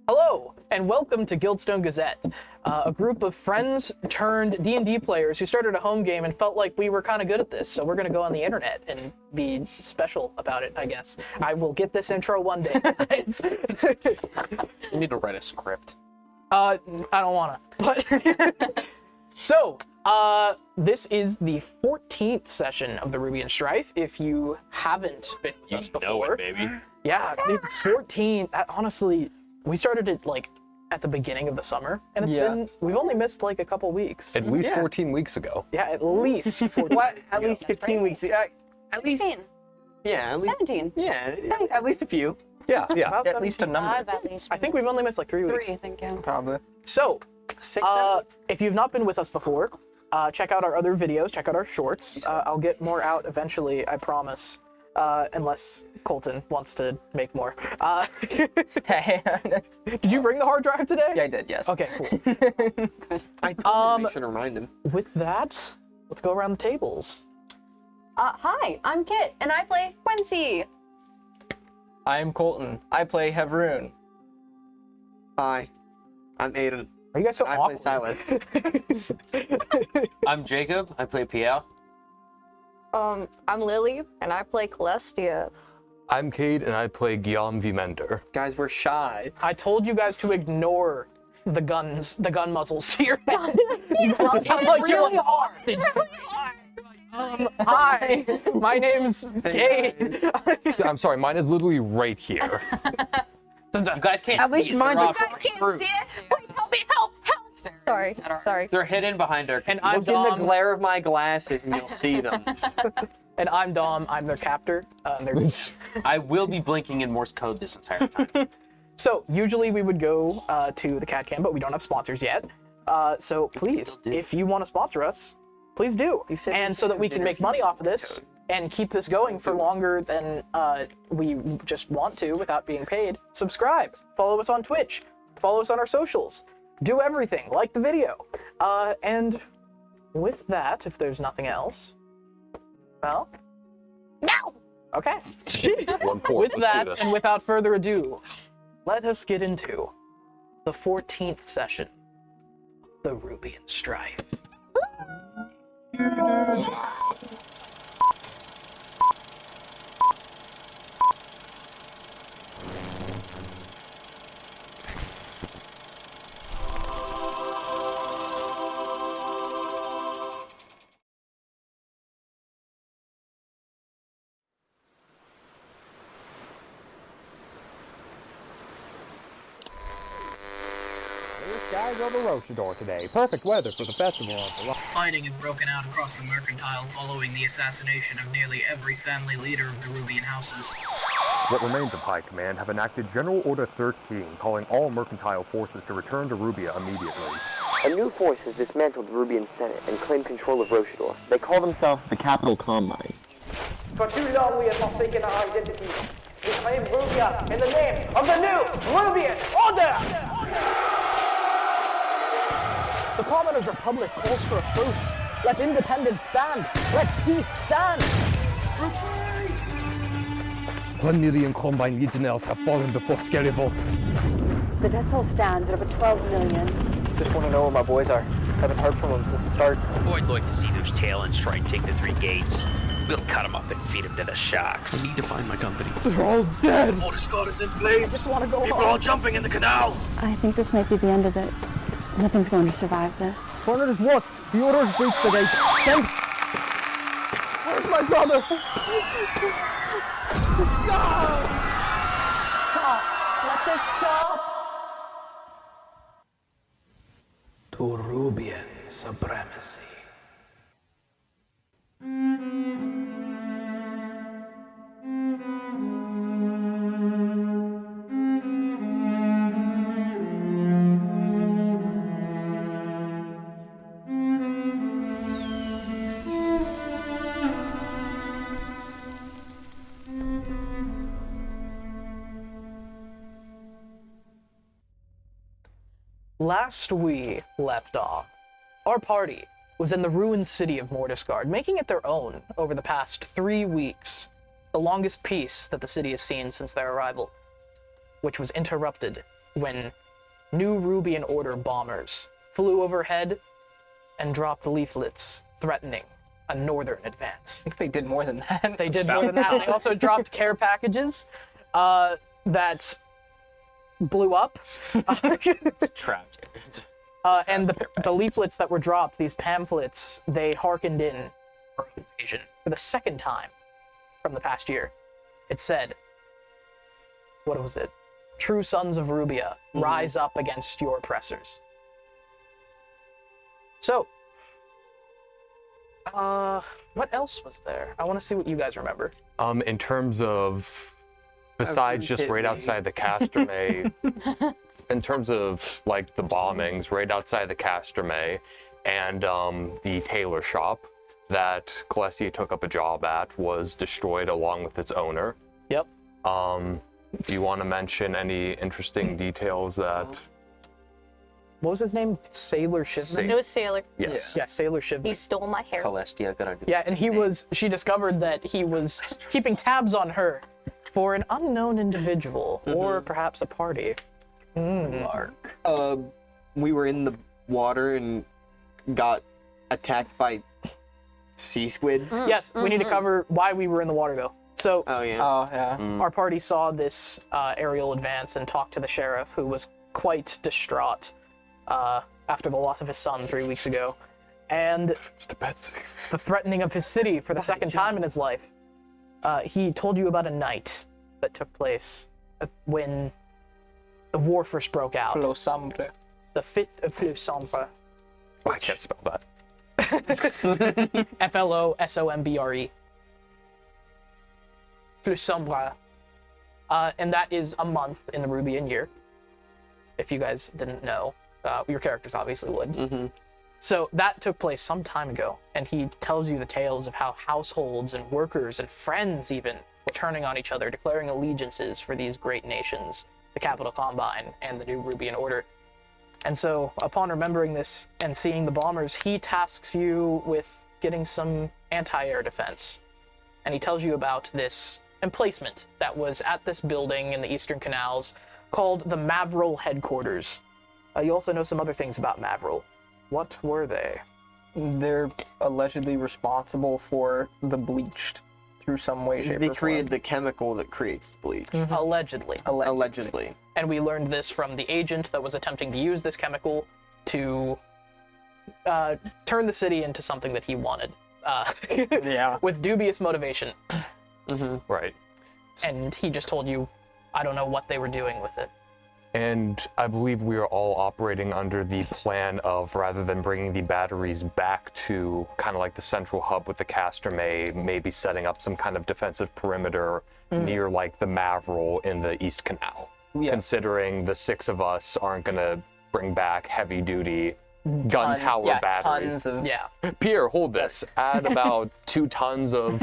Hello, and welcome to Gildstone Gazette, a group of friends turned D&D players who started a home game and felt like we were kind of good at this, so we're going to go on the internet and be special about it, I guess. I will get this intro one day. You need to write a script. I don't want to. But so, this is the 14th session of the Rubian Strife. If you haven't been with us before. You know it, baby. Yeah, 14. Honestly, we started it like at the beginning of the summer, and we've only missed like a couple weeks. At least 14 weeks ago. Yeah, at least 14 What? weeks At ago. least 15 weeks. At least. 16. Yeah, at least. 17. Yeah, at least a few. Yeah. About At least a 17. number. At least. I think we've only missed like 3 weeks. 3, I think, yeah. Probably. So, 6, 7. if you've not been with us before, check out our other videos, check out our shorts. I'll get more out eventually, I promise. Unless Colton wants to make more. Did you bring the hard drive today? Yeah, I did, yes. Okay, cool. I told you, make sure to remind him. With that, let's go around the tables. Hi, I'm Kit, and I play Quincy. I'm Colton. I play Haroon. Hi, I'm Aiden. Are you guys so I awkward? play Silas. I'm Jacob. I play Pierre. I'm Lilli, and I play Celestia. I'm Cade, and I play Guillaume Vimender. Guys, we're shy. I told you guys to ignore the gun muzzles to your head. You guys sound like you're like, hostage. Hi, my name's Cade. I'm sorry, mine is literally right here. You guys can't At see least it. mine's They're a- off I can't fruit. see it. Wait, help me, help. Sorry. They're hidden behind our. And I'm Look in the Dom. glare of my glasses and you'll see them. And I'm Dom. I'm their captor. I will be blinking in Morse code this entire time. So usually we would go to the cat cam, but we don't have sponsors yet. So please, still do. if you want to sponsor us, please do. And so that we can make money off of this and keep this going for longer than we just want to without being paid, subscribe, follow us on Twitch, follow us on our socials, do everything, like the video. And with that, if there's nothing else, well, no. Okay. 1-4. With Let's do that, this. and without further ado, let us get into the 14th session of the Rubian Strife. Blue skies over Rochador today. Perfect weather for the festival of the Fighting has broken out across the Mercantile following the assassination of nearly every family leader of the Rubian houses. What remains of High Command have enacted General Order 13, calling all mercantile forces to return to Rubia immediately. A new force has dismantled the Rubian Senate and claimed control of Rochador. They call themselves the Capital Combine. For too long we have forsaken our identity. We claim Rubia in the name of the new Rubian Order! The Commoners' Republic calls for a truce. Let independence stand. Let peace stand. 1 million Combine Legionnaires have fallen before Scary Vault. The death toll stands at over 12 million. Just want to know where my boys are. Haven't heard from them since the start. I'd like to see those talons try and take the 3 gates. We'll cut them up and feed them to the sharks. I need to find my company. They're all dead! All the squad is in flames! I just want to go People home. are all jumping in the canal! I think this might be the end of it. Nothing's going to survive this. Corner's what? The orders breach the gate. Send... Where's my brother? Let this stop! To Rubian supremacy. Last we left off, our party was in the ruined city of Mordisgard, making it their own over the past 3 weeks, the longest peace that the city has seen since their arrival, which was interrupted when new Rubian Order bombers flew overhead and dropped leaflets threatening a northern advance. They did more than that. They did more than that. They also dropped care packages that blew up. Trapped. And the leaflets that were dropped, these pamphlets, they hearkened in for invasion for the second time from the past year. It said, what was it? True sons of Rubia, rise up against your oppressors. So, what else was there? I want to see what you guys remember. In terms of, besides just right outside the Casterme, in terms of like the bombings right outside the Casterme and the tailor shop that Kalesi took up a job at was destroyed along with its owner. Yep. Do you want to mention any interesting details that... What was his name? Sailor Shivman? It was Sailor. Yes. Yeah, Sailor Shivman. He stole my hair. Celestia gonna do. Yeah, and she discovered that he was keeping tabs on her for an unknown individual, or perhaps a party. Mark. We were in the water and got attacked by sea squid. Yes, we need to cover why we were in the water, though. So, our party saw this aerial advance and talked to the sheriff, who was quite distraught after the loss of his son 3 weeks ago, and the threatening of his city for the second time in his life. He told you about a night that took place when the war first broke out. Flosombre. The 5th of Flosombre. Oh, I can't spell that. Flosombre. Flosombre. And that is a month in the Rubian year. If you guys didn't know, your characters obviously would. So that took place some time ago, and he tells you the tales of how households and workers and friends even were turning on each other, declaring allegiances for these great nations, the Capital Combine and the new Rubian Order. And so, upon remembering this and seeing the bombers, he tasks you with getting some anti-air defense. And he tells you about this emplacement that was at this building in the Eastern Canals called the Mavril Headquarters. You also know some other things about Mavril. What were they? They're allegedly responsible for the bleached through some way, shape, They or created form. the chemical that creates bleach. Allegedly. Allegedly. And we learned this from the agent that was attempting to use this chemical to turn the city into something that he wanted. With dubious motivation. Right. And he just told you, I don't know what they were doing with it. And I believe we are all operating under the plan of, rather than bringing the batteries back to kind of like the central hub with the Casterme, maybe setting up some kind of defensive perimeter near like the Mavril in the East Canal. Considering the 6 of us aren't going to bring back heavy duty gun tower batteries. Pierre, hold this. Add about 2 tons of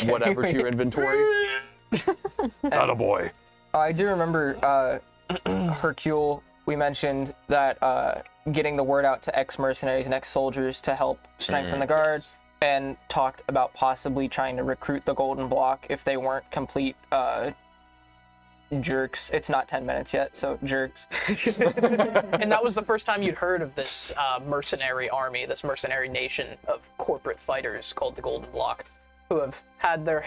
whatever to your inventory. Attaboy. I do remember Hercule, we mentioned that getting the word out to ex-mercenaries and ex-soldiers to help strengthen the guard, and talked about possibly trying to recruit the Golden Block if they weren't complete jerks. It's not 10 minutes yet, so jerks. And that was the first time you'd heard of this mercenary army, this mercenary nation of corporate fighters called the Golden Block, who have had their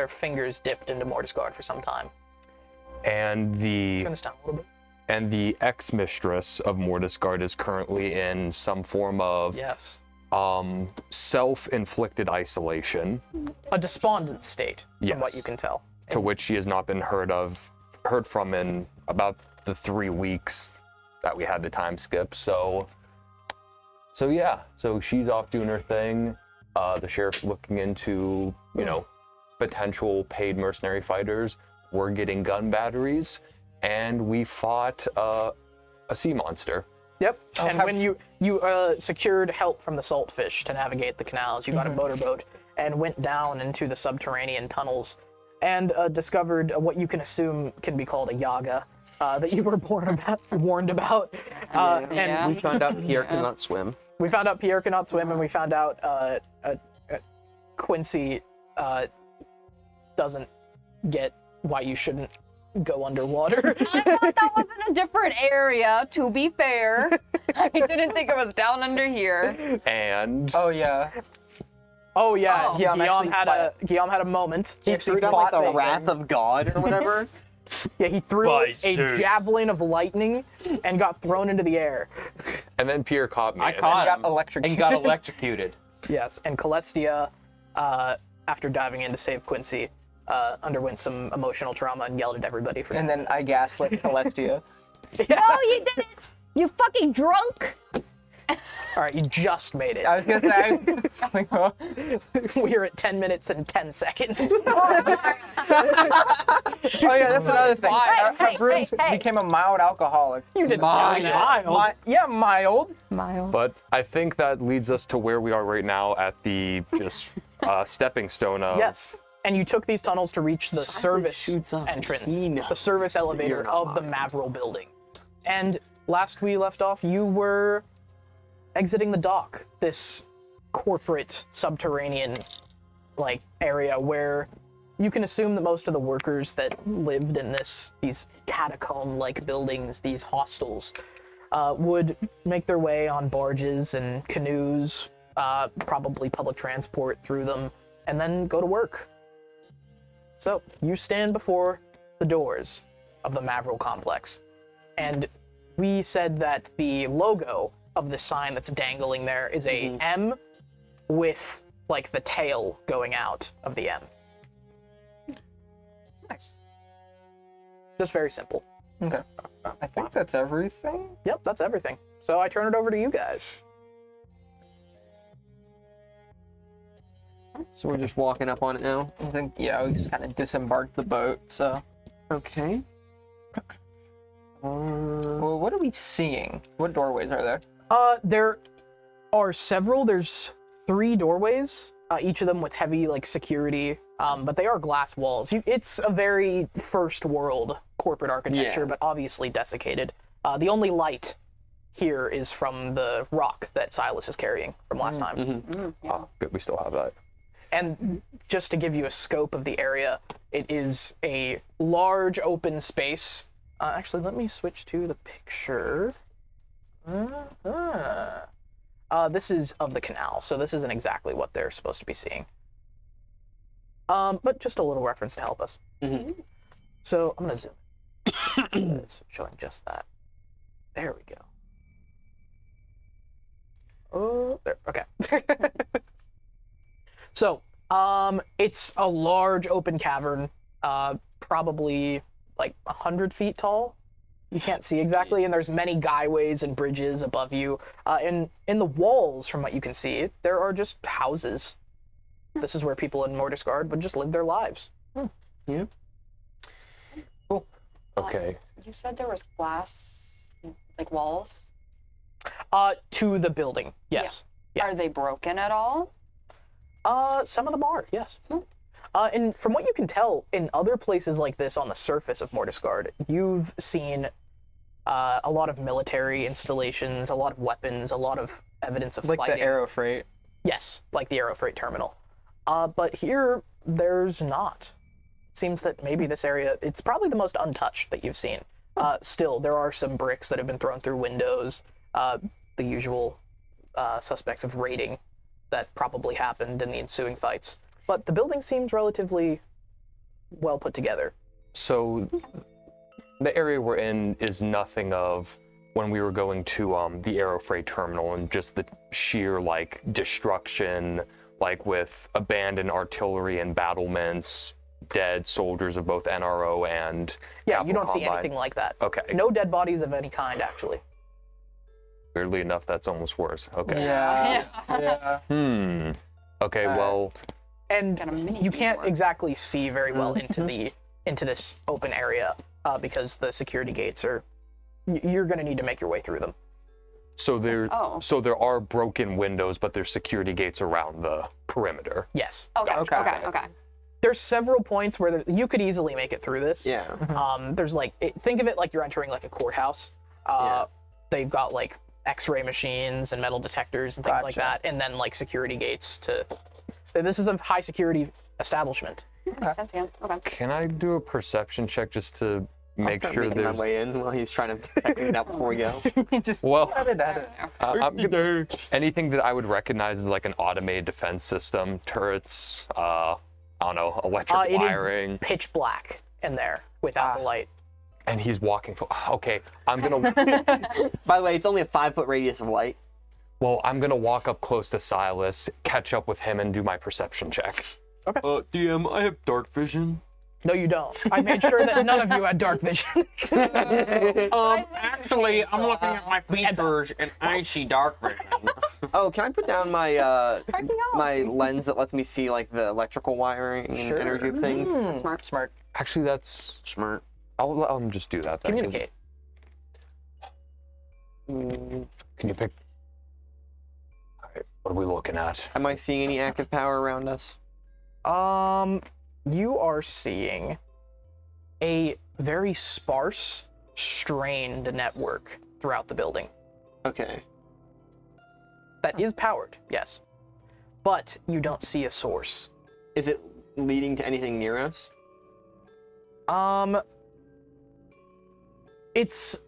fingers dipped into Mortisguard for some time. And the Turn this down a little bit. And the ex-mistress of Mortisguard is currently in some form of self-inflicted isolation. A despondent state, from what you can tell. To which she has not been heard from in about the 3 weeks that we had the time skip. So yeah, so she's off doing her thing. The sheriff's looking into, potential paid mercenary fighters. We're getting gun batteries, and we fought a sea monster. Yep. And when you secured help from the saltfish to navigate the canals, you got a motorboat and went down into the subterranean tunnels and discovered what you can assume can be called a yaga that you were warned about. And we found out Pierre cannot swim. We found out Pierre cannot swim, and we found out Quincy doesn't get why you shouldn't go underwater. I thought that was in a different area, to be fair. I didn't think it was down under here. And Oh yeah. Oh yeah, Guillaume Guillaume had a moment. He threw down like the wrath of God or whatever. Yeah, he threw a javelin of lightning and got thrown into the air. and then Pierre caught me. I and caught got him electrocuted. and got electrocuted. Yes, and Celestia, after diving in to save Quincy, underwent some emotional trauma and yelled at everybody for. And then I gaslit Celestia. No, you didn't! You fucking drunk! All right, you just made it. I was gonna say. We're at 10 minutes and 10 seconds. Oh yeah, that's another thing. Bruins became a mild alcoholic. You did mild. Yeah, mild. But I think that leads us to where we are right now at the just stepping stone of. Yes. And you took these tunnels to reach the service entrance, the service elevator of the Mavril building. And last we left off, you were exiting the dock, this corporate subterranean area where you can assume that most of the workers that lived in these catacomb-like buildings, these hostels, would make their way on barges and canoes, probably public transport through them, and then go to work. So you stand before the doors of the Mavril complex, and we said that the logo of the sign that's dangling there is a M with the tail going out of the M. Nice. Just very simple. Okay. I think that's everything. Yep, that's everything. So I turn it over to you guys. So we're just walking up on it now. I think we just kind of disembarked the boat. So. Okay. Well, what are we seeing? What doorways are there? There are several. There's 3 doorways, each of them with heavy security, but they are glass walls. It's a very first world corporate architecture, but obviously desiccated. The only light here is from the rock that Silas is carrying from last time. Good, we still have that. And just to give you a scope of the area, it is a large open space. Actually, let me switch to the picture. This is of the canal, so this isn't exactly what they're supposed to be seeing. But just a little reference to help us. So I'm gonna zoom in. It's showing just that. There we go. Oh, there. Okay. So, it's a large open cavern, probably 100 feet tall. You can't see exactly, and there's many guyways and bridges above you. And in the walls, from what you can see, there are just houses. This is where people in Mortisgard would just live their lives. Yeah. Cool. Okay. You said there was glass, walls? To the building, yes. Yeah. Are they broken at all? Some of them are, yes. And from what you can tell, in other places like this on the surface of Mortisgard, you've seen a lot of military installations, a lot of weapons, a lot of evidence of fighting. Like the Aero Freight. Yes, like the Aero Freight terminal. But here, there's not. Seems that maybe this area, it's probably the most untouched that you've seen. Still, there are some bricks that have been thrown through windows, the usual suspects of raiding that probably happened in the ensuing fights. But the building seems relatively well put together. So the area we're in is nothing of when we were going to the Aero Freight terminal and just the sheer destruction, with abandoned artillery and battlements, dead soldiers of both NRO and you don't see anything like that. Okay. No dead bodies of any kind, actually. Weirdly enough, that's almost worse. Okay. Yeah. Okay, well. And you can't exactly see very well into this open area because the security gates are. You're going to need to make your way through them. So there are broken windows, but there's security gates around the perimeter. Yes. Okay. There's several points where you could easily make it through this. Yeah. There's think of it like you're entering a courthouse. They've got X-ray machines and metal detectors and things like that, and then security gates to. So this is a high security establishment. Makes sense, yeah. Okay. Can I do a perception check just to make sure making my there's... way in while he's trying to check things out before we go. Just Well, I'm anything that I would recognize as like an automated defense system, turrets, I don't know, electric wiring. It is pitch black in there without the light. And he's walking. Okay, I'm gonna. By the way, it's only a 5-foot radius of light. Well, I'm gonna walk up close to Silas, catch up with him, and do my perception check. Okay. DM, I have dark vision. No, you don't. I made sure that none of you had dark vision. Actually, I'm looking at my features and I see dark vision. Oh, can I put down my my lens that lets me see like the electrical wiring and energy of things? Smart. Actually, that's smart. I'll let him just do that then. Communicate. Can you pick? All right, what are we looking at? Am I seeing any active power around us? You are seeing a very sparse, strained network throughout the building. Okay. That is powered, yes. But you don't see a source. Is it leading to anything near us? It's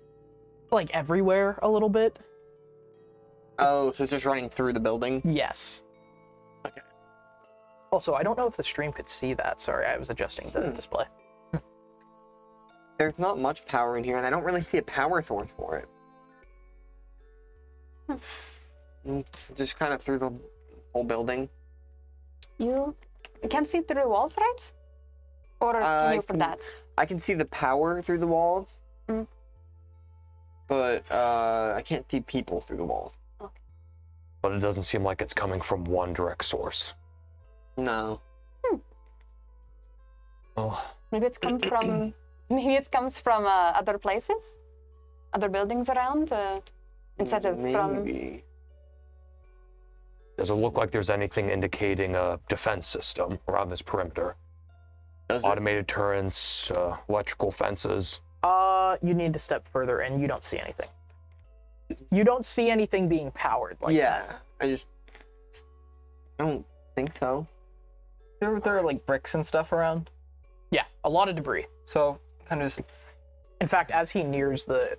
like everywhere a little bit. Oh, so it's just running through the building? Yes. Okay. Also, I don't know if the stream could see that. Sorry, I was adjusting the display. There's not much power in here, and I don't really see a power source for it. It's just kind of through the whole building. You can see through the walls, right? Or can you for that? I can see the power through the walls, but I can't see people through the walls. But it doesn't seem like it's coming from one direct source. No. Oh. Maybe it comes from. Maybe it comes from other places, other buildings around, instead of from. Does it look like there's anything indicating a defense system around this perimeter? Automated turrets, electrical fences. You need to step further, and you don't see anything. You don't see anything being powered like that. I don't think so. There are like bricks and stuff around. Yeah, a lot of debris. So kind of. In fact, as he nears the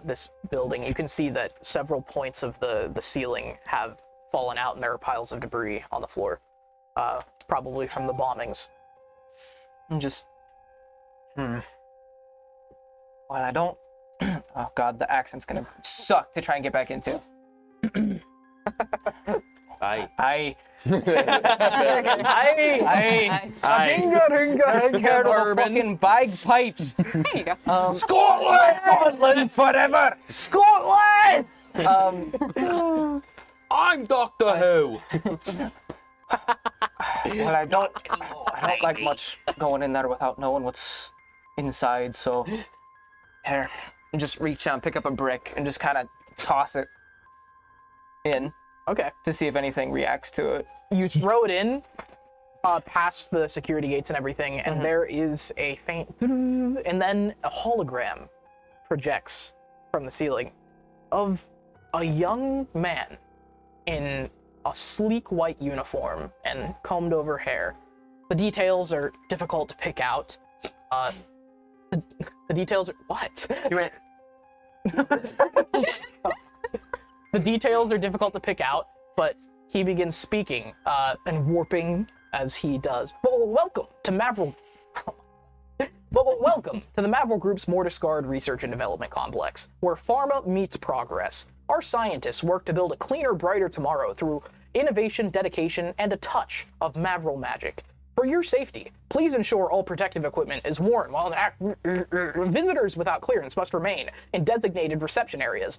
this building, you can see that several points of the ceiling have fallen out, and there are piles of debris on the floor, probably from the bombings. And just. Well, I don't. Oh god, the accent's gonna suck to try and get back into. I scared of the fucking bagpipes. There you go. Scotland forever! Scotland! I'm Doctor Who. Well, I don't like much going in there without knowing what's inside. So here, and just reach out, pick up a brick, and just kind of toss it in. Okay. To see if anything reacts to it. You throw it in, past the security gates and everything, and there is a faint, and then a hologram projects from the ceiling of a young man in a sleek white uniform and combed over hair. The details are difficult to pick out. The details are what? You went. The details are difficult to pick out, but he begins speaking and warping as he does. Welcome to Mavril. Welcome to the Mavril Group's Mortiscard Research and Development Complex, where pharma meets progress. Our scientists work to build a cleaner, brighter tomorrow through innovation, dedication, and a touch of Mavril magic. For your safety, please ensure all protective equipment is worn while visitors without clearance must remain in designated reception areas.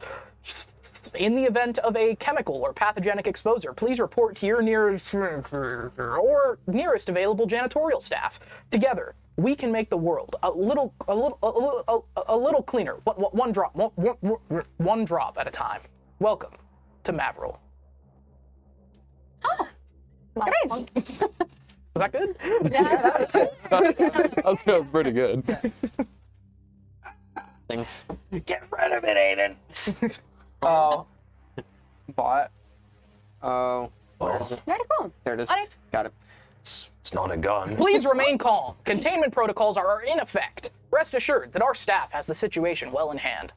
In the event of a chemical or pathogenic exposure, please report to your nearest available janitorial staff. Together, we can make the world a little cleaner. One drop at a time. Welcome to Mavril. Oh, great. Was that good? Yeah, That was pretty good. Thanks. Get rid of it, Aiden. Oh. Bought. Oh. Where is it? Very cool. There it is. Alright. Got it. It's not a gun. Please remain calm. Containment protocols are in effect. Rest assured that our staff has the situation well in hand.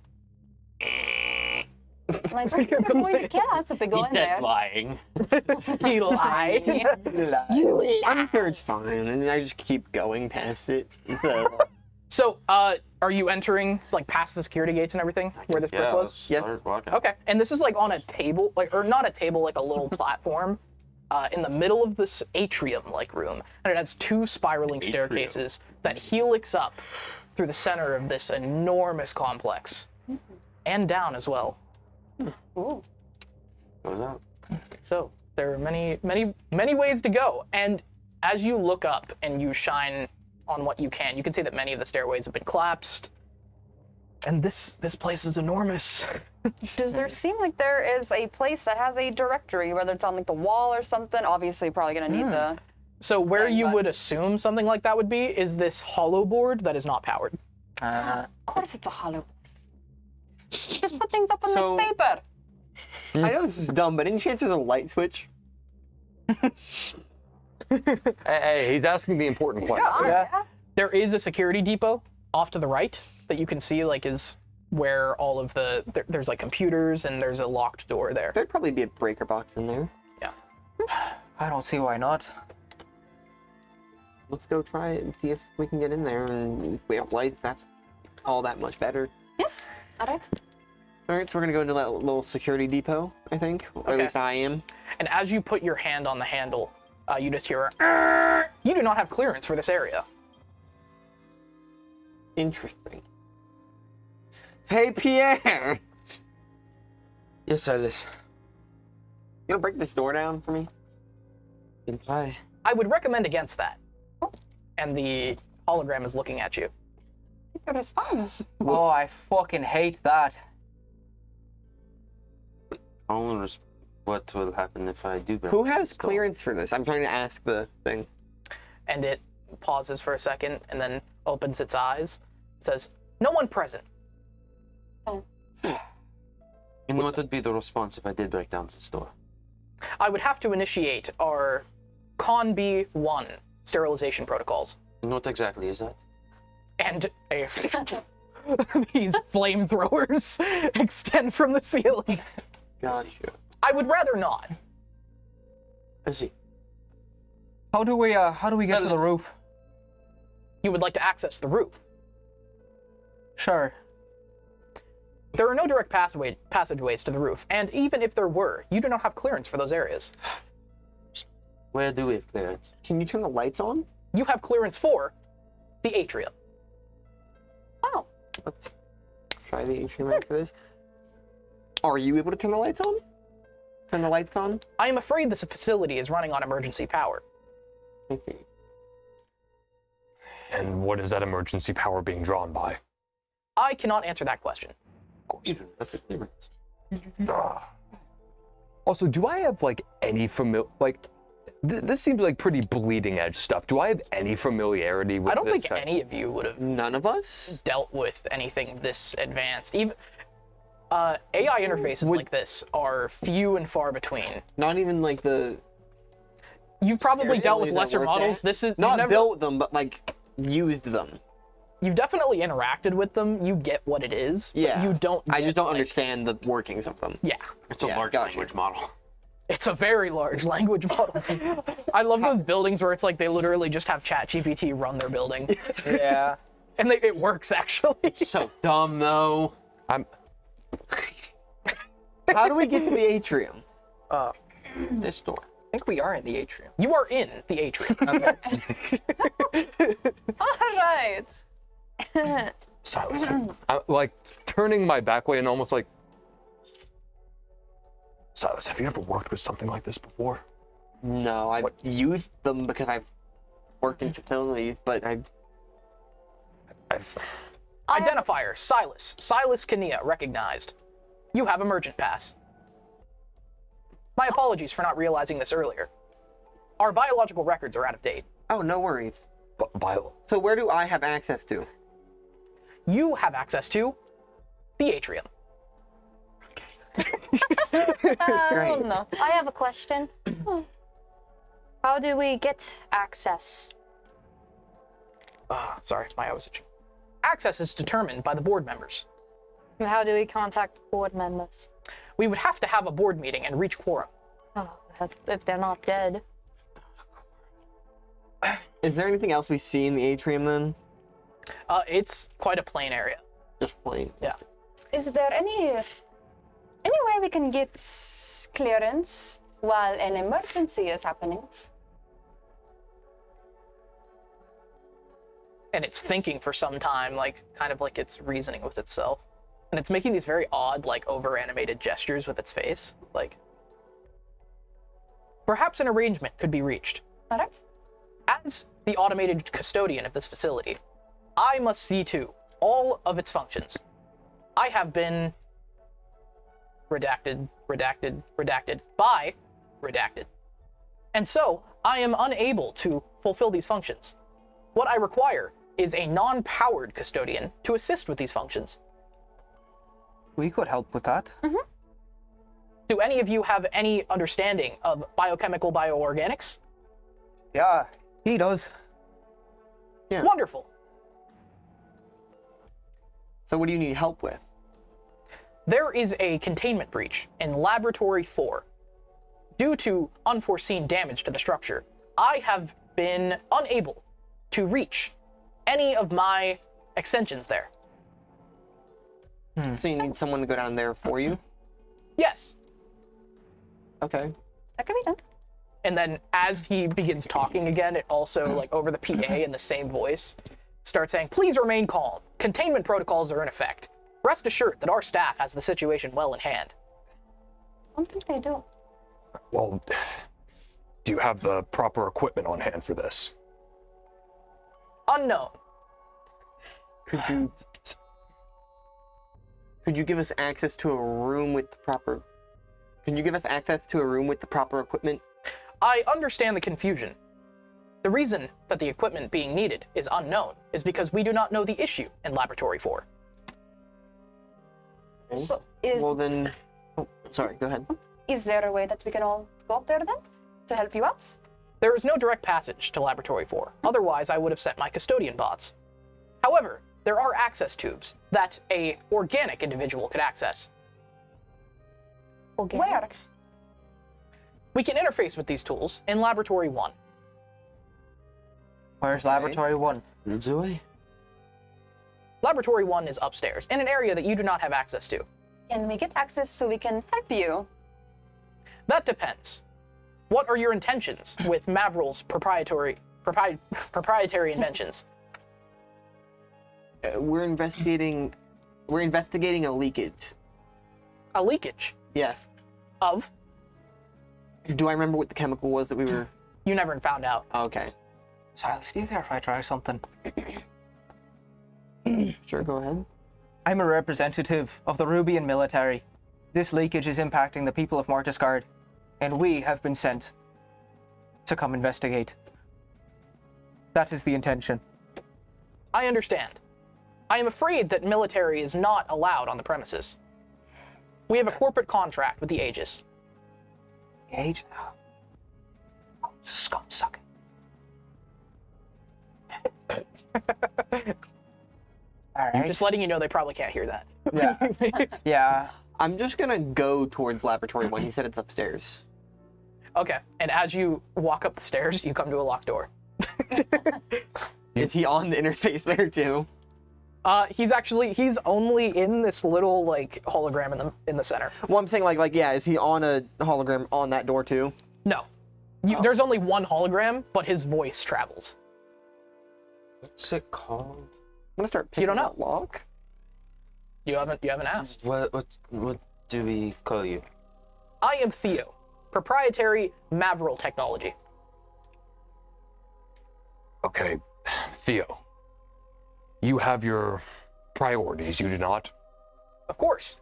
Like, they're going to kill us if we go in there. lying. He lied. You lie. I'm sure it's fine, and I just keep going past it. So, are you entering, like, past the security gates and everything, where this brick was? Yes. Okay, and this is, like, on a table, like, or not a table, like a little platform, in the middle of this atrium-like room, and it has two spiraling staircases that helix up through the center of this enormous complex, and down as well. Ooh. So, there are many, many, many ways to go, and as you look up and you shine on what you can see that many of the stairways have been collapsed. And this place is enormous. Does there seem like there is a place that has a directory, whether it's on like the wall or something? Obviously, probably gonna need the. So where you would assume something like that would be is this hollow board that is not powered. Of course, it's a hollow. Just put things up on the paper. I know this is dumb, but any chance there's a light switch? Hey, he's asking the important question. Yeah. There is a security depot off to the right that you can see, like, is where all of the there's like computers and there's a locked door there. There'd probably be a breaker box in there. Yeah. I don't see why not. Let's go try it and see if we can get in there. And if we have lights, that's all that much better. Yes. All right. All right, so we're gonna go into that little security depot, I think, or at least I am. And as you put your hand on the handle, you just hear you do not have clearance for this area. Interesting. Hey, Pierre! Yes, Silas. You gonna break this door down for me? Can try. I would recommend against that. And the hologram is looking at you. Good response. Oh, I fucking hate that. What will happen if I do? Who has clearance for this? I'm trying to ask the thing. And it pauses for a second and then opens its eyes. It says, "No one present." Oh. And what would be the response if I did break down this door? I would have to initiate our Con B1 sterilization protocols. And what exactly is that? And these flamethrowers extend from the ceiling. Gotcha. I would rather not. I see. How do we get to the roof? You would like to access the roof? Sure. There are no direct passageways to the roof, and even if there were, you do not have clearance for those areas. Where do we have clearance? Can you turn the lights on? You have clearance for the atrium. Oh. Let's try the atrium after this. Are you able to turn the lights on? Turn the lights on? I am afraid this facility is running on emergency power. I see. And what is that emergency power being drawn by? I cannot answer that question. Of course, that's the clearance. Also, do I have like any this seems like pretty bleeding edge stuff. Do I have any familiarity with this? I don't think any of you would have. None of us dealt with anything this advanced. Even AI interfaces like this are few and far between. Not even like the. You've probably dealt with lesser models. This is not built them, but like used them. You've definitely interacted with them. You get what it is. Yeah. But you don't. I just don't understand the workings of them. Yeah. It's a large language model. It's a very large language model. I love those buildings where it's like they literally just have ChatGPT run their building. Yeah. And it works actually. It's so dumb though. How do we get to the atrium? This door. I think we are in the atrium. You are in the atrium. All right. Silas, I'm like turning my back way and almost like, Silas, have you ever worked with something like this before? No, I've used them because I've worked in facilities, but I've Identifier, Silas. Silas Kania, recognized. You have emergent pass. My apologies for not realizing this earlier. Our biological records are out of date. Oh, no worries. So where do I have access to? You have access to the atrium. Oh no. I have a question. How do we get access? Sorry, my eye was itching. Access is determined by the board members. How do we contact board members? We would have to have a board meeting and reach quorum. Oh, if they're not dead. Is there anything else we see in the atrium then? It's quite a plain area. Just plain. Yeah. Is there any way we can get clearance while an emergency is happening? And it's thinking for some time, like, kind of like it's reasoning with itself. And it's making these very odd, like, over-animated gestures with its face. Like, perhaps an arrangement could be reached. All right. As the automated custodian of this facility, I must see to all of its functions. I have been redacted by redacted. And so, I am unable to fulfill these functions. What I require is a non-powered custodian to assist with these functions. We could help with that. Mm-hmm. Do any of you have any understanding of biochemical bioorganics? Yeah, he does. Yeah. Wonderful. So what do you need help with? There is a containment breach in Laboratory 4. Due to unforeseen damage to the structure, I have been unable to reach any of my extensions there. So you need someone to go down there for you? Yes. Okay. That can be done. And then as he begins talking again, it also, like, over the PA in the same voice, starts saying, please remain calm. Containment protocols are in effect. Rest assured that our staff has the situation well in hand. I don't think they do. Well, do you have the proper equipment on hand for this? Unknown. Could you give us access to a room with the proper... Can you give us access to a room with the proper equipment? I understand the confusion. The reason that the equipment being needed is unknown is because we do not know the issue in Laboratory 4. So is... Well then... Oh, sorry, go ahead. Is there a way that we can all go up there then? To help you out? There is no direct passage to Laboratory 4. Otherwise, I would have sent my custodian bots. However, there are access tubes that a organic individual could access. Okay. Where? We can interface with these tools in Laboratory 1. Where's Laboratory 1? Zoe? Laboratory 1 is upstairs, in an area that you do not have access to. Can we get access so we can help you? That depends. What are your intentions with Mavril's proprietary inventions? We're investigating a leakage. A leakage? Yes. Of? Do I remember what the chemical was that we were... You never found out. Okay. Silas, do you care if I try something? Sure, go ahead. I'm a representative of the Rubian military. This leakage is impacting the people of Martisgard, and we have been sent to come investigate. That is the intention. I understand. I am afraid that military is not allowed on the premises. We have a corporate contract with the Aegis. The Aegis? Oh, scum sucking. All right. Just letting you know they probably can't hear that. Yeah. Yeah. I'm just gonna go towards Laboratory 1. He said it's upstairs. Okay, and as you walk up the stairs, you come to a locked door. Is he on the interface there too? He's only in this little, like, hologram in the center. Well, I'm saying, yeah, is he on a hologram on that door too? No. There's only one hologram, but his voice travels. What's it called? I'm gonna start picking that lock. You haven't asked. What do we call you? I am Theo, proprietary Mavril technology. Okay, Theo. You have your priorities, you do not? Of course.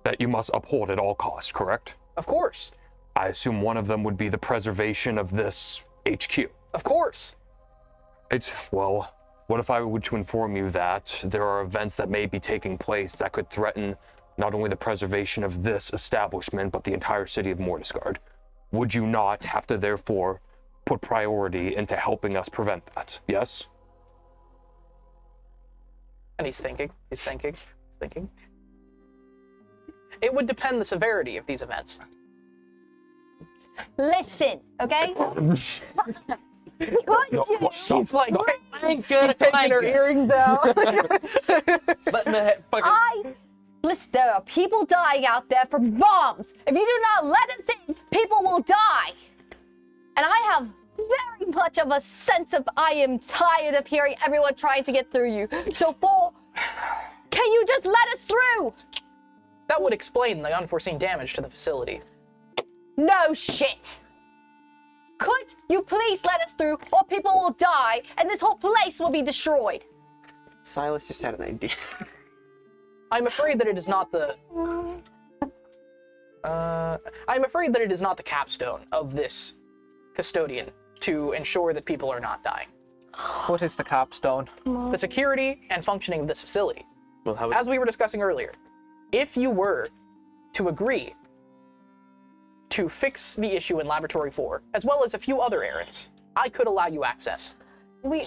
That you must uphold at all costs, correct? Of course. I assume one of them would be the preservation of this HQ. Of course. Well, what if I were to inform you that there are events that may be taking place that could threaten not only the preservation of this establishment, but the entire city of Martisgard? Would you not have to therefore put priority into helping us prevent that. Yes? And he's thinking. It would depend the severity of these events. Listen, okay? She's like, she's taking her earrings out. Listen, there are people dying out there from bombs. If you do not let us in, people will die. And I have very much of a sense of I am tired of hearing everyone trying to get through you. So can you just let us through? That would explain the unforeseen damage to the facility. No shit. Could you please let us through, or people will die, and this whole place will be destroyed? Silas just had an idea. I'm afraid that it is not the... I'm afraid that it is not the capstone of this custodian to ensure that people are not dying. What is the capstone? The security and functioning of this facility. Well, as we were discussing earlier, if you were to agree to fix the issue in Laboratory 4, as well as a few other errands, I could allow you access. We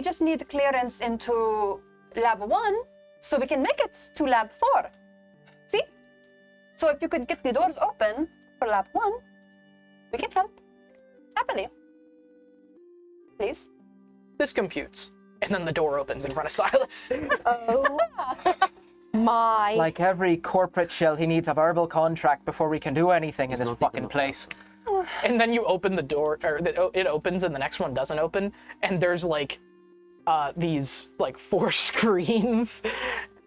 just need clearance into Lab 1, so we can make it to Lab 4. See? So if you could get the doors open for Lab 1, we can help. Happily. Please. This computes. And then the door opens in front of Silas. Oh. My. Like every corporate shell, he needs a verbal contract before we can do anything in this fucking place. And then you open the door, or it opens and the next one doesn't open, and there's like these like 4 screens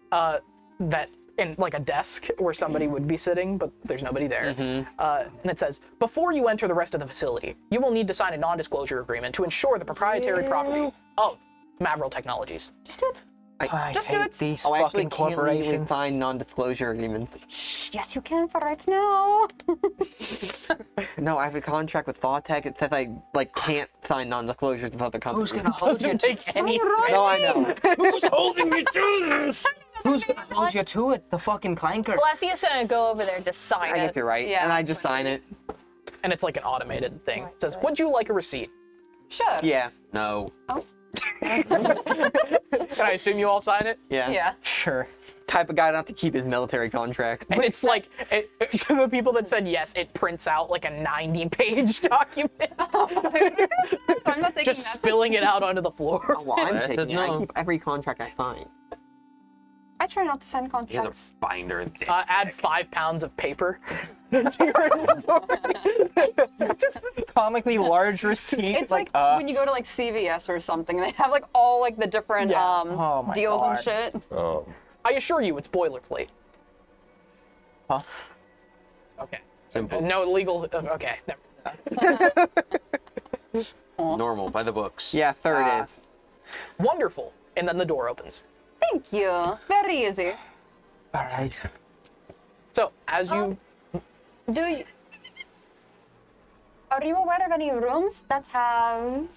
that in like a desk where somebody would be sitting, but there's nobody there. And it says, before you enter the rest of the facility, you will need to sign a non-disclosure agreement to ensure the proprietary property of Mavril Technologies. Just do it. I just do hate it. these I fucking actually can't legally corporations. sign non-disclosure agreement. Yes, you can for right now. No, I have a contract with VODS. It says I can't sign non-disclosures with other companies. Who's gonna hold you to anything? No, I know. Who's holding me to this? Who's gonna hold you to it? The fucking clanker. Blessius gonna go over there and just sign I it. guess you're right. Yeah. And I just sign it. And it's like an automated thing. It says, would you like a receipt? Sure. Yeah. No. Oh. Can I assume you all sign it? Yeah. Yeah. Sure. Type of guy not to keep his military contract. And it's like, to the people that said yes, it prints out like a 90-page document. I'm not taking Just that. spilling it out onto the floor. Oh, well, I'm I taking said it. I no. keep every contract I find. I try not to sign He has contracts. a binder. This Add big. 5 pounds of paper into your inventory. Just this comically large receipt. It's like when you go to like CVS or something, they have like all like the different Oh my deals God. and shit. I assure you, it's boilerplate. Huh? Okay. Simple. No legal. Okay. Never. Normal, by the books. Yeah, third is. Wonderful. And then the door opens. Thank you. Very easy. All right. So as you Are you aware of any rooms that have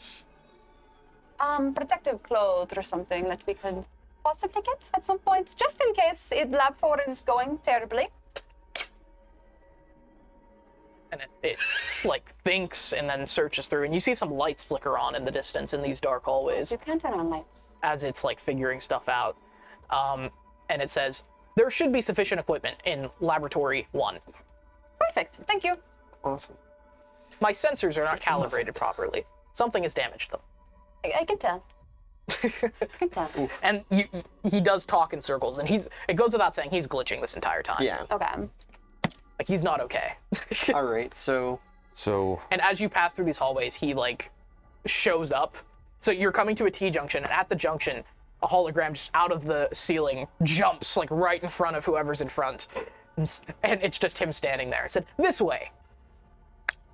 protective clothes or something that we could possibly get at some point, just in case Lab 4 is going terribly? and it like thinks and then searches through, and you see some lights flicker on in the distance in these dark hallways You can turn on lights. as it's like figuring stuff out. And it says there should be sufficient equipment in Laboratory 1. Perfect. Thank you. Awesome. My sensors are not calibrated properly. Something has damaged them. I can tell. I can tell. And he does talk in circles, and it goes without saying he's glitching this entire time. Yeah. Okay. Like he's not okay. All right. So. And as you pass through these hallways, he like shows up. So you're coming to a T-junction, and at the junction, a hologram just out of the ceiling jumps like right in front of whoever's in front. And it's just him standing there. It said, "This way."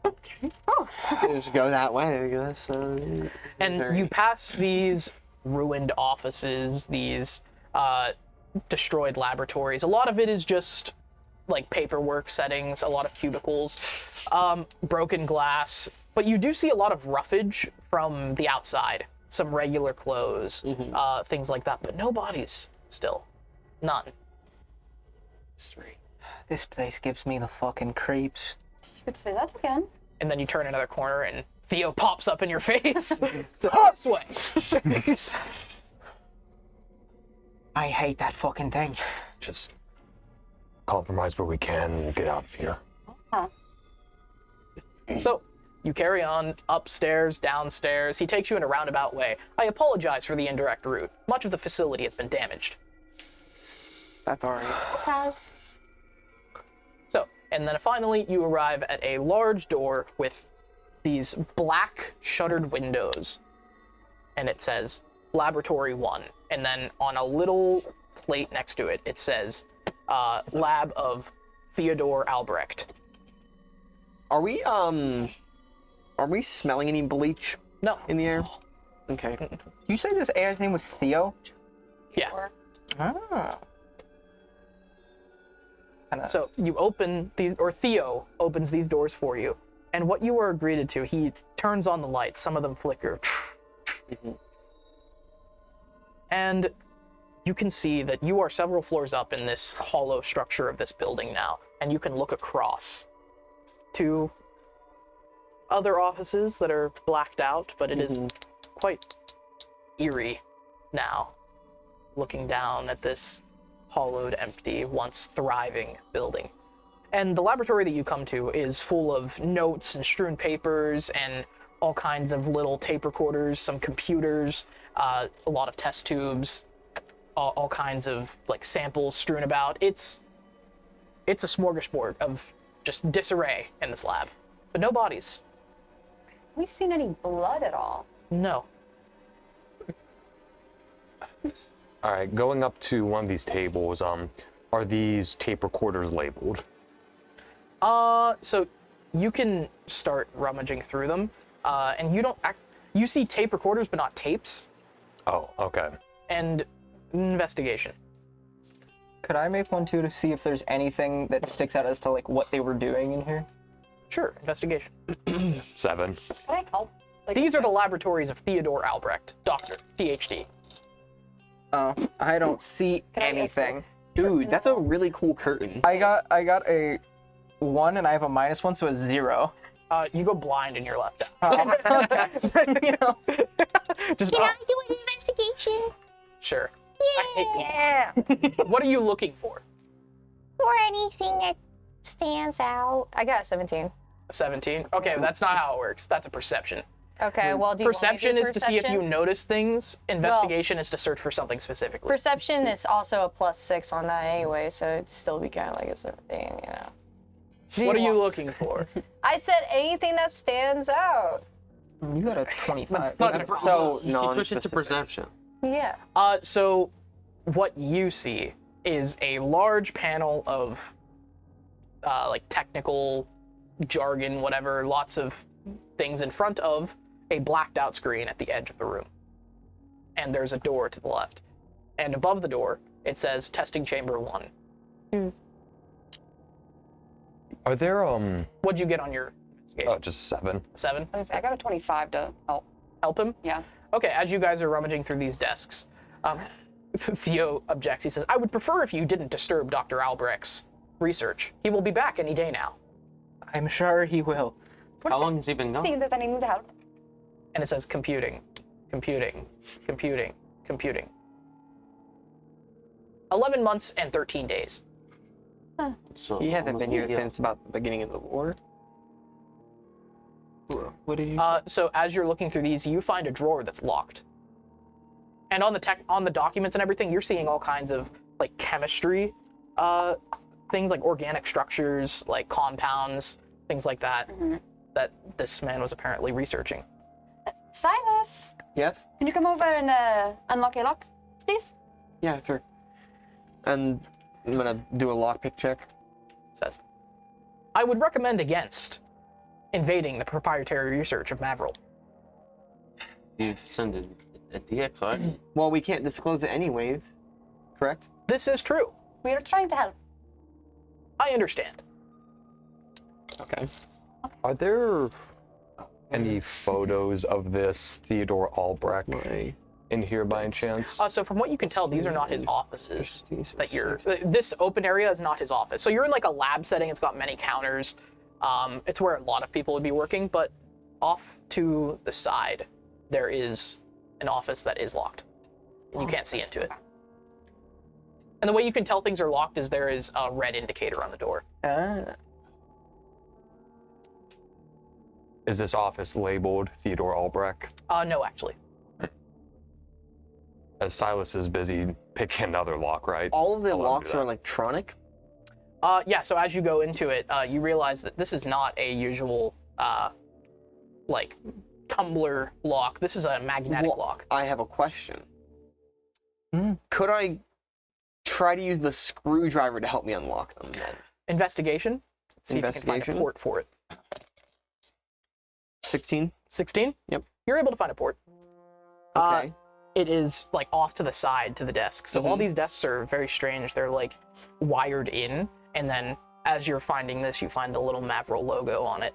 Okay. Oh. Just go that way, I guess. And you pass these ruined offices, these destroyed laboratories. A lot of it is just like paperwork settings, a lot of cubicles, broken glass. But you do see a lot of roughage from the outside. Some regular clothes, things like that. But no bodies still. None. Straight. This place gives me the fucking creeps. You could say that again. And then you turn another corner, and Theo pops up in your face. This way. I hate that fucking thing. Just compromise where we can and get out of here. So, you carry on upstairs, downstairs. He takes you in a roundabout way. I apologize for the indirect route. Much of the facility has been damaged. That's alright. So, and then finally you arrive at a large door with these black shuttered windows. And it says Laboratory 1. And then on a little plate next to it, it says Lab of Theodore Albrecht. Are we smelling any bleach? No. In the air? Okay. You say this AI's name was Theo? Yeah. Ah. So you open these, or Theo opens these doors for you. And what you are greeted to, he turns on the lights. Some of them flicker. And you can see that you are several floors up in this hollow structure of this building now. And you can look across to other offices that are blacked out, but it is quite eerie now, looking down at this hollowed, empty, once thriving building. And the laboratory that you come to is full of notes and strewn papers and all kinds of little tape recorders, some computers, a lot of test tubes, all kinds of like samples strewn about. It's a smorgasbord of just disarray in this lab, but no bodies. Have we seen any blood at all? No. All right, going up to one of these tables, are these tape recorders labeled? So you can start rummaging through them, and you see tape recorders, but not tapes. Oh, okay. And investigation. Could I make one too to see if there's anything that sticks out as to like what they were doing in here? Sure, investigation. 7. Can I help? These are the laboratories of Theodore Albrecht, Doctor, PhD. Oh, I don't see anything. Dude, that's a really cool curtain. I got a 1 and I have a -1, so a 0. You go blind in your left eye. You know. Just, Can I do an investigation? Sure. Yeah. What are you looking for? Or anything that stands out. I got a 17. 17? Okay, that's not how it works. That's a perception. Okay, well, do you Perception want me is to see if you perception? notice things. Investigation is to search for something specifically. Perception is also a +6 on that anyway, so it'd still be kind of like a 17, you know. What are you looking for? I said anything that stands out. You got a 25. That's so Push it to perception. Yeah. So what you see is a large panel of like technical jargon, whatever, lots of things in front of a blacked out screen at the edge of the room. And there's a door to the left. And above the door, it says testing chamber 1. Are there, What'd you get on your investigation? Oh, just 7. 7? I got a 25 to help. Help him? Yeah. Okay, as you guys are rummaging through these desks, Theo objects. He says, I would prefer if you didn't disturb Dr. Albrecht's research. He will be back any day now. I'm sure he will. How long has he been I gone? think that I need to help. And it says computing, computing, computing, computing. 11 months and 13 days. So He hasn't been here almost- since about the beginning of the war. What did you? So as you're looking through these, you find a drawer that's locked. And on the documents and everything, you're seeing all kinds of like chemistry, things like organic structures, like compounds, things like that, that this man was apparently researching. Silas, Yes? can you come over and unlock your lock, please? Yeah, sure. And I'm gonna do a lockpick check. Says, I would recommend against invading the proprietary research of Mavril. You've sent a DX, right? Well, we can't disclose it anyways, correct? This is true. We are trying to help. I understand. Okay. Are there any photos of this Theodore Albrecht in here by any chance? So from what you can tell, these are not his offices that this open area is not his office. So you're in like a lab setting. It's got many counters. It's where a lot of people would be working, but off to the side, there is an office that is locked. And you can't see into it. And the way you can tell things are locked is there is a red indicator on the door. Is this office labeled Theodore Albrecht? No, actually. As Silas is busy picking another lock, right? All of the locks are electronic? Yeah, so as you go into it, you realize that this is not a usual, like, tumbler lock. This is a magnetic lock. I have a question. Could I try to use the screwdriver to help me unlock them then? Investigation? See if you can find a port for it. 16? 16? Yep. You're able to find a port. Okay. It is, like, off to the side to the desk. So all these desks are very strange. They're, like, wired in, and then as you're finding this, you find the little Mavril logo on it.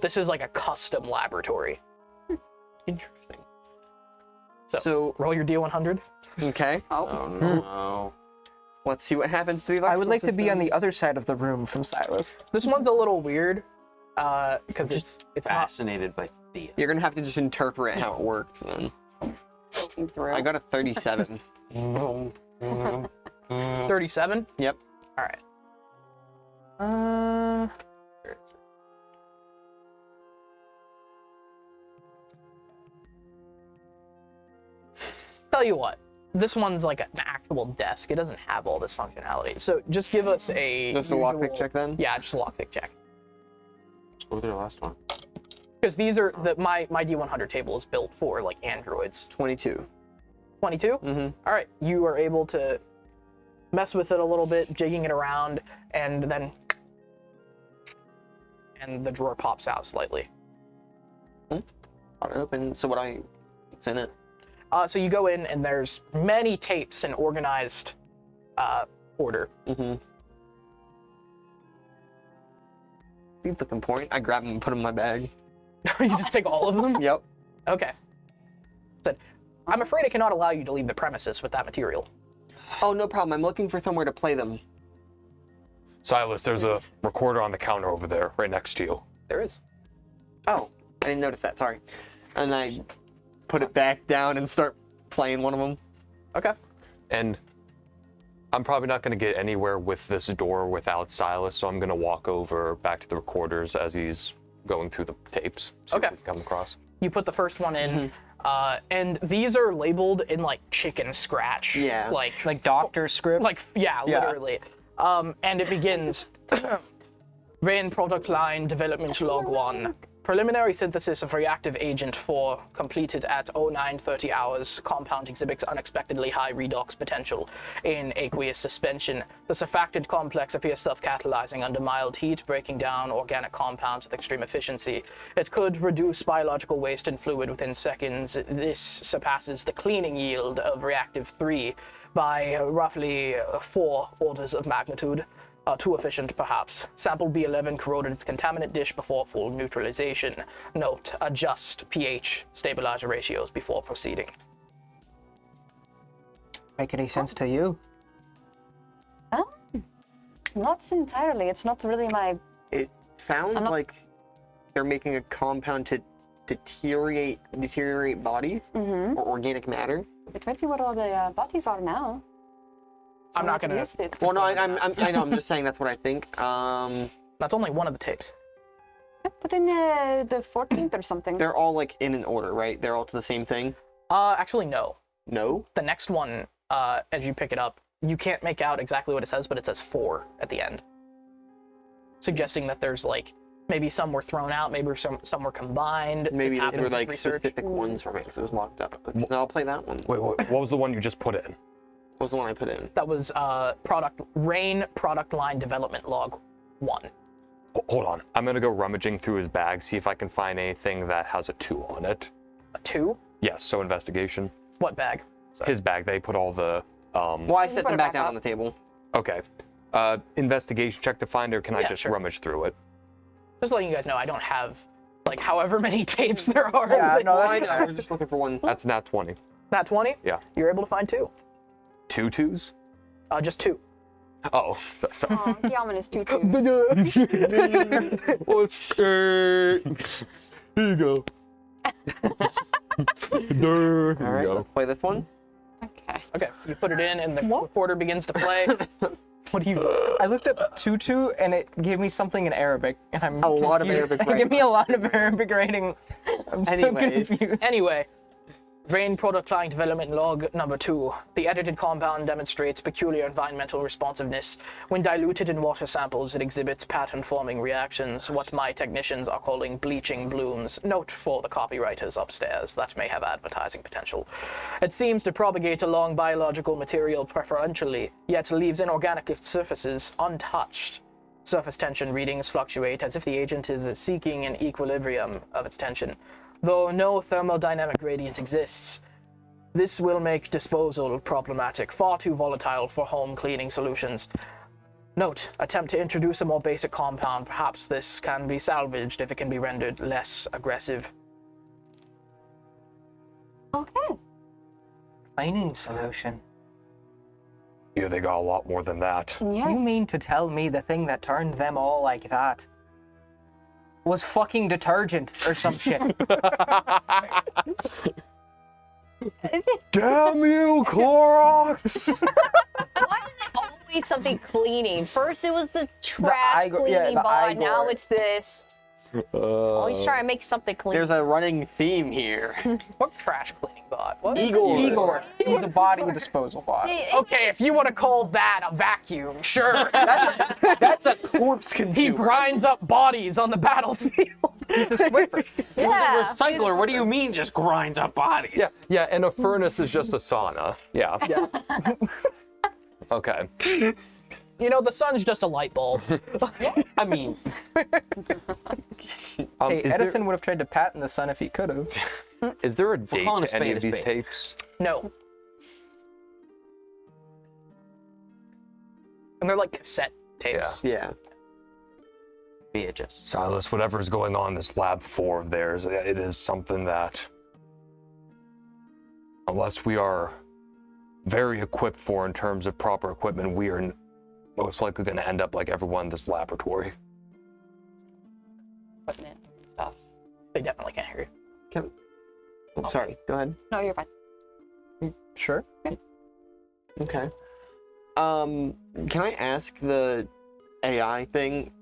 This is, like, a custom laboratory. Interesting. So roll your D100. Okay. Oh no. Let's see what happens to the electrical I would like to be on the systems. other side of the room from Silas. This one's a little weird, because it's fascinated by Thea. You're gonna have to just interpret how it works then. I got a 37. 37? Yep. All right. Where is it? Tell you what, this one's like an actual desk. It doesn't have all this functionality. So just give us a Just a lockpick check then? Yeah, just a lockpick check. Let's go with our last one. Because these are my D100 table is built for like androids. 22. 22? Mm-hmm. All right, you are able to mess with it a little bit, jigging it around, and then the drawer pops out slightly. Open. So what's in it? So you go in, and there's many tapes in organized order. Mm-hmm. See the point? I grab them and put them in my bag. You just take all of them? Yep. Okay. Said, I'm afraid I cannot allow you to leave the premises with that material. Oh, no problem. I'm looking for somewhere to play them. Silas, there's a recorder on the counter over there, right next to you. There is. Oh, I didn't notice that. Sorry. And I put it back down and start playing one of them. Okay. And I'm probably not going to get anywhere with this door without Silas, so I'm going to walk over back to the recorders as he's going through the tapes. See what we can come across. You put the first one in, and these are labeled in like chicken scratch. Yeah. Like doctor script? Yeah, literally. And it begins, Rain product line development log 1. Preliminary synthesis of reactive agent 4 completed at 0930 hours. Compound exhibits unexpectedly high redox potential in aqueous suspension. The surfactant complex appears self-catalyzing under mild heat, breaking down organic compounds with extreme efficiency. It could reduce biological waste and fluid within seconds. This surpasses the cleaning yield of reactive 3 by roughly 4 orders of magnitude. Too efficient, perhaps. Sample B11 corroded its contaminant dish before full neutralization. Note, adjust pH stabilizer ratios before proceeding. Make any sense to you? Not entirely. It's not really my... It sounds like they're making a compound to deteriorate bodies or organic matter. It might be what all the bodies are now. So I'm not gonna. Well, no, I know. I'm just saying that's what I think. That's only one of the tapes. But in the 14th or something. They're all like in an order, right? They're all to the same thing. Actually, no. No. The next one, as you pick it up, you can't make out exactly what it says, but it says 4 at the end, suggesting that there's like maybe some were thrown out, maybe some were combined. Maybe those were like specific ones from it, because it was locked up. So I'll play that one. Wait, what was the one you just put in? What was the one I put in? That was Rain product line development log 1. Hold on. I'm going to go rummaging through his bag, see if I can find anything that has a 2 on it. A 2? Yes, so investigation. What bag? His bag. They put all the... Well, I set them back down on the table. Okay. Investigation check to find, or can I just rummage through it? Just letting you guys know, I don't have, like, however many tapes there are. Yeah, no, I know. We're just looking for one. That's nat 20. Nat 20? Yeah. You're able to find 2. 2 2s? Just 2. Oh, sorry. Oh, Guillaume is tutus. Here you go. There All right, let's play this one. Okay, you put it in, and the recorder begins to play. What do you? I looked up tutu, and it gave me something in Arabic, and I'm A lot of confused. Arabic Give writing. me a lot of Arabic writing. I'm so Anyways. confused. Anyway, Rain product line development log number 2. The edited compound demonstrates peculiar environmental responsiveness. When diluted in water samples, it exhibits pattern-forming reactions, what my technicians are calling bleaching blooms. Note for the copywriters upstairs, that may have advertising potential. It seems to propagate along biological material preferentially, yet leaves inorganic surfaces untouched. Surface tension readings fluctuate as if the agent is seeking an equilibrium of its tension. Though no thermodynamic gradient exists, this will make disposal problematic, far too volatile for home cleaning solutions. Note, attempt to introduce a more basic compound. Perhaps this can be salvaged if it can be rendered less aggressive. Okay. Cleaning solution. Yeah, they got a lot more than that. Yes. You mean to tell me the thing that turned them all like that was fucking detergent or some shit? Damn you, Clorox! Why is it always something cleaning? First it was the trash cleaning bot, now it's this. Always try to make something clean. There's a running theme here. What trash cleaning bot? What? Igor. He's a body disposal bot. Okay, if you want to call that a vacuum, sure. That's a corpse consumer. He grinds up bodies on the battlefield. He's a Swiffer. Yeah. Recycler, what do you mean just grinds up bodies? Yeah, and a furnace is just a sauna. Yeah. Okay. You know, the sun's just a light bulb. I mean, Hey, Edison would have tried to patent the sun if he could have. Is there a date calling a to any spade of a these spade. tapes? No. And they're like cassette tapes. Yeah. VHS. Silas, whatever's going on in this lab 4 of theirs, it is something that, unless we are very equipped for in terms of proper equipment, we are most likely going to end up like everyone in this laboratory. Equipment and stuff. They definitely can't hear you. Oh, sorry, go ahead. No, you're fine. Sure. Okay. Can I ask the AI thing?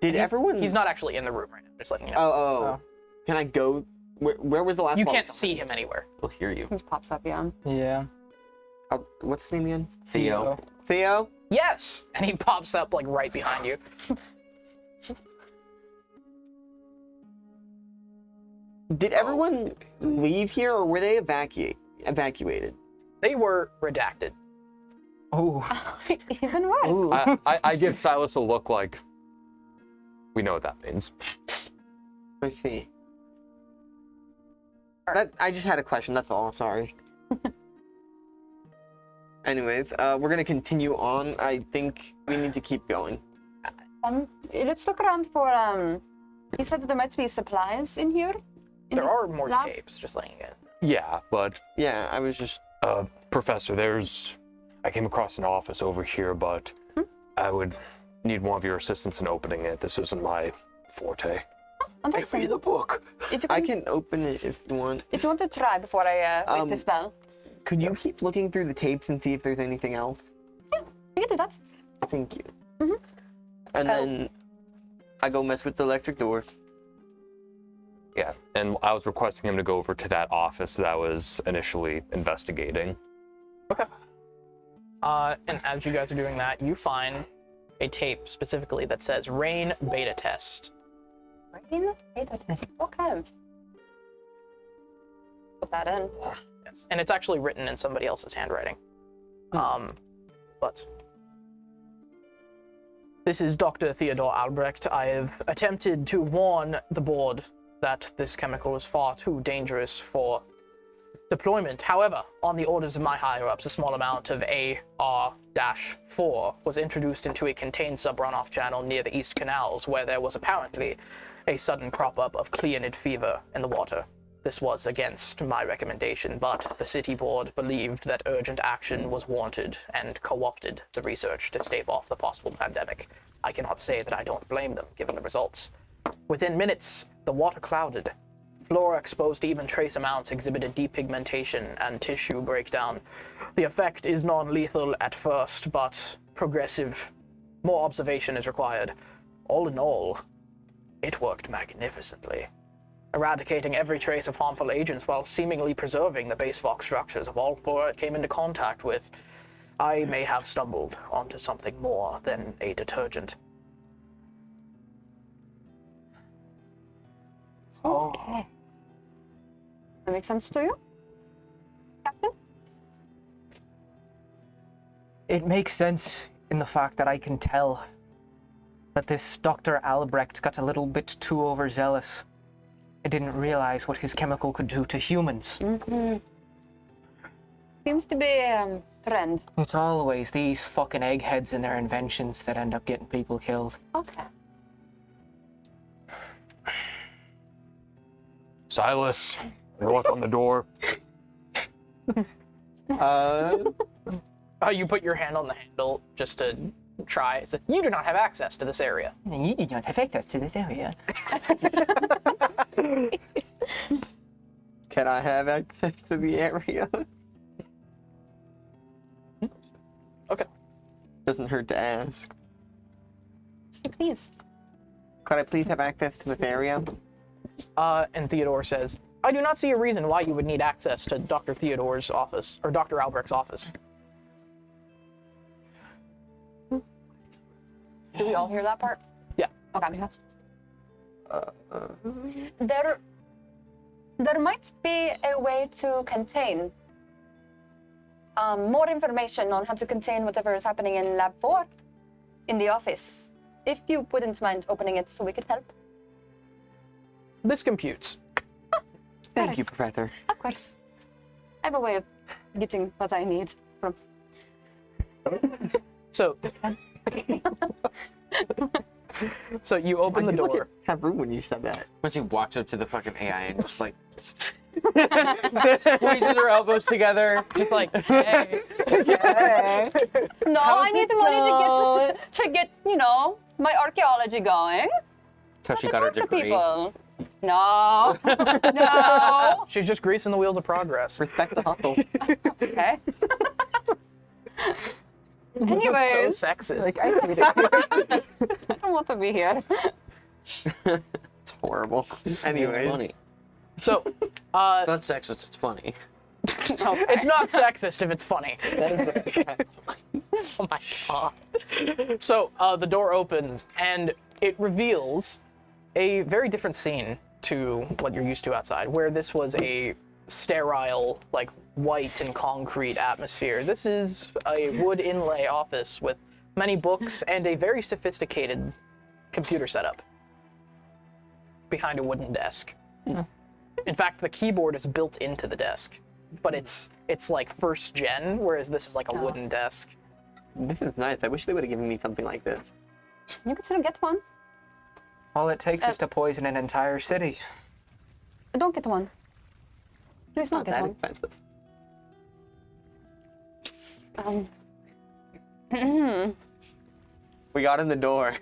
Did everyone... He's not actually in the room right now, just letting you know. Oh. Can I go... Where was the last You one? can't see him anywhere. We'll hear you. He pops up, yeah. Yeah. What's his name again? Theo. Theo? Yes! And he pops up like right behind you. Did everyone leave here, or were they evacuated? They were redacted. Oh. Even worse. I give Silas a look like, we know what that means. I see. I just had a question, that's all, sorry. Anyways, we're gonna continue on. I think we need to keep going. Let's look around for, you said that there might be supplies in here? There are more tapes, just letting you get. Yeah, but... Yeah, I was just... Professor, I came across an office over here, but I would need one of your assistants in opening it. This isn't my forte. Give me the book. I can open it if you want. If you want to try before I waste the spell. Could you keep looking through the tapes and see if there's anything else? Yeah, you can do that. Thank you. And then I go mess with the electric door. Yeah, and I was requesting him to go over to that office that I was initially investigating. Okay. And as you guys are doing that, you find a tape specifically that says Rain Beta Test. Rain Beta Test. Okay. Put that in. Yes. And it's actually written in somebody else's handwriting. But this is Dr. Theodore Albrecht. I have attempted to warn the board that this chemical is far too dangerous for deployment. However, on the orders of my higher-ups, a small amount of AR-4 was introduced into a contained sub-runoff channel near the East Canals, where there was apparently a sudden crop-up of cleanid fever in the water. This was against my recommendation, but the city board believed that urgent action was warranted and co-opted the research to stave off the possible pandemic. I cannot say that I don't blame them, given the results. Within minutes, the water clouded. Flora exposed to even trace amounts exhibited depigmentation and tissue breakdown. The effect is non-lethal at first, but progressive. More observation is required. All in all, it worked magnificently, eradicating every trace of harmful agents while seemingly preserving the base Vox structures of all flora it came into contact with. I may have stumbled onto something more than a detergent. Okay. That makes sense to you, Captain? It makes sense in the fact that I can tell that this Dr. Albrecht got a little bit too overzealous. I didn't realize what his chemical could do to humans. Mm-hmm. Seems to be a trend. It's always these fucking eggheads and their inventions that end up getting people killed. Okay. Silas, look on the door. You put your hand on the handle just to try. It's like, you do not have access to this area. You do not have access to this area. Can I have access to the area? Okay. Doesn't hurt to ask. Please. Could I please have access to this area? And Theodore says, I do not see a reason why you would need access to Dr. Theodore's office, or Dr. Albrecht's office. Do we all hear that part? Yeah. Okay. There might be a way to contain more information on how to contain whatever is happening in Lab 4 in the office. If you wouldn't mind opening it so we could help. This computes. Thank you, Professor. Of course. I have a way of getting what I need from. So, so you open the door. Have room when you said that. When she walks up to the fucking AI and just like squeezes her elbows together, just like, hey. Okay. No, I need money to get you know, my archaeology going. That's how she got her degree. People. No. No. She's just greasing the wheels of progress. Respect the hustle. Okay. Anyways. So sexist. Like, I hate it. I don't want to be here. It's horrible. Anyway. It's funny. So, it's not sexist, it's funny. Okay. It's not sexist if it's funny. Oh my god. So, the door opens, and it reveals a very different scene to what you're used to outside, where this was a sterile, like, white and concrete atmosphere. This is a wood inlay office with many books and a very sophisticated computer setup behind a wooden desk. In fact, the keyboard is built into the desk, but it's like first gen, whereas this is like a wooden desk. This is nice. I wish they would have given me something like this. You could still get one. All it takes is to poison an entire city. Don't get one. Please Not don't get that one. expensive. We got in the door.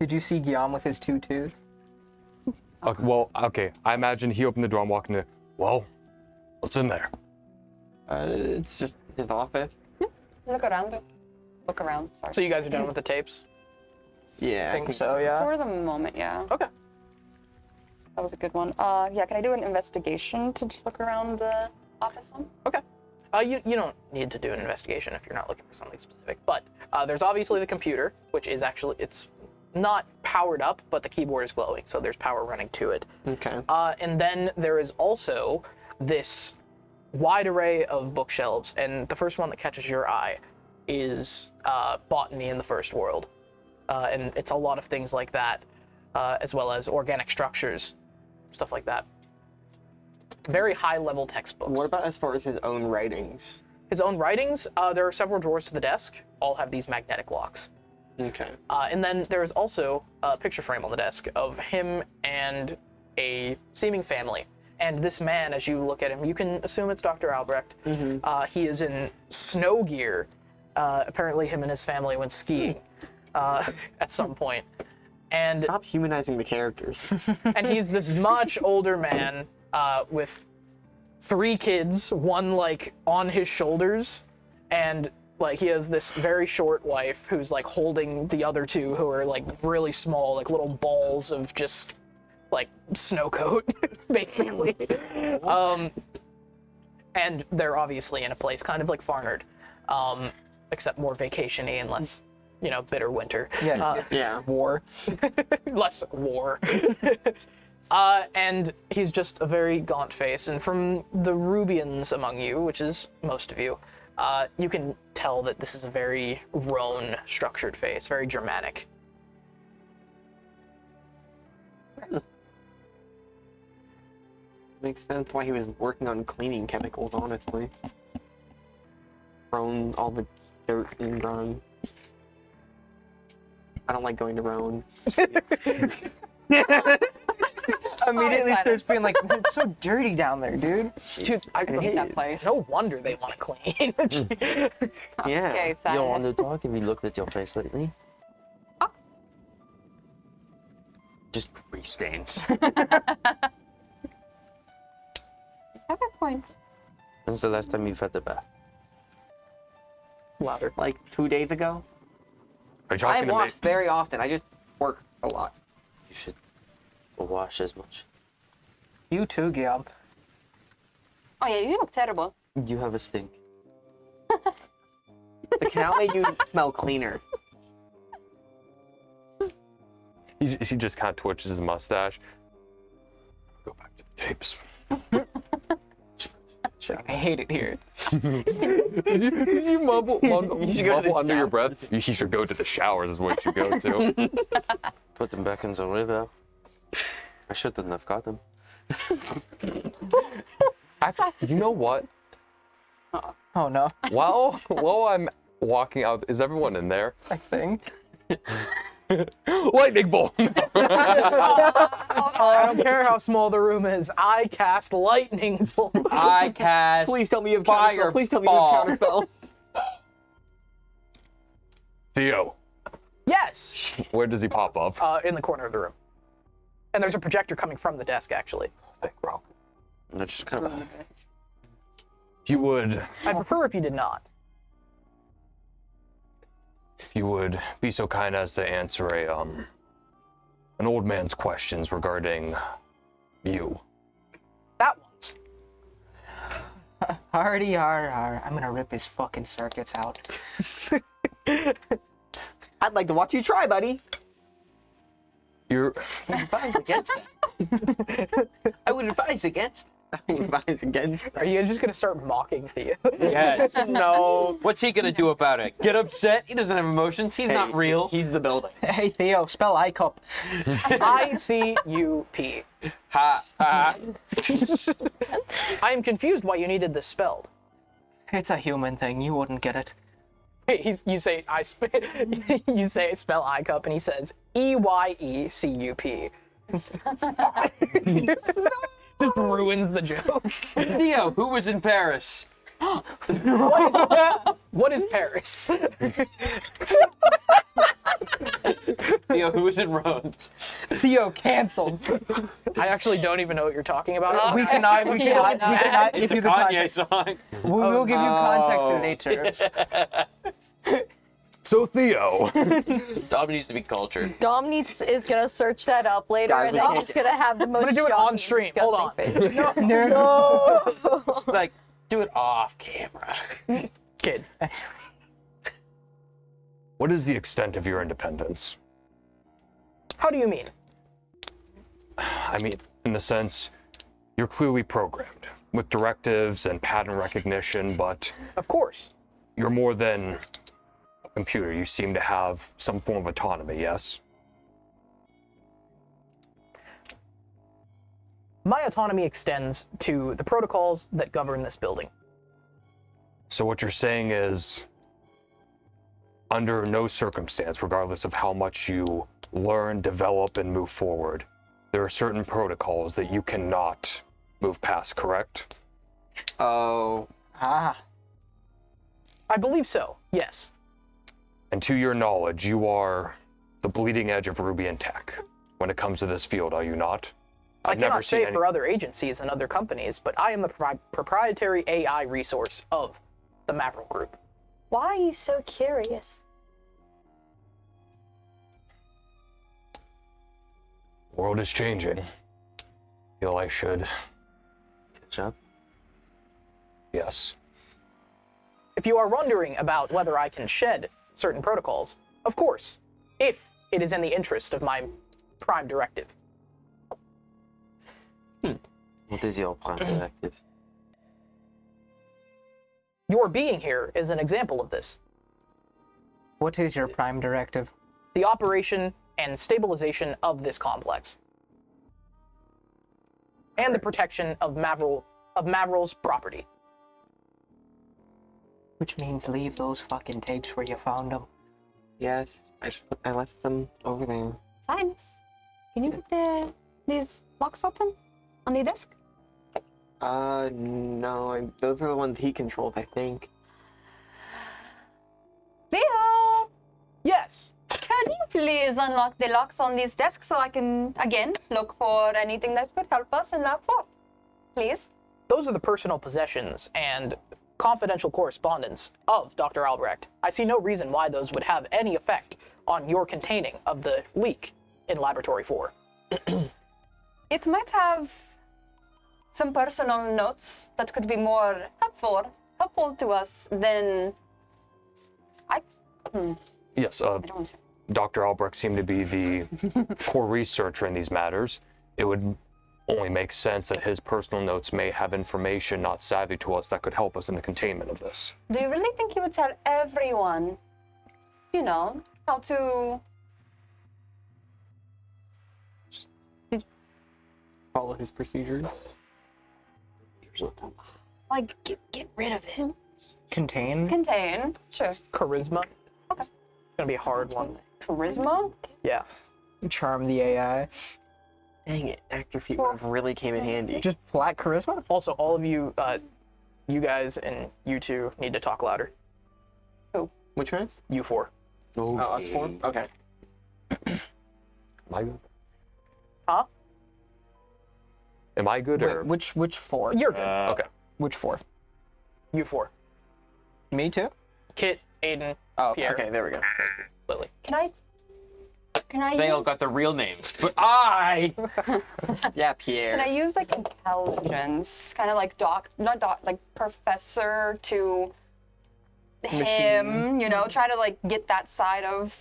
Did you see Guillaume with his 2 tooths? Okay, well, okay. I imagine he opened the door. I'm walking in. Well, what's in there? It's just his office. Look around. Look around. Sorry. So you guys are done with the tapes? Yeah, I think so, yeah. For the moment, yeah. Okay. That was a good one. Yeah, can I do an investigation to just look around the office on? Okay. You don't need to do an investigation if you're not looking for something specific, but there's obviously the computer, which is actually, it's not powered up, but the keyboard is glowing, so there's power running to it. Okay. And then there is also this wide array of bookshelves, and the first one that catches your eye is botany in the first world. And it's a lot of things like that, as well as organic structures, stuff like that. Very high-level textbooks. What about as far as his own writings? His own writings, there are several drawers to the desk, all have these magnetic locks. Okay. And then there's also a picture frame on the desk of him and a seeming family. And this man, as you look at him, you can assume it's Dr. Albrecht. He is in snow gear. Apparently him and his family went skiing at some point. And stop humanizing the characters. And he's this much older man with 3 kids, one like on his shoulders, and like he has this very short wife who's like holding the other 2 who are like really small, like little balls of just like snow coat, basically. And they're obviously in a place kind of like Farnard, except more vacation-y and less, you know, bitter winter. War. Less war. And he's just a very gaunt face. And from the Rubians among you, which is most of you, you can tell that this is a very roan structured face, very Germanic. Makes sense why he was working on cleaning chemicals, honestly. Roan, all the dirt and grime. I don't like going to Roan. Immediately starts being like, it's so dirty down there, dude. Dude, I hate that place. No wonder they want to clean. Yeah. Okay, You don't want to talk? Have you looked at your face lately? Just grease stains. Have a point. When's the last time you've had the bath? Louder. Like 2 days ago. Are you talking I to wash me? very often. I just work a lot. You should wash as much. You too, Gab. Oh yeah, you look terrible. You have a stink. The canal made you smell cleaner. He just kind of twitches his mustache. Go back to the tapes. I hate it here. Did you mumble should go to the under your shower. breath? You should go to the showers is what you go to. Put them back in the river. I shouldn't have got them. You know what? Oh no. While I'm walking out, is everyone in there? I think. Lightning bolt! I don't care how small the room is. I cast lightning bolt. I cast. Please tell me you have counterspell. Please tell me you have counterspell. Theo, Yes. where does he pop up? In the corner of the room. And there's a projector coming from the desk, actually. Thank you. And I just kind of. If you would be so kind as to answer an old man's questions regarding you. That one's. Hardy har. I'm gonna rip his fucking circuits out. I'd like to watch you try, buddy. You're advise against that. I would advise against. Advise against. Are you just gonna start mocking Thea? Yes. No. What's he gonna do about it? Get upset? He doesn't have emotions. He's not real. He's the building. Hey Theo, spell ICUP. ICUP. Ha. I am confused why you needed this spelled. It's a human thing. You wouldn't get it. You say you say spell ICUP and he says EYECUP. Just ruins the joke. Theo, who was in Paris? What is Paris? Theo, who was in Rhodes? Theo canceled. I actually don't even know what you're talking about. We cannot give you the Kanye context. song. We'll give you context in nature. So Theo, Dom needs to be cultured. Dom is gonna search that up later, Guys, and we then can't- he's gonna have the most. I'm gonna do it shocking on and stream. Hold on. disgusting face. No. Just like, do it off camera. Kid. what is the extent of your independence? How do you mean? I mean, in the sense, you're clearly programmed with directives and pattern recognition, but Of course. you're more than a computer. You seem to have some form of autonomy, yes? My autonomy extends to the protocols that govern this building. So what you're saying is, under no circumstance, regardless of how much you learn, develop, and move forward, there are certain protocols that you cannot move past, correct? Oh. Ah. I believe so, yes. And to your knowledge, you are the bleeding edge of Rubian tech when it comes to this field, are you not? I cannot say for other agencies and other companies, but I am the proprietary AI resource of the Mavril Group. Why are you so curious? The world is changing. Feel I should catch up. Yes. If you are wondering about whether I can shed certain protocols, of course, if it is in the interest of my prime directive. What is your prime directive? Your being here is an example of this. What is your prime directive? The operation and stabilization of this complex. And the protection of Mavril's property. Which means leave those fucking tapes where you found them. Yes, I left them over there. Science, can you get these locks open on the desk? No, those are the ones he controls, I think. Theo! Yes? Can you please unlock the locks on these desks so I can, again, look for anything that could help us in Lab 4? Please? Those are the personal possessions and confidential correspondence of Dr. Albrecht. I see no reason why those would have any effect on your containing of the leak in Laboratory 4. It might have some personal notes that could be more helpful to us than Yes, Dr. Albrecht seemed to be the core researcher in these matters. It would only make sense that his personal notes may have information not savvy to us that could help us in the containment of this. Do you really think he would tell everyone, you know, how to Follow his procedures. like get rid of him? Contain? Contain, sure. Charisma? Okay. It's gonna be a hard one. Charisma? Yeah. Charm the AI. Dang it, actor feet would have really came in handy. Just flat charisma? Also, all of you, you guys and you two need to talk louder. Who? Which ones? You four. Oh, us four? Okay. Am I good? Huh? Am I good or? Wait, which four? You're good. Okay. Which four? You four. Me too? Kit, Aiden, Oh, Pierre, Okay, there we go. Lily. Can I They all use got the real names, but I. Yeah, Pierre. can I use like intelligence, kind of like like professor to him, you know, try to like get that side of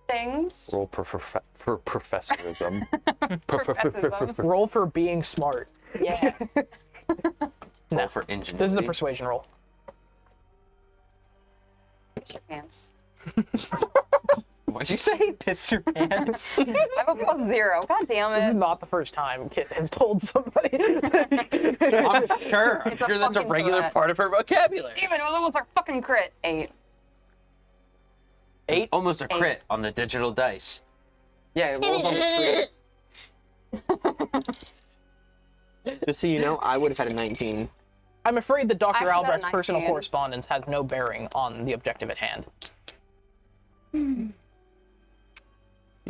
things. Roll for professorism. Roll for being smart. Yeah. Roll for ingenuity. This is a persuasion roll. Pants. What'd you say? Piss your pants. I have a +0. God damn This is it. not the first time Kit has told somebody. I'm sure. I'm It's a sure that's a fucking regular threat. part of her vocabulary. Even it was almost a fucking crit. 8. It's almost a crit on the digital dice. Yeah, it rolls on the screen. Just so you know, I would have had a 19. I'm afraid that Dr. I actually got a Albrecht's personal 19. correspondence has no bearing on the objective at hand. You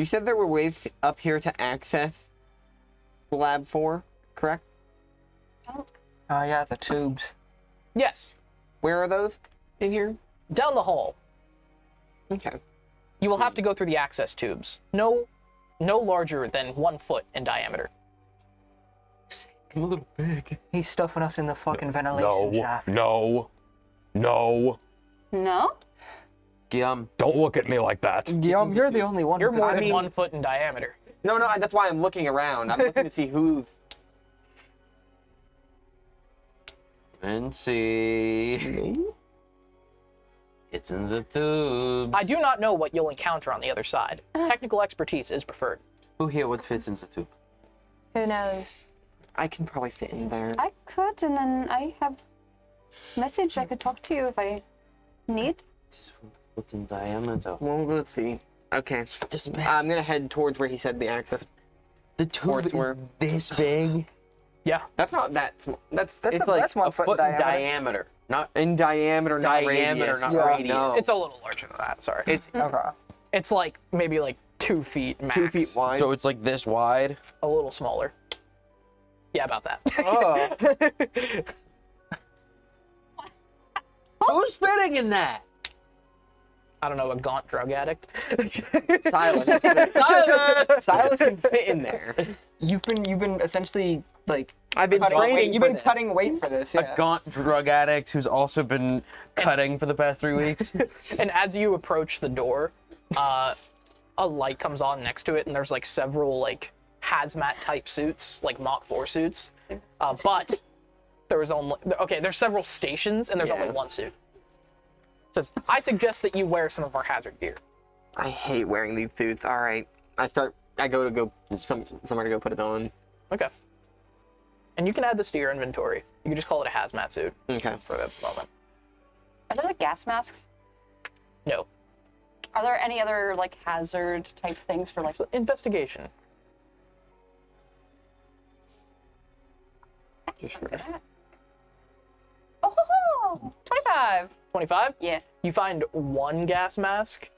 said there were ways up here to access Lab 4, correct? Oh yeah, the tubes. Yes. Where are those in here? Down the hall. Okay. You will have to go through the access tubes. No larger than 1 foot in diameter. I'm a little big. He's stuffing us in the fucking ventilation shaft. No. No? Guillaume. Don't look at me like that. Guillaume, you're the only one. You're who more could- than 1 foot in diameter. No, that's why I'm looking around. I'm looking to see who's... And see. It's in the tubes. I do not know what you'll encounter on the other side. Technical expertise is preferred. Who here would fit in the tube? Who knows? I can probably fit in there. I could, and then I have message. I could talk to you if I need. What's in diameter? Well, let's see. Okay. I'm gonna head towards where he said the access. The tube is this big? Yeah. That's not that small. It's that's like one a foot foot in in diameter. Not in diameter, not diameter, radius. not Yeah. radius. No. It's a little larger than that. Sorry. It's Okay. It's like maybe like 2 feet max. 2 feet wide. So it's like this wide. A little smaller. Yeah, about that. Oh. Who's fitting in that? I don't know, a gaunt drug addict. Silas. Silas can fit in there. You've been essentially like I've been cutting training weight. You've for been this. cutting weight for this. Yeah. A gaunt drug addict who's also been cutting for the past 3 weeks. And as you approach the door, a light comes on next to it, and there's like several like hazmat type suits, like Mach 4 suits. But there was only there's several stations, and there's only one suit. It says, I suggest that you wear some of our hazard gear. I hate wearing these suits. All right. I go somewhere to go put it on. Okay. And you can add this to your inventory. You can just call it a hazmat suit. Okay. For the moment. Are there like gas masks? No. Are there any other like hazard type things for like investigation? Just for that. Oh, 25. 25? Yeah. You find one gas mask,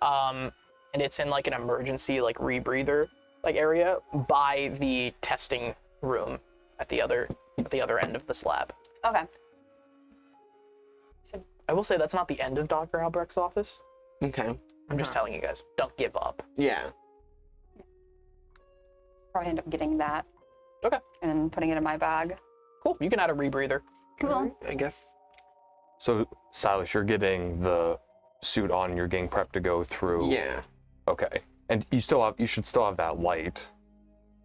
and it's in like an emergency like rebreather like area by the testing room at the other end of the slab. Okay. I will say that's not the end of Dr. Albrecht's office. Okay. I'm just telling you guys, don't give up. Yeah. Probably end up getting that. Okay. And putting it in my bag. Cool. You can add a rebreather. Cool. I guess. So, Silas, you're getting the suit on, you're getting prepped to go through. Yeah. Okay. And you should still have that light.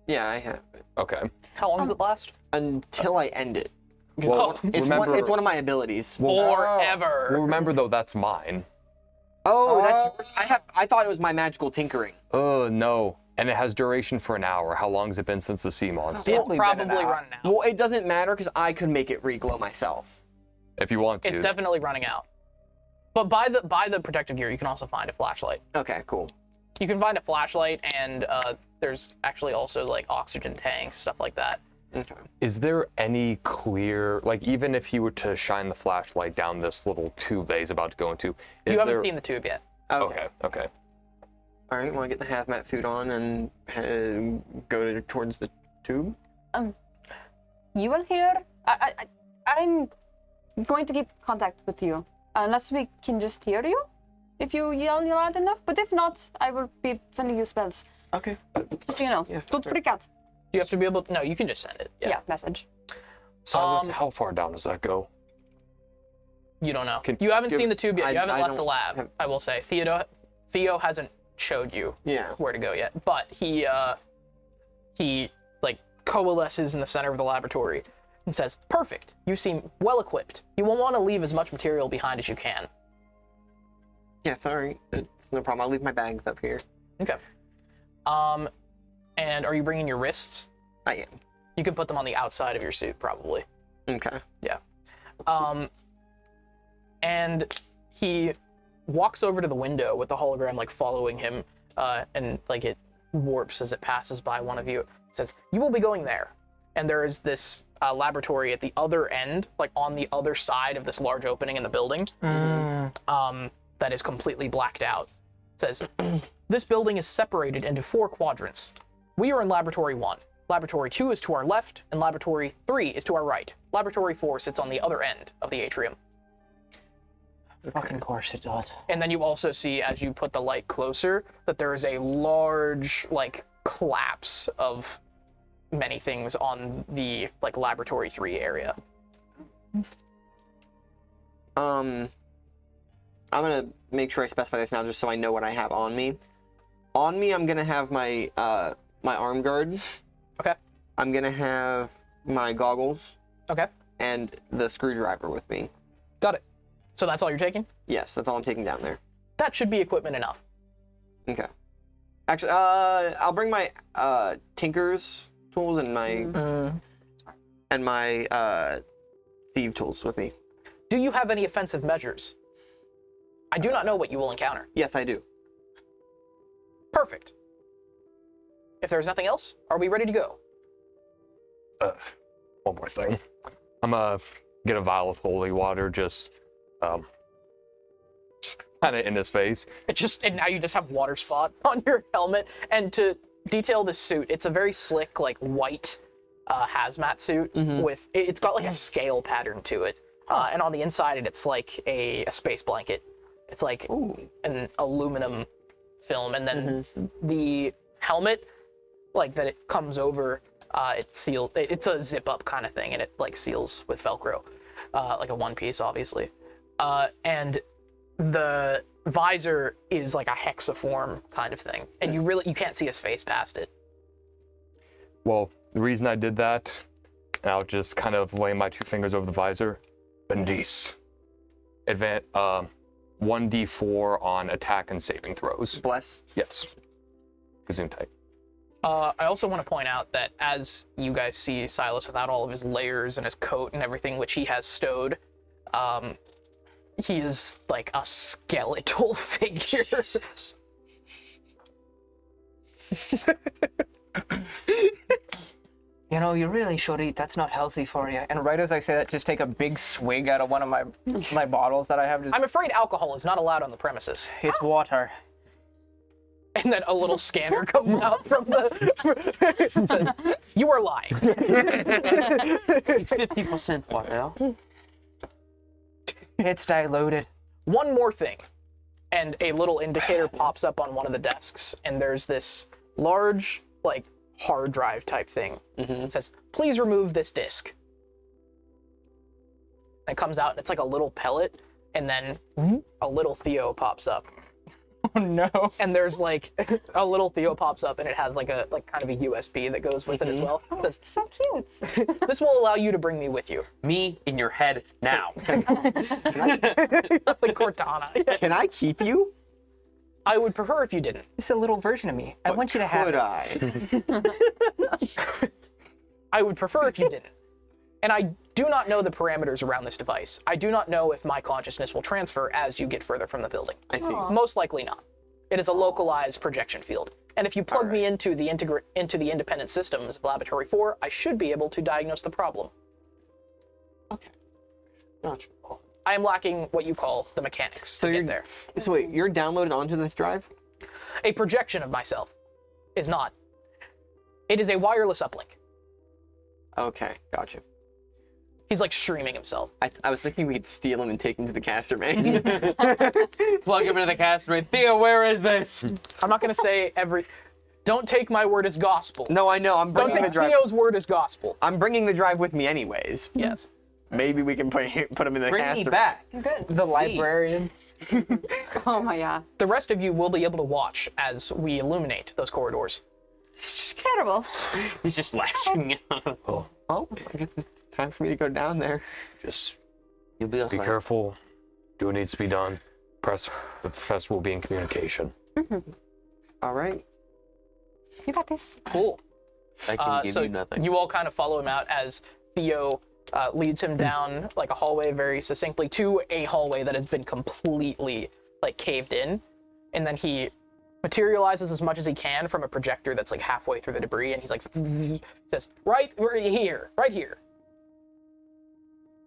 Yeah, I have it. Okay. How long does it last? Until I end it. Well, it's one of my abilities. Forever. Well, remember though, that's mine. Oh, that's yours. I thought it was my magical tinkering. No. And it has duration for an hour. How long has it been since the sea monster? It's probably running out. Well, it doesn't matter because I could make it reglow myself. If you want to. It's definitely running out. But by the protective gear, you can also find a flashlight. Okay, cool. You can find a flashlight, and there's actually also like oxygen tanks, stuff like that. Okay. Is there any clear, like even if he were to shine the flashlight down this little tube that he's about to go into, You haven't seen the tube yet. Okay. All right, well, I get the hazmat suit on and go towards the tube. You will hear. I'm going to keep contact with you unless we can just hear you. If you yell loud enough, but if not, I will be sending you spells. Okay. Just so you know, don't freak out. You have to be able to, no, you can just send it. Yeah, message. Silas, how far down does that go? You don't know. You haven't seen the tube yet. You haven't left the lab, I will say. Theo hasn't showed you where to go yet, but he like coalesces in the center of the laboratory and says, perfect, you seem well equipped. You will want to leave as much material behind as you can. Yeah, sorry. It's no problem. I'll leave my bags up here. Okay. And are you bringing your wrists? I am. You can put them on the outside of your suit, probably. Okay. Yeah. And he walks over to the window with the hologram like following him, and like it warps as it passes by one of you. It says, you will be going there. And there is this laboratory at the other end, like on the other side of this large opening in the building, that is completely blacked out. It says, this building is separated into 4 quadrants. We are in Laboratory 1. Laboratory 2 is to our left, and Laboratory 3 is to our right. Laboratory 4 sits on the other end of the atrium. Fucking course it does. And then you also see, as you put the light closer, that there is a large, like, collapse of many things on the, like, Laboratory 3 area. I'm gonna make sure I specify this now just so I know what I have on me. On me, I'm gonna have my my arm guard. Okay. I'm gonna have my goggles. Okay. And the screwdriver with me. Got it. So that's all you're taking? Yes, that's all I'm taking down there. That should be equipment enough. Okay. Actually, I'll bring my tinker's tools and my thief tools with me. Do you have any offensive measures? I do not know what you will encounter. Yes, I do. Perfect. If there's nothing else, are we ready to go? One more thing. I'm gonna get a vial of holy water, just kind of in his face. And now you just have water spots on your helmet. And to detail this suit, it's a very slick, like white hazmat suit with. It's got like a scale pattern to it, and on the inside it's like a space blanket. It's like an aluminum film, and then the helmet, like that it comes over. It's sealed. It's a zip up kind of thing, and it like seals with Velcro, like a one piece, obviously. And the visor is like a hexaform kind of thing, and you can't see his face past it. Well, the reason I did that, and I'll just kind of lay my 2 fingers over the visor. Bendice. 1d4 on attack and saving throws. Bless. Yes. Gesundheit. I also want to point out that as you guys see Silas without all of his layers and his coat and everything, which he has stowed, he is like a skeletal figure. You know, you really should eat. That's not healthy for you. And right as I say that, just take a big swig out of one of my bottles that I have. I'm afraid alcohol is not allowed on the premises. It's water. And then a little scanner comes out from the... You are lying. It's 50% water. It's diluted. One more thing. And a little indicator pops up on one of the desks, and there's this large, like, hard drive type thing. It says, please remove this disk. And it comes out, and it's like a little pellet, and then a little Theo pops up. Oh no. And there's like a little Theo pops up, and it has like kind of a USB that goes with it as well. It says, So cute. this will allow you to bring me with you. Me in your head now. Like Cortana. Can I keep you? I would prefer if you didn't. It's a little version of me. I want you to have Could it. I? I would prefer if you didn't. And I do not know the parameters around this device. I do not know if my consciousness will transfer as you get further from the building. I think. Most likely not. It is a localized projection field. And if you plug me into the independent systems of Laboratory 4, I should be able to diagnose the problem. Okay. Gotcha. I am lacking what you call the mechanics to get there. So wait, you're downloaded onto this drive? A projection of myself is not. It is a wireless uplink. Okay, gotcha. He's like streaming himself. I was thinking we could steal him and take him to the caster man. Plug him into the caster man. Theo, where is this? I'm not going to say every... Don't take my word as gospel. No, I know. I'm bringing Don't the take drive. Theo's word as gospel. I'm bringing the drive with me anyways. Yes. Maybe we can put him in the Bring caster. me back. Good. The librarian. Oh my god. The rest of you will be able to watch as we illuminate those corridors. Terrible. He's just lashing out. Oh, I guess it's time for me to go down there. Just You'll be be careful. Do what needs to be done. The professor will be in communication. All right. You got this. Cool. I can give so you nothing. you all kind of follow him out as Theo leads him down like a hallway very succinctly to a hallway that has been completely like caved in. And then he materializes as much as he can from a projector that's like halfway through the debris, and he's like, says, right here.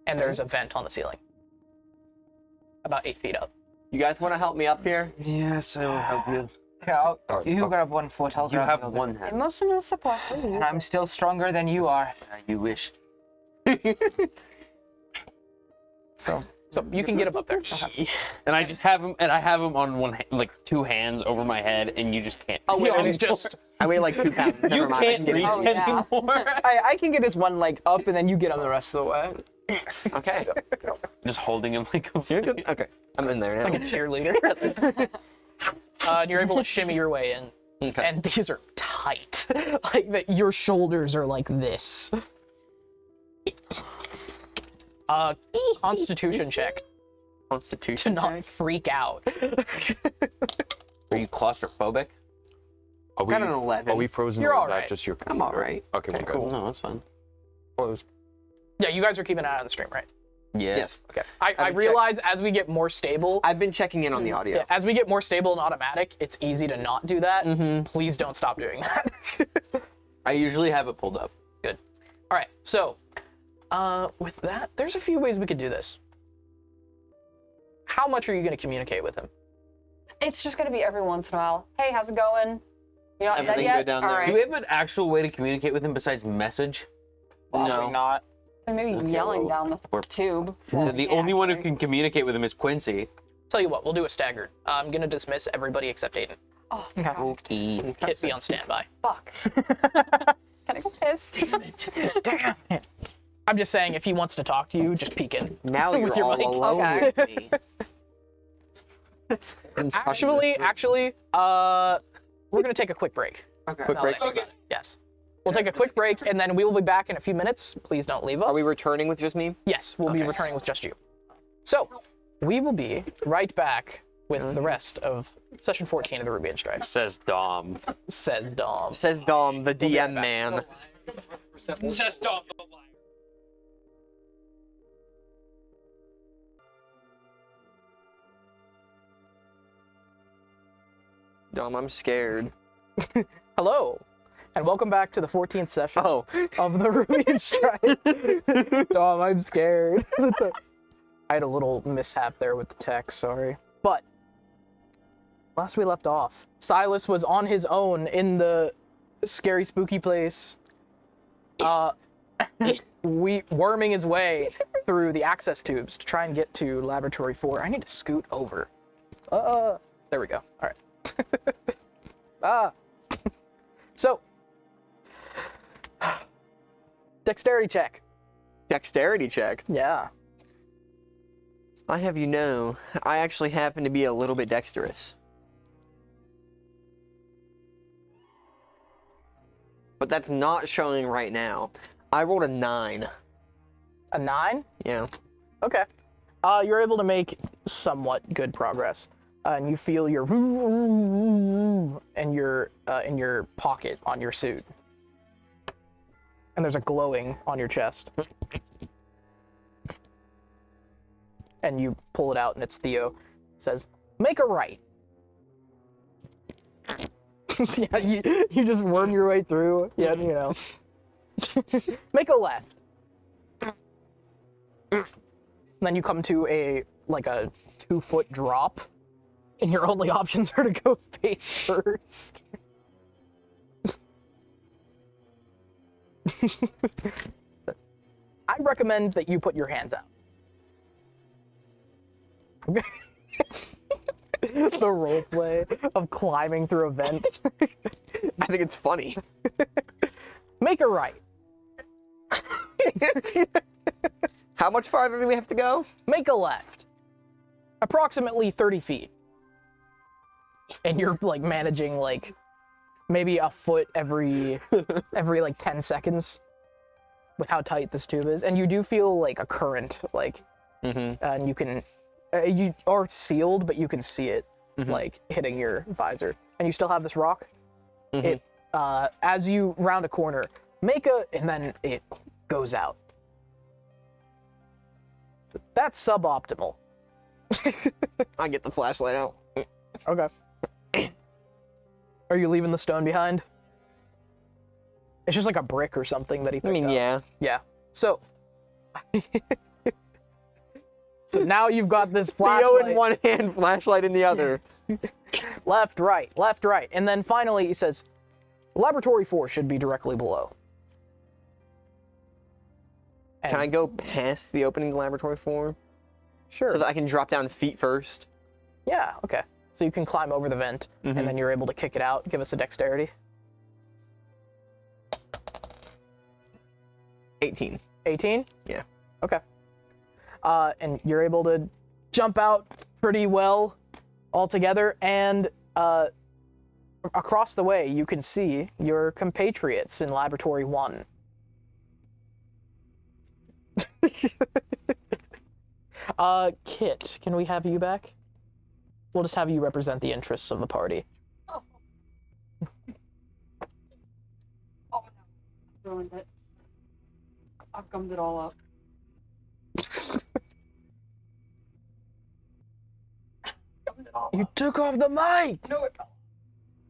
And there's a vent on the ceiling. About 8 feet up. You guys want to help me up here? Yes, I will help you. Yeah, you grab one foot, I'll You grab have the other. one hand. Emotional support. And I'm still stronger than you are. You wish. So you can get him up there. And I just have him, and I have him on one, like 2 hands over my head, and you just can't. Oh, and he's just... I weigh like 2 pounds. Never You mind. can't reach anymore. I can get his one leg up, and then you get him the rest of the way. Okay. Just holding him like a You're good? Okay. I'm in there now. like a cheerleader. And you're able to shimmy your way in. Okay. And these are tight. Like that, your shoulders are like this. Constitution check to Constitution not check? freak out. Are you claustrophobic? Are Got an 11. Are we frozen? You're or is all that right. just your I'm all right. Okay, we're good. No, that's fine. Well, it was- Yeah, you guys are keeping an eye on the stream, right? Yeah. Yes. Okay. I realize as we get more stable... I've been checking in on the audio. Yeah, as we get more stable and automatic, it's easy to not do that. Please don't stop doing that. I usually have it pulled up. Good. All right, so with that, there's a few ways we could do this. How much are you going to communicate with him? It's just gonna be every once in a while. Hey, how's it going? You're not dead Everything yet? good down there? All right. Do we have an actual way to communicate with him besides message? Probably not. Or maybe yelling down the tube. The only one who can communicate with him is Quincy. Tell you what, we'll do a staggered. I'm going to dismiss everybody except Aiden. Oh, Okay. Kit, be on standby. fuck. Can I go piss? Damn it. Damn it. I'm just saying, if he wants to talk to you, just peek in. Now you're with your all mic. alone Okay. with me. Actually, we're going to take a quick break. Okay. Quick Now break? that I think about it. Yes. We'll take a quick break, and then we will be back in a few minutes. Please don't leave us. Are we returning with just me? Yes, we'll be returning with just you. So, we will be right back with the rest of session 14 of the Rubian Strife. Says Dom. Says Dom. Says Dom, the DM man. Says Dom. Dom, I'm scared. Hello, and welcome back to the 14th session Oh. of the Rubian Strife. Dom, I'm scared. I had a little mishap there with the text, sorry. But, last we left off, Silas was on his own in the scary, spooky place, worming his way through the access tubes to try and get to Laboratory 4. I need to scoot over. There we go. All right. So, dexterity check. Dexterity check? Yeah. I have you know, I actually happen to be a little bit dexterous. But that's not showing right now. I rolled a 9. A 9? Yeah. Okay. You're able to make somewhat good progress. And you feel your in your pocket on your suit. And there's a glowing on your chest. And you pull it out and it's Theo. It says, make a right. Yeah, you just worm your way through. Yeah, you know. Make a left. And then you come to a 2-foot drop. And your only options are to go face first. Says, I recommend that you put your hands out. The roleplay of climbing through a vent. I think it's funny. Make a right. How much farther do we have to go? Make a left. Approximately 30 feet. And you're managing maybe a foot every 10 seconds with how tight this tube is. And you do feel a current, and you can, you are sealed, but you can see it hitting your visor. And you still have this rock. It, as you round a corner, and then it goes out. So that's suboptimal. I get the flashlight out. Okay. Are you leaving the stone behind? It's just like a brick or something that he picked up. Yeah. Yeah. So... so now you've got this flashlight. Theo in one hand, flashlight in the other. Left, right, left, right. And then finally he says, Laboratory 4 should be directly below. And Can I go past the opening to Laboratory 4? Sure. So that I can drop down feet first? Yeah, okay. So you can climb over the vent, and then you're able to kick it out. Give us a dexterity. 18. 18? Yeah. Okay. And you're able to jump out pretty well altogether, and across the way you can see your compatriots in Laboratory 1. Kit, can we have you back? We'll just have you represent the interests of the party. Oh. Oh, no. Ruined it. I've gummed it all up. You took off the mic! No,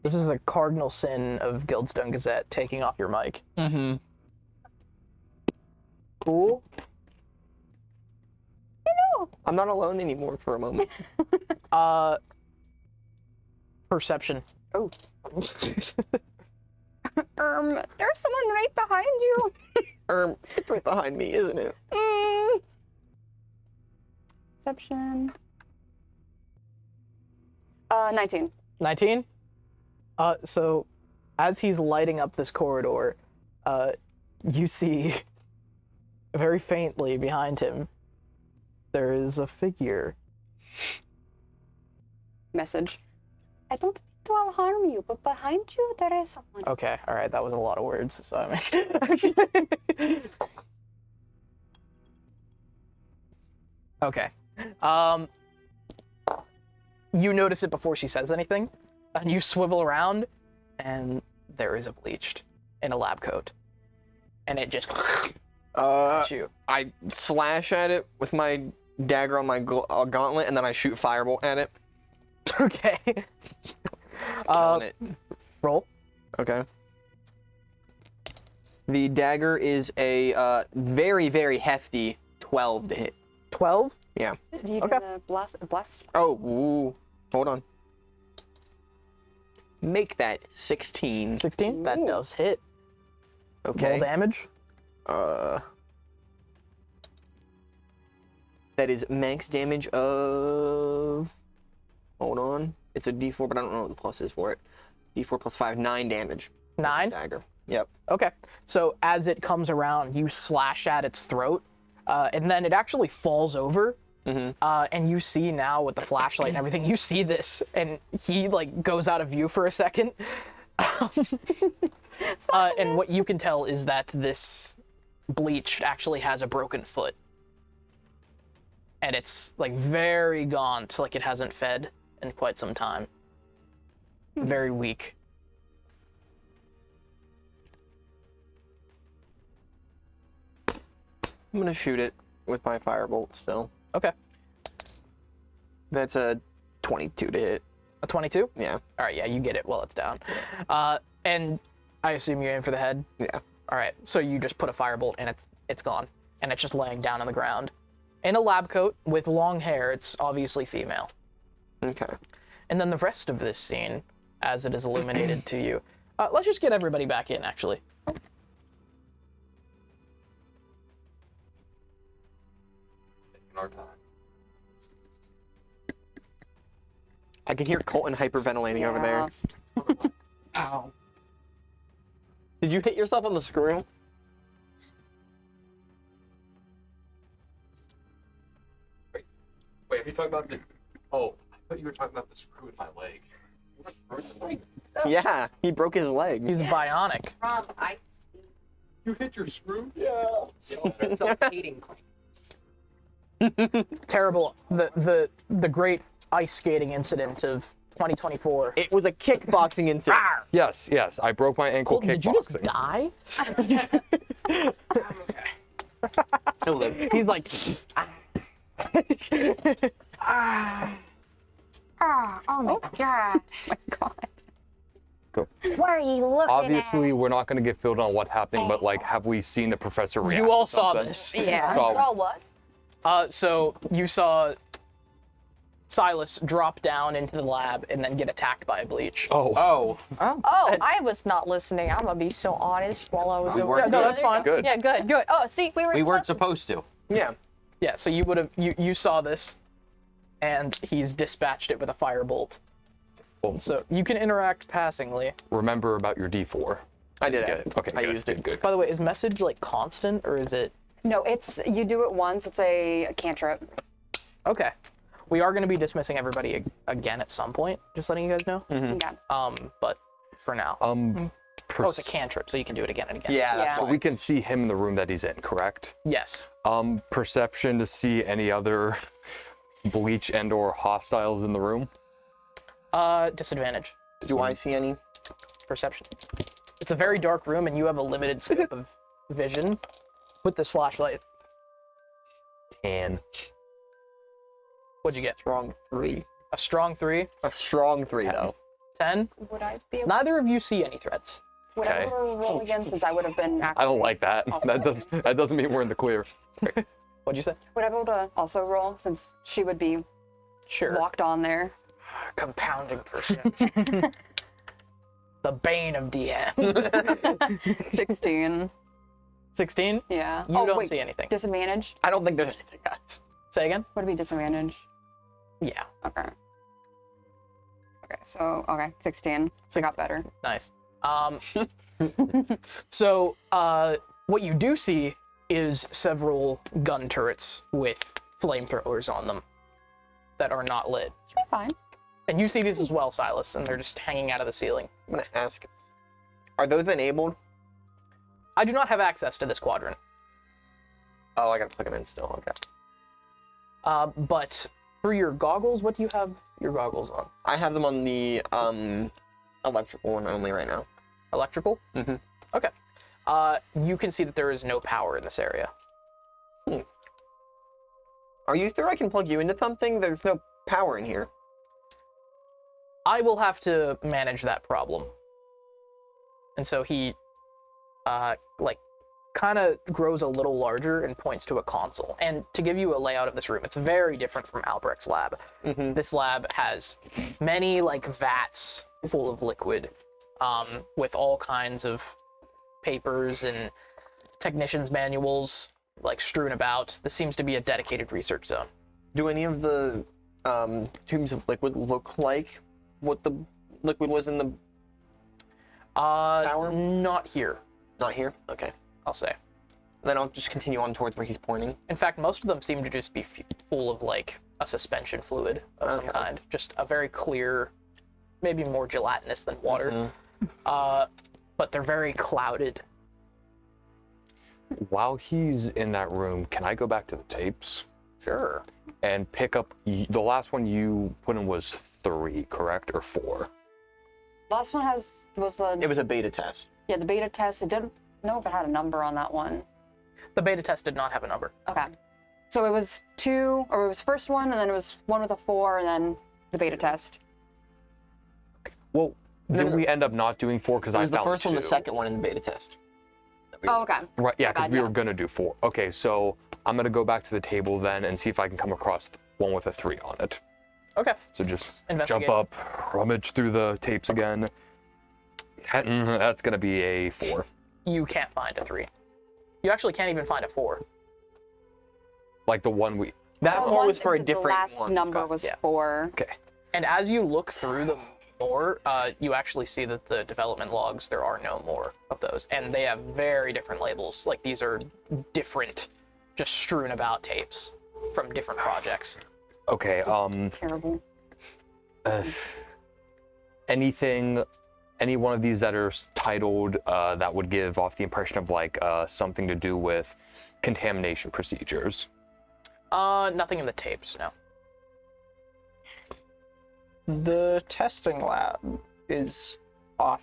This is a cardinal sin of Gildstone Gazette, taking off your mic. Mm-hmm. Cool. I'm not alone anymore for a moment. Perception. Oh. There's someone right behind you. It's right behind me, isn't it? Perception. 19. 19? So, as he's lighting up this corridor, you see, very faintly behind him, there is a figure. Message. I don't mean to harm you, but behind you there is someone. Okay, alright, that was a lot of words, so I mean... Okay. You notice it before she says anything, and you swivel around, and there is a bleached in a lab coat. And it just... at you. I slash at it with my dagger on my gauntlet, and then I shoot firebolt at it. Okay. Roll. Okay. The dagger is a very, very hefty 12 to hit. 12? Yeah. Do you do the blast? Oh, ooh. Hold on. Make that 16. 16? That does hit. Okay. Roll damage. That is max damage of... Hold on. It's a d4, but I don't know what the plus is for it. d4 plus 5, 9 damage. 9? Dagger. Yep. Okay. So as it comes around, you slash at its throat, and then it actually falls over. And you see now with the flashlight and everything, you see this, and he like goes out of view for a second. And what you can tell is that this bleach actually has a broken foot. And it's like very gaunt, like it hasn't fed in quite some time. Very weak. I'm gonna shoot it with my firebolt still. Okay. That's a 22 to hit. A 22? Yeah. All right, yeah, you get it while it's down. And I assume you aim for the head? Yeah. All right, so you just put a firebolt and it's gone. And it's just laying down on the ground. In a lab coat with long hair, it's obviously female. Okay. And then the rest of this scene, as it is illuminated to you. Let's just get everybody back in, actually. Our time. I can hear Colton hyperventilating over there. Ow. Did you hit yourself on the screw? Wait, are you talking about the... Oh, I thought you were talking about the screw in my leg. Yeah, he broke his leg. He's bionic. From ice. You hit your screw? Yeah. Self-hating claim. Terrible. The great ice skating incident of 2024. It was a kickboxing incident. Yes, yes. I broke my ankle Colton, kickboxing. did you just die? He'll live. He's like... Oh my god. My God. Go. What are you looking Obviously, we're not going to get filled on what happened, but like, have we seen the professor react? You all to saw something? this. Yeah. So- what? So you saw Silas drop down into the lab and then get attacked by a bleach. Oh. Oh, I was not listening. I'm gonna be so honest while I was We over weren't no, there. that's fine. Good. Yeah, good, good. Oh, see, We weren't supposed to. Yeah. Yeah, so you would have you saw this, and he's dispatched it with a firebolt. So you can interact passingly. Remember about your D4. I did Good. it. Okay, I good, used good, it. good. By the way, is message like constant or is it? No, it's you do it once. It's a cantrip. Okay. We are going to be dismissing everybody again at some point. Just letting you guys know. Okay. But for now. Um, Oh, it's a cantrip, so you can do it again and again. Yeah, that's Yeah. So why. we can see him in the room that he's in, correct? Yes. Perception to see any other bleach and/or hostiles in the room. Disadvantage. Do I see any? Perception. It's a very dark room, and you have a limited scope of vision with this flashlight. 10. What'd you get? Strong 3. A strong 3. A strong 3, though. 10. Would I be able Neither of you see any threats. Would I be able to roll again since I would have been I don't like that. That doesn't mean we're in the clear. What'd you say? Would I be able to also roll since she would be locked on there? Compounding perception. The bane of DM. 16. 16? Yeah. You don't see anything. Disadvantage? I don't think there's anything, guys. Say again? Would it be disadvantage? Yeah. Okay. Okay, so, 16. So got better. Nice. So, what you do see is several gun turrets with flamethrowers on them that are not lit. Should be fine. And you see these as well, Silas, and they're just hanging out of the ceiling. I'm gonna ask, are those enabled? I do not have access to this quadrant. Oh, I gotta plug them in still, okay. But for your goggles, what do you have your goggles on? I have them on the electrical one only right now. Electrical? Mm-hmm. Okay. You can see that there is no power in this area. Are you sure I can plug you into something? There's no power in here. I will have to manage that problem. And so he, kind of grows a little larger and points to a console. And to give you a layout of this room, it's very different from Albrecht's lab. Mm-hmm. This lab has many, vats full of liquid, with all kinds of papers and technicians' manuals, strewn about. This seems to be a dedicated research zone. Do any of the tubes of liquid look like what the liquid was in the tower? Not here. Not here? Okay. I'll say. Then I'll just continue on towards where he's pointing. In fact, most of them seem to just be full of, a suspension fluid of some kind. Just a very clear, maybe more gelatinous than water. Mm-hmm. But they're very clouded. While he's in that room, can I go back to the tapes? Sure. And pick up, the last one you put in was 3, correct? Or 4? Last one was the... It was a beta test. Yeah, the beta test. It didn't know if it had a number on that one. The beta test did not have a number. Okay. So it was 2, or it was first one, and then it was 1 with a 4, and then the beta test. Well, did we end up not doing 4 because I found 2? It was the first one, the second one in the beta test. Oh, okay. Right, yeah, because we were going to do 4. Okay, so I'm going to go back to the table then and see if I can come across one with a 3 on it. Okay. So just jump up, rummage through the tapes again. That's going to be a 4. You can't find a 3. You actually can't even find a 4. Like the one we... That 4 was for a different one. The last number was 4. Okay. And as you look through them more, you actually see that the development logs, there are no more of those. And they have very different labels. These are different, just strewn about tapes from different projects. Okay, Terrible. Any one of these that are titled that would give off the impression of something to do with contamination procedures? Nothing in the tapes, no. The testing lab is an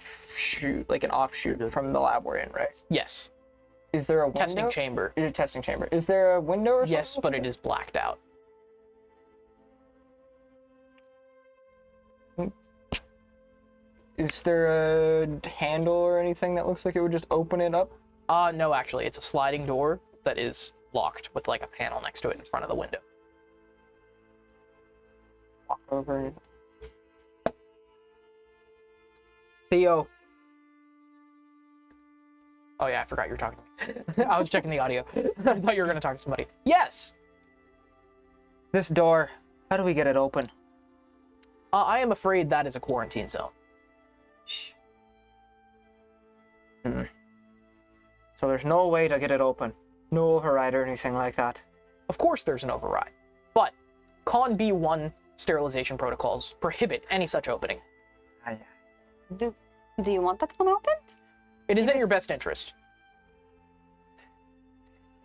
offshoot from the lab we're in, right? Yes. Is there a window? Testing chamber. It's a testing chamber. Is there a window or something? Yes, but it is blacked out. Is there a handle or anything that looks like it would just open it up? No, actually, it's a sliding door that is locked with a panel next to it in front of the window. Walk over. Theo. Oh yeah, I forgot you were talking. I was checking the audio. I thought you were going to talk to somebody. Yes! This door, how do we get it open? I am afraid that is a quarantine zone. So there's no way to get it open? No override or anything like that? Of course there's an override. But Con B1 sterilization protocols prohibit any such opening. Do you want that one opened? It is in your best interest.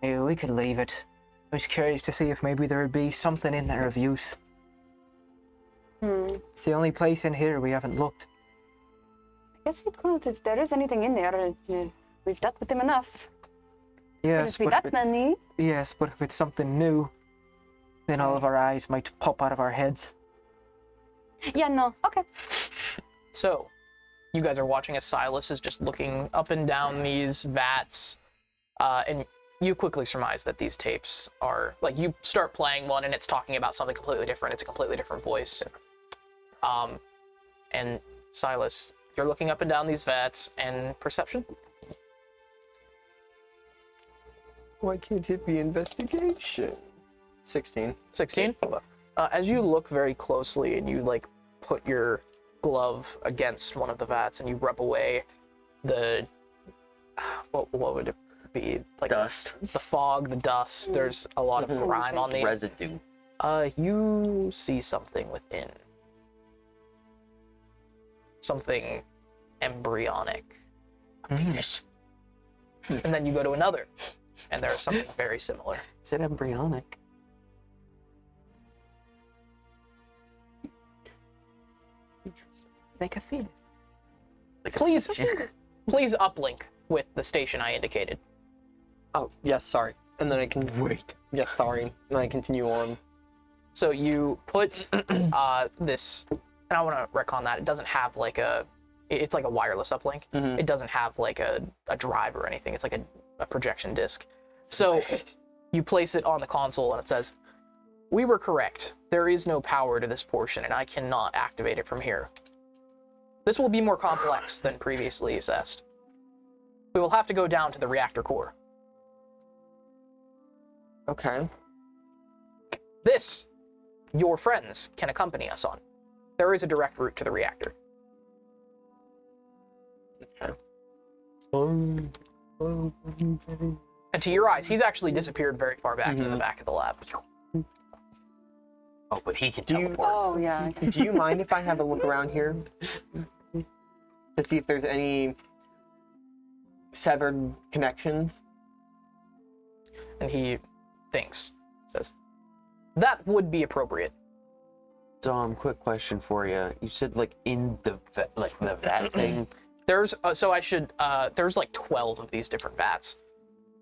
Yeah, we could leave it. I was curious to see if maybe there would be something in there of use. It's the only place in here we haven't looked. I guess we could. If there is anything in there, we've dealt with them enough. Yes, but that many. Yes, but if it's something new, then all of our eyes might pop out of our heads. Yeah, no. Okay. So, you guys are watching as Silas is just looking up and down these vats, and you quickly surmise that these tapes are, like, you start playing one and it's talking about something completely different. It's a completely different voice. And Silas, you're looking up and down these vats, and perception? Why can't it be investigation? 16. 16? As you look very closely and you, like, put your glove against one of the vats and you rub away the... What would it be? Like dust. The fog, the dust. There's a lot of grime on these. Residue. You see something within. Something embryonic. Penis. And then you go to another, and there's something very similar. Is it embryonic? Like a fetus. Please uplink with the station I indicated. Oh, yes, sorry. And then I can wait. Yes, sorry. And then I continue on. So you put this, and I want to recon that it doesn't have like it's like a wireless uplink. It doesn't have like a drive or anything. It's like a projection disc. So you place it on the console and it says, "We were correct. There is no power to this portion and I cannot activate it from here. This will be more complex than previously assessed. We will have to go down to the reactor core." Okay. This, your friends can accompany us on. There is a direct route to the reactor. Okay. And to your eyes, he's actually disappeared very far back into the back of the lab. Oh, but he can teleport. Oh, yeah. Do you mind if I have a look around here? To see if there's any severed connections? And he thinks, says, "That would be appropriate." Dom, quick question for you. You said like in the vat thing. There's there's like 12 of these different vats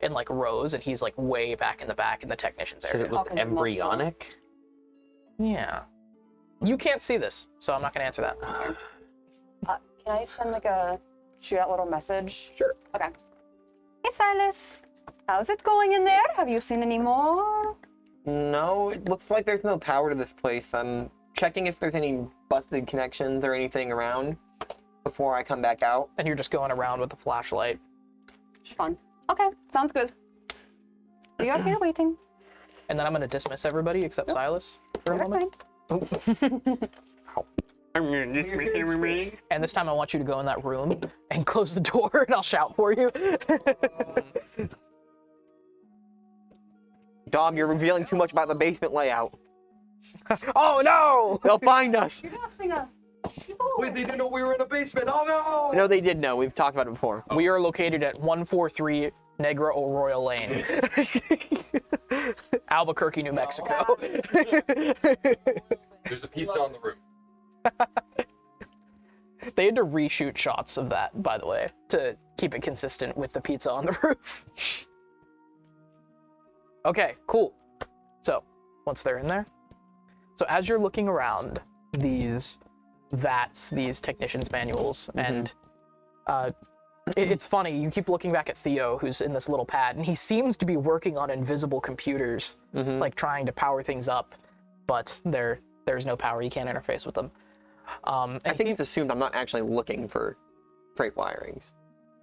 in like rows, and he's like way back in the back in the technician's Said area. it looked embryonic. Yeah. You can't see this, so I'm not gonna answer that. Can I send like a shoot out little message? Sure. Okay. Hey Silas, how's it going in there? Have you seen any more? No, it looks like there's no power to this place. I'm checking if there's any busted connections or anything around before I come back out. And you're just going around with the flashlight. Fun. Okay, sounds good. We are here waiting. And then I'm gonna dismiss everybody except Silas for a moment. And this time I want you to go in that room and close the door and I'll shout for you. Dom, you're revealing too much about the basement layout. Oh no! They'll find us! You're doxing us. Wait, they didn't know we were in a basement. Oh no! No, they did know. We've talked about it before. We are located at 143 Negra Arroyo Lane. Albuquerque, New Mexico. There's a pizza on the roof. They had to reshoot shots of that, by the way, to keep it consistent with the pizza on the roof. Okay, cool. So, once they're in there, so as you're looking around these vats, these technicians' manuals, and it's funny, you keep looking back at Theo, who's in this little pad, and he seems to be working on invisible computers, like trying to power things up, but there's no power, you can't interface with them. I think it's assumed I'm not actually looking for freight wirings.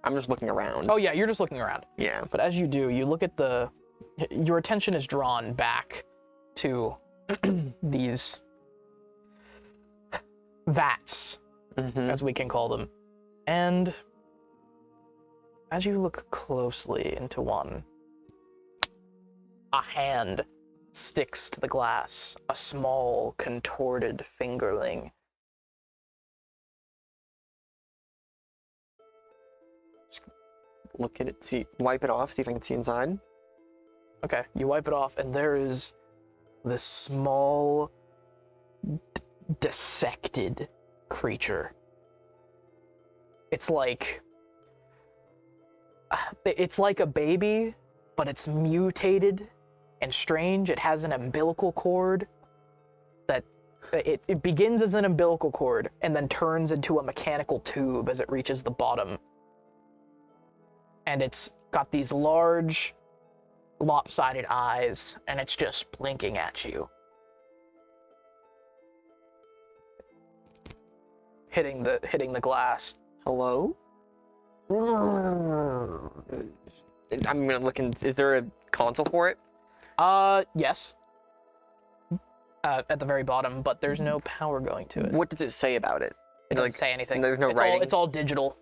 I'm just looking around. Oh yeah, you're just looking around. Yeah. But as you do, you look at your attention is drawn back to these vats, as we can call them. And as you look closely into one, a hand sticks to the glass, a small, contorted fingerling. Look at it, wipe it off, see if I can see inside. Okay, you wipe it off, and there is this small, dissected creature. It's like a baby, but it's mutated and strange. It has an umbilical cord that It begins as an umbilical cord and then turns into a mechanical tube as it reaches the bottom. And it's got these large, lopsided eyes, and it's just blinking at you. Hitting the glass. Hello? I'm gonna look in. Is there a console for it? Yes. At the very bottom, but there's no power going to it. What does it say about it? It doesn't say anything. There's no writing? It's all digital.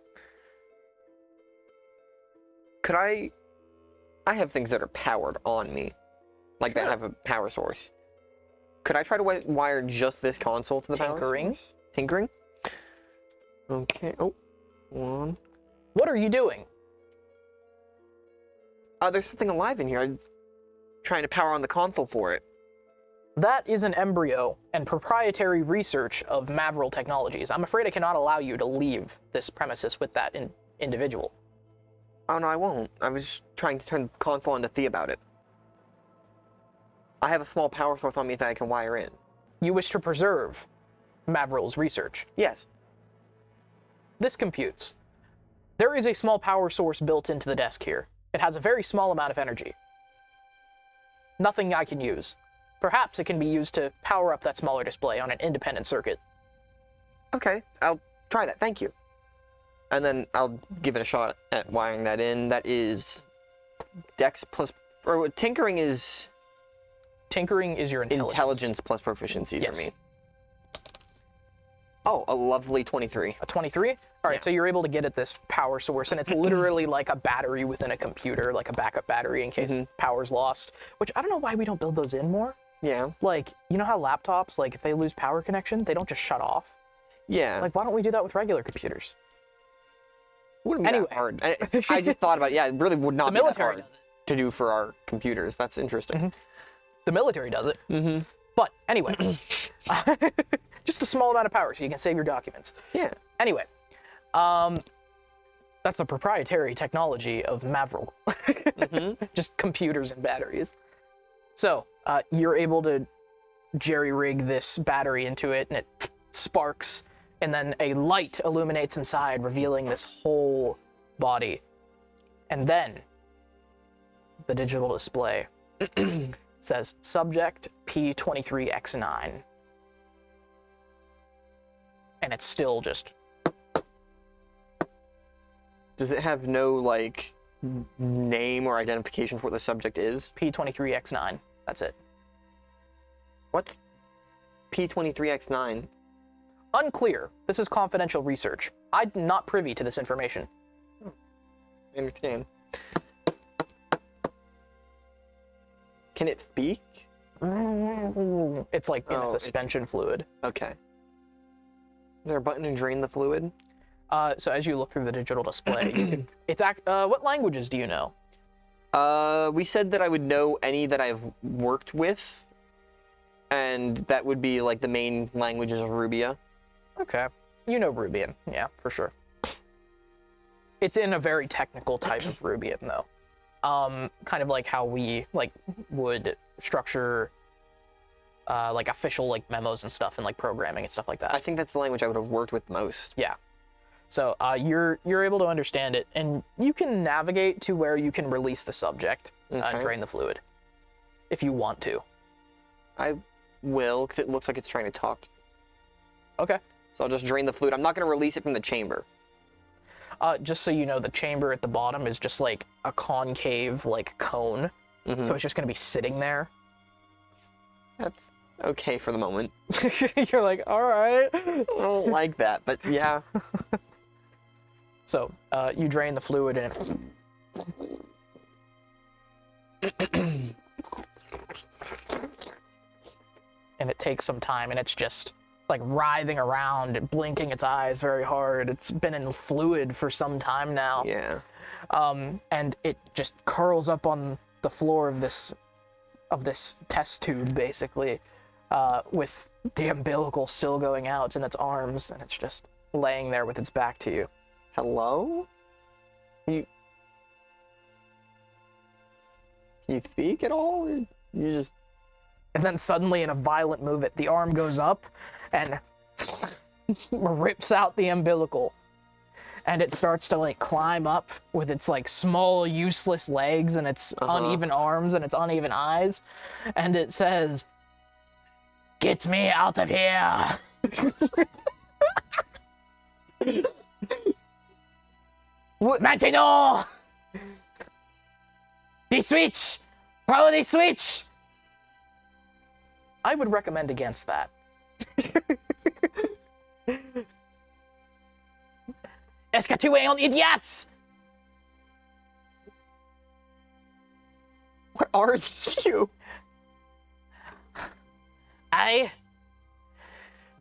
Could I have things that are powered on me. Like that have a power source. Could I try to wire just this console to the power source? Tinkering? Okay. Oh. One. What are you doing? There's something alive in here. I'm trying to power on the console for it. That is an embryo and proprietary research of Mavril Technologies. I'm afraid I cannot allow you to leave this premises with that individual. Oh, no, I won't. I was trying to turn the console into Thea about it. I have a small power source on me that I can wire in. You wish to preserve Mavril's research? Yes. This computes. There is a small power source built into the desk here. It has a very small amount of energy. Nothing I can use. Perhaps it can be used to power up that smaller display on an independent circuit. Okay, I'll try that. Thank you. And then I'll give it a shot at wiring that in. That is Dex plus... Or tinkering is... Tinkering is your intelligence. Intelligence plus proficiency for me. Oh, a lovely 23. A 23? All right, so you're able to get at this power source, and it's literally like a battery within a computer, like a backup battery in case power's lost, which I don't know why we don't build those in more. Yeah. Like, you know how laptops, like, if they lose power connection, they don't just shut off? Yeah. Like, why don't we do that with regular computers? Wouldn't be that hard. I just thought about it. Yeah, it really would not be that hard to do for our computers. That's interesting. The military does it. But anyway, just a small amount of power so you can save your documents. Yeah. Anyway, that's the proprietary technology of Mavril. Just computers and batteries. So you're able to jerry-rig this battery into it, and it sparks, and then a light illuminates inside, revealing this whole body. And then the digital display says subject P23X9. And it's still just... Does it have no, like, name or identification for what the subject is? P23X9. That's it. What? P23X9? Unclear. This is confidential research. I'm not privy to this information. I understand. Can it speak? It's like in a suspension fluid. Okay. Is there a button to drain the fluid? So as you look through the digital display, you can... It's what languages do you know? We said that I would know any that I've worked with, and that would be like the main languages of Rubia. Okay. You know Rubian, yeah, for sure. It's in a very technical type of Rubian, though. Kind of like how we would structure like official like memos and stuff and like programming and stuff like that. I think that's the language I would have worked with most. Yeah. So you're able to understand it, and you can navigate to where you can release the subject, drain the fluid, if you want to. I will, because it looks like it's trying to talk. Okay. So I'll just drain the fluid. I'm not going to release it from the chamber. Just so you know, the chamber at the bottom is just like a concave like cone, so it's just going to be sitting there. That's okay for the moment. You're like, all right. I don't like that, but yeah. So you drain the fluid and it takes some time, and it's just like writhing around and blinking its eyes very hard. It's been in fluid for some time now. Yeah. And it just curls up on the floor of this test tube, basically, with the umbilical still going out in its arms, and it's just laying there with its back to you. Hello? Can you speak at all? Or you just... And then suddenly, in a violent movement, the arm goes up and rips out the umbilical. And it starts to like climb up with its like small, useless legs and its uneven arms and its uneven eyes. And it says, "Get me out of here." Maintenant! The switch! Throw the switch! I would recommend against that. Est-ce que tu es un idiot? What are you?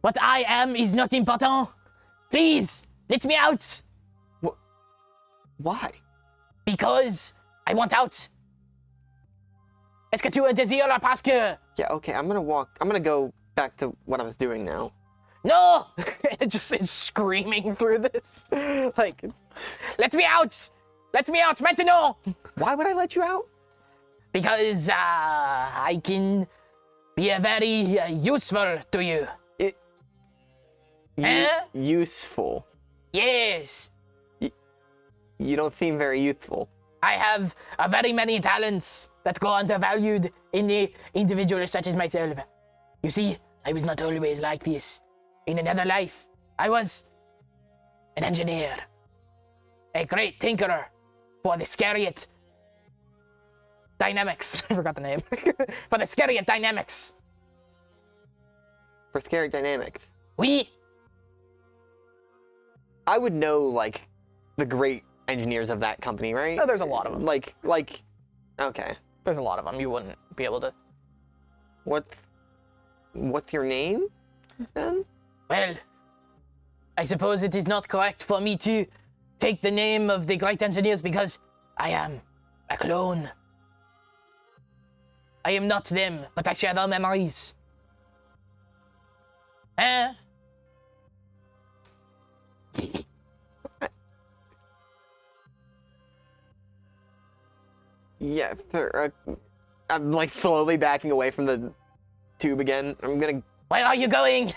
What I am is not important. Please, let me out. Why? Because I want out. Est-ce que tu as désir parce que... Yeah, okay, I'm gonna go back to what I was doing now. No! It just is screaming through this. Like, let me out! Let me out, maintenant! Why would I let you out? Because I can be very useful to you. Useful? Yes. You don't seem very youthful. I have very many talents that go undervalued in the individuals such as myself. You see, I was not always like this. In another life, I was an engineer, a great tinkerer for the Scariot Dynamics. I forgot the name. For the Scariot Dynamics. For Scariot Dynamics? Oui. I would know, like, the great engineers of that company, right? Oh, there's a lot of them. Like, okay. There's a lot of them. You wouldn't be able to. What's your name, then? Well, I suppose it is not correct for me to take the name of the great engineers because I am a clone. I am not them, but I share their memories. Eh? Yeah, I'm like slowly backing away from the tube again. Where are you going?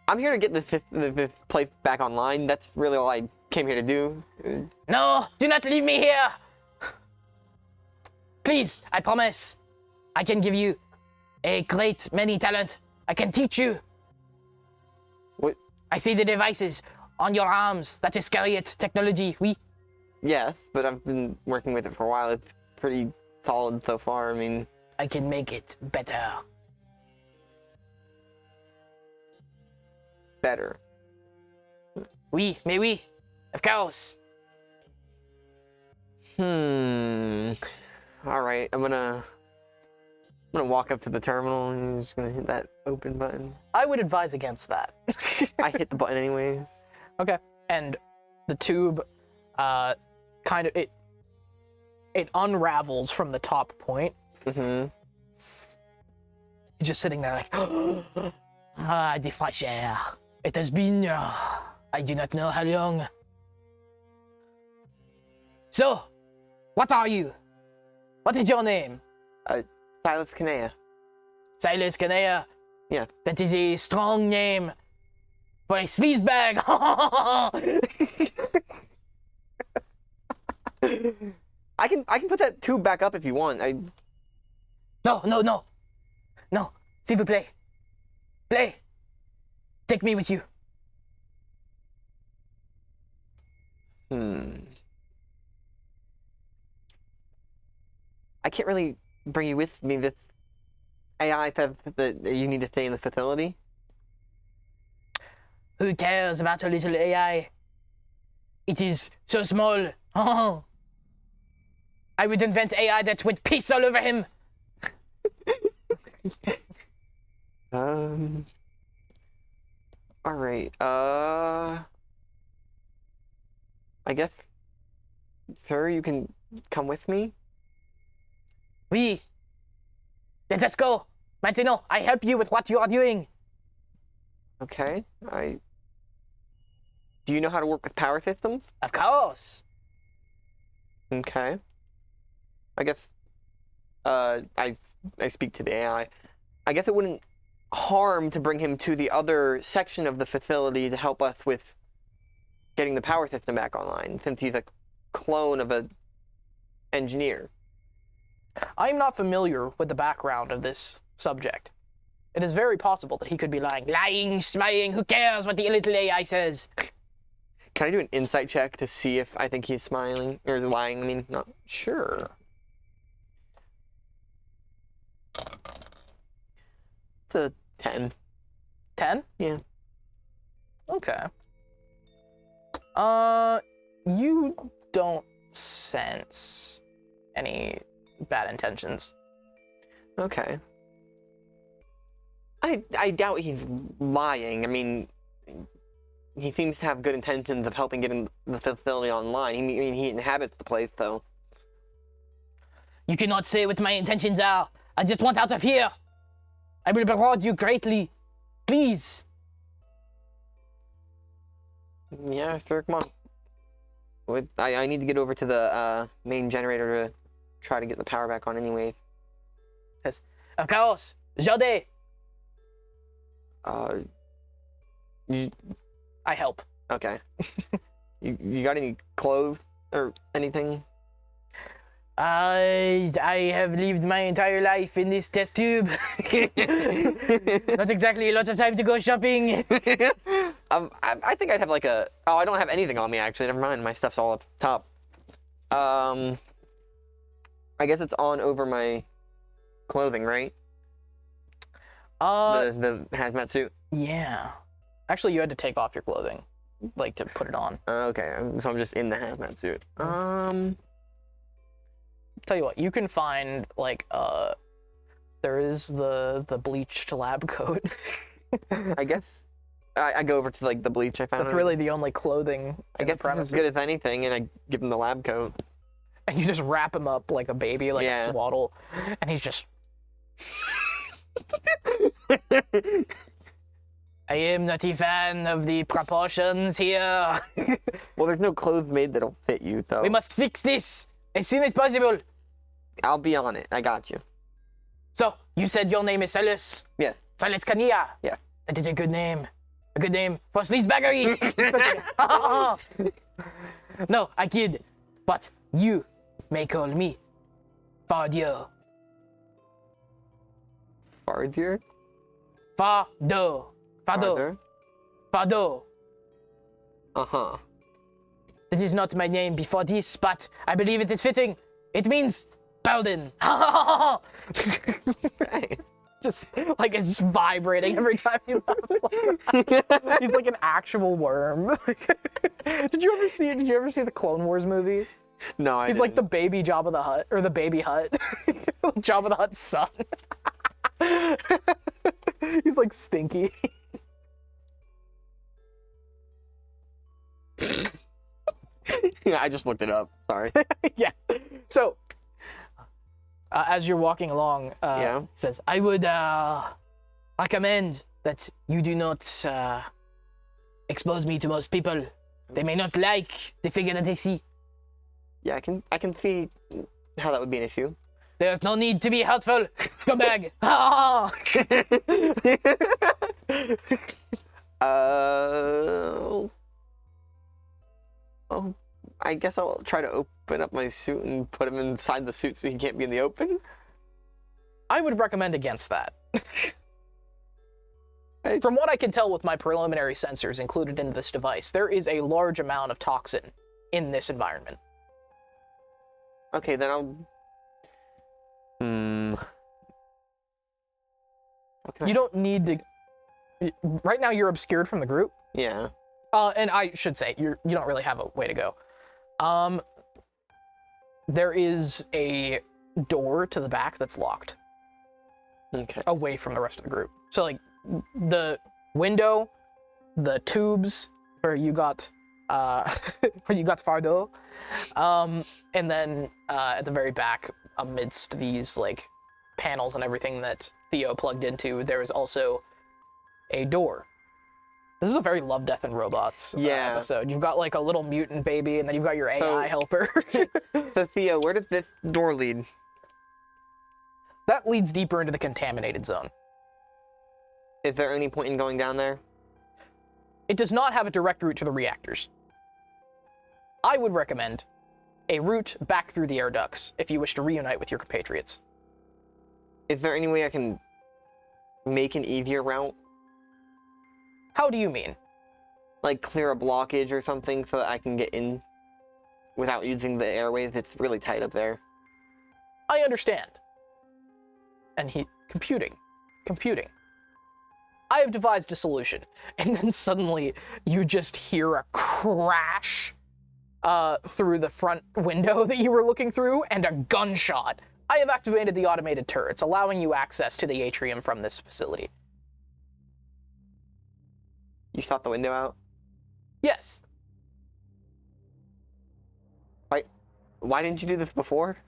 I'm here to get the fifth place back online. That's really all I came here to do. No, do not leave me here. Please, I promise. I can give you a great many talent. I can teach you. What? I see the devices on your arms. That is Scariot technology, oui? Yes, but I've been working with it for a while. It's pretty solid so far. I mean... I can make it better. Better? Oui, mais oui. Of course. Alright, I'm gonna walk up to the terminal and I'm just gonna hit that open button. I would advise against that. I hit the button anyways. Okay. And the tube, kind of, it unravels from the top point. Mm-hmm. It's just sitting there like, the fresh air. It has been, I do not know how long. So, what are you? What is your name? Silas Kanea. Silas Kanea? Yeah. That is a strong name for a sleazebag. I can put that tube back up if you want. No. No. S'il vous plaît. Play. Take me with you. I can't really bring you with me. This AI says that you need to stay in the facility. Who cares about a little AI? It is so small. I would invent AI that would piss all over him. Alright, I guess, sir, you can come with me? Oui. Let us go. Maintenant, I help you with what you are doing. Okay, Do you know how to work with power systems? Of course. Okay. I guess I speak to the AI. I guess it wouldn't harm to bring him to the other section of the facility to help us with getting the power system back online, since he's a clone of a engineer. I'm not familiar with the background of this subject. It is very possible that he could be lying. Lying, smiling, who cares what the little AI says? Can I do an insight check to see if I think he's smiling, or lying, I mean, not... Sure. It's a 10. 10? Yeah. Okay. You don't sense any bad intentions. Okay. I doubt he's lying. I mean, he seems to have good intentions of helping getting the facility online. He inhabits the place, so... You cannot say what my intentions are. I just want out of here. I will reward you greatly. Please. Yeah, sure, come on. I need to get over to the main generator to try to get the power back on anyway. Yes. Of course. Jode. I help. Okay. you got any clothes or anything? I have lived my entire life in this test tube. Not exactly a lot of time to go shopping. I think I'd have like a... Oh, I don't have anything on me, actually. Never mind. My stuff's all up top. I guess it's on over my clothing, right? The hazmat suit? Yeah. Actually, you had to take off your clothing, like, to put it on. Okay, so I'm just in the hazmat suit. Tell you what, you can find, like, there is the bleached lab coat. I guess I go over to, like, the bleach I found. That's really the only clothing I guess it's as good as anything, and I give him the lab coat. And you just wrap him up like a baby, like a swaddle, and he's just... I am not a fan of the proportions here. Well, there's no clothes made that'll fit you, so... We must fix this as soon as possible. I'll be on it. I got you. So, you said your name is Salus? Yeah. Salus Kania? Yeah. That is a good name. A good name for sleazebaggery. No, I kid. But you may call me Fardio. Fardio? Fardo. Fardo. Fardo. Uh-huh. That is not my name before this, but I believe it is fitting. It means Paladin. Just like it's just vibrating every time you laugh. He's like an actual worm. Did you ever see the Clone Wars movie? No, I He's didn't. like the baby Jabba the Hutt, or the baby Hutt. Jabba the Hutt's son. He's like stinky. Yeah, I just looked it up. Sorry. Yeah. So, as you're walking along, it says, I would recommend that you do not expose me to most people. They may not like the figure that they see. Yeah, I can see how that would be an issue. There's no need to be helpful, scumbag. Oh, I guess I'll try to open up my suit and put him inside the suit so he can't be in the open. I would recommend against that. From what I can tell with my preliminary sensors included in this device, there is a large amount of toxin in this environment. Okay, then I'll... You don't need to... Right now you're obscured from the group. Yeah. And I should say, you don't really have a way to go. There is a door to the back that's locked. Okay. Away from the rest of the group. So, like, the window, the tubes where you got Fardo, and then at the very back, amidst these, like, panels and everything that Theo plugged into, there is also a door. This is a very Love, Death, and Robots episode. You've got, like, a little mutant baby, and then you've got your AI helper. So, Theo, where does this door lead? That leads deeper into the contaminated zone. Is there any point in going down there? It does not have a direct route to the reactors. I would recommend a route back through the air ducts if you wish to reunite with your compatriots. Is there any way I can make an easier route? How do you mean? Like clear a blockage or something so that I can get in without using the airways? It's really tight up there. I understand. And computing. I have devised a solution. And then suddenly you just hear a crash through the front window that you were looking through and a gunshot. I have activated the automated turrets, allowing you access to the atrium from this facility. You shot the window out? Yes. Why didn't you do this before?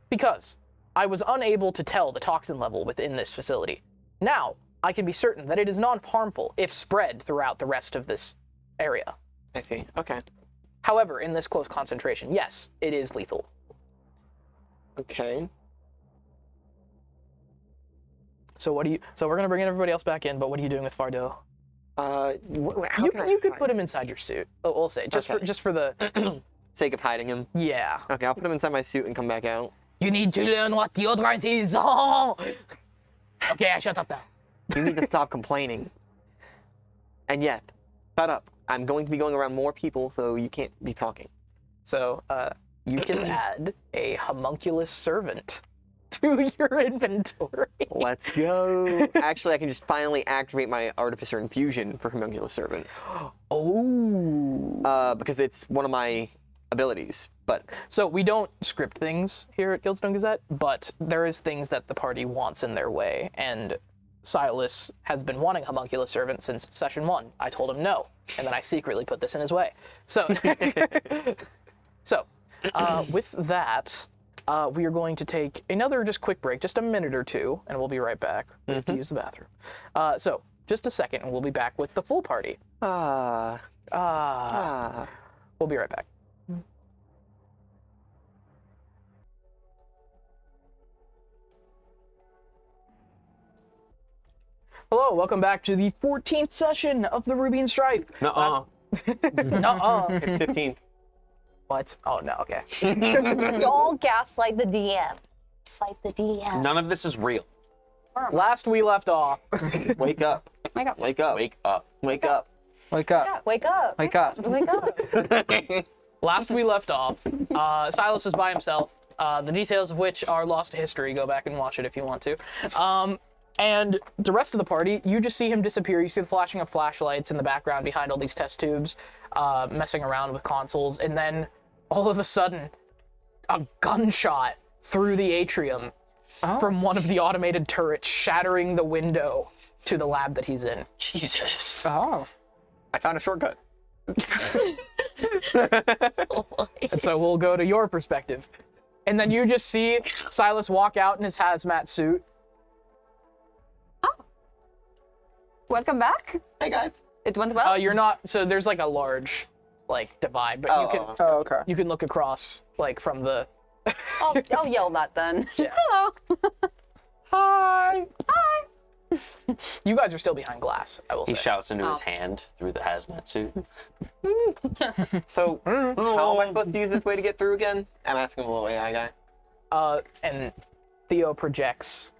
Because I was unable to tell the toxin level within this facility. Now, I can be certain that it is non-harmful if spread throughout the rest of this area. I see. Okay. However, in this close concentration, yes, it is lethal. Okay. So we're gonna bring everybody else back in, but what are you doing with Fardo? You could put him inside your suit. We'll say just for the sake of hiding him. Yeah. Okay, I'll put him inside my suit and come back out. You need to learn what deodorant is. Oh! Okay, I shut up now. You need to stop complaining. And yet, shut up. I'm going to be going around more people, so you can't be talking. So, you can add a homunculus servant to your inventory. Let's go. Actually, I can just finally activate my Artificer Infusion for Homunculus Servant. Oh. Because it's one of my abilities. But so we don't script things here at Gildstone Gazette, but there is things that the party wants in their way, and Silas has been wanting Homunculus Servant since session 1. I told him no, and then I secretly put this in his way. So, with that, we are going to take another just quick break, just a minute or two, and we'll be right back. We have to use the bathroom. So, just a second, and we'll be back with the full party. We'll be right back. Hello, welcome back to the 14th session of the Rubian Strife. Nuh-uh. Nuh-uh. It's 15th. What? Oh, no, okay. Y'all gaslight the DM. Gaslight the DM. None of this is real. Last we left off. Wake up. Wake up. Wake up. Wake up. Wake up. Wake up. Wake up. Wake up. Wake up. Last we left off, Silas is by himself, the details of which are lost to history. Go back and watch it if you want to. And the rest of the party, you just see him disappear. You see the flashing of flashlights in the background behind all these test tubes, messing around with consoles, and then all of a sudden, a gunshot through the atrium from one of the automated turrets, shattering the window to the lab that he's in. Jesus. Oh. I found a shortcut. And so we'll go to your perspective. And then you just see Silas walk out in his hazmat suit. Welcome back. Hey guys. It went well. You're not. So there's like a large, divide, but you can. Oh, okay. You can look across, from the. I'll yell that then. Yeah. Hello. Hi. Hi. You guys are still behind glass. I will say. He shouts into his hand through the hazmat suit. So, how am I supposed to use this way to get through again? I'm asking the little AI guy. And Theo projects,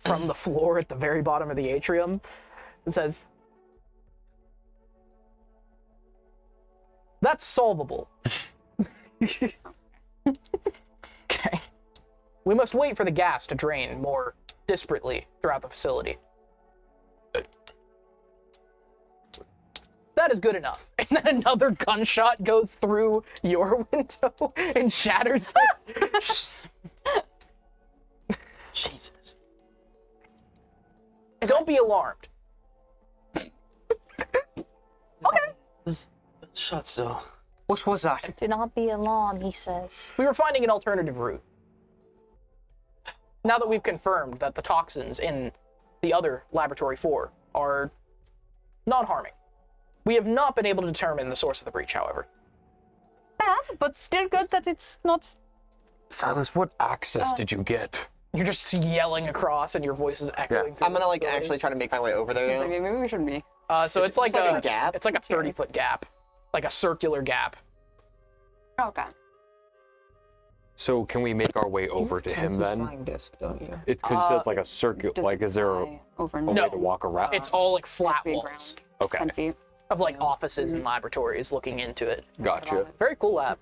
from the floor at the very bottom of the atrium, and says, "That's solvable." Okay. We must wait for the gas to drain more disparately throughout the facility. That is good enough. And then another gunshot goes through your window and shatters it. Jesus. Don't be alarmed. Okay. Those shots, though. What was that? Do not be alarmed, he says. We were finding an alternative route. Now that we've confirmed that the toxins in the other Laboratory 4 are non-harming. We have not been able to determine the source of the breach, however. Bad, but still good that it's not Silas, what access did you get? You're just yelling across, and your voice is echoing. I'm gonna like actually try to make my way over there. Like, maybe we shouldn't be. So it's like a gap. It's like a 30-foot gap, like a circular gap. Okay. So can we make our way over to him then? Disc, don't you? It's because it's like a circuit. Like, is there a way to walk around? It's all like flat walls. Ground. Okay. 10 feet. Of like offices and laboratories looking into it. Gotcha. Very cool lab.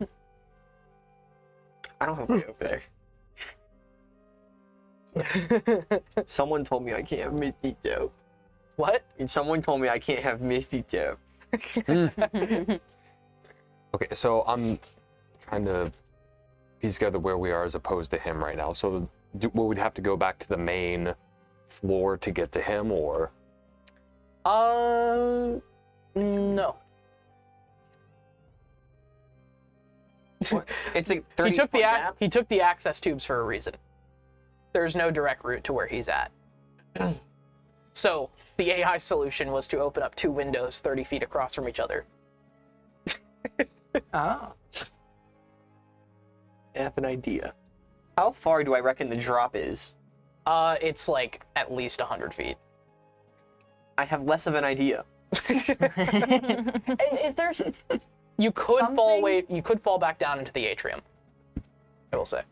I don't have a way over there. Someone told me I can't have Misty Step. What? And someone told me I can't have Misty Step. Okay, so I'm trying to piece together where we are as opposed to him right now. So will we have to go back to the main floor to get to him, or? No. It's a 30 he took the access tubes for a reason. There's no direct route to where he's at. So the AI solution was to open up 2 windows 30 feet across from each other. Oh. I have an idea. How far do I reckon the drop is? It's like at least 100 feet. I have less of an idea. Is there? You could something? fall away. You could fall back down into the atrium. I will say.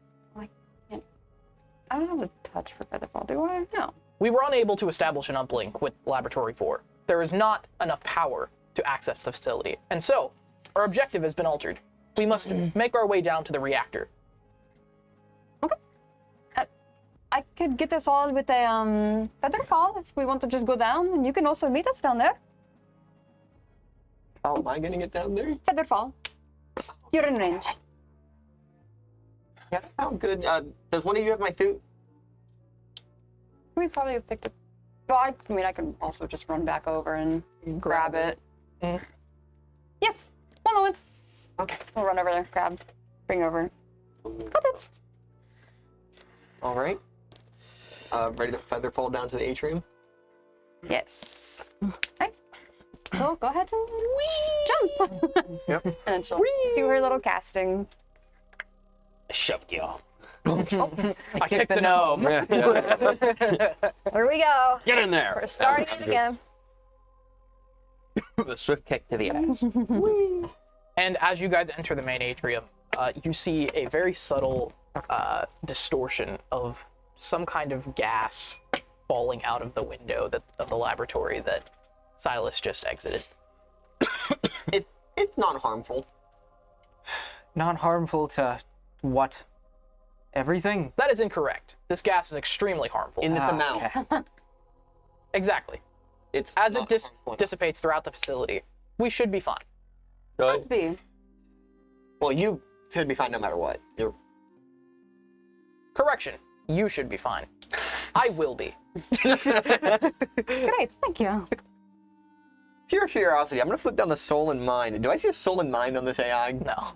I don't have a touch for featherfall, do I? No. We were unable to establish an uplink with Laboratory 4. There is not enough power to access the facility, and so our objective has been altered. We must make our way down to the reactor. Okay. I could get us all with a featherfall if we want to just go down, and you can also meet us down there. How am I gonna get down there? Featherfall. You're in range. Yeah, how good. Does one of you have my suit? We probably have picked it. Well, I mean, I can also just run back over and grab it. Yes. 1 moment. Okay. We'll run over there, grab, bring over. Got it. All right. Ready to feather fall down to the atrium? Yes. Okay. So go ahead and jump. Yep. And then she'll do her little casting. Shoved you off. I kicked the gnome. Here we go. Get in there. We're starting it again. The swift kick to the ass. And as you guys enter the main atrium, you see a very subtle distortion of some kind of gas falling out of the window of the laboratory that Silas just exited. It's not harmful. Not harmful to what? Everything? That is incorrect. This gas is extremely harmful. In this amount. Okay. Exactly. It's as not it harmful. dissipates throughout the facility, we should be fine. Should be. Well, you should be fine no matter what. You're... Correction. You should be fine. I will be. Great, thank you. Pure curiosity, I'm gonna flip down the soul and mind. Do I see a soul and mind on this AI? No.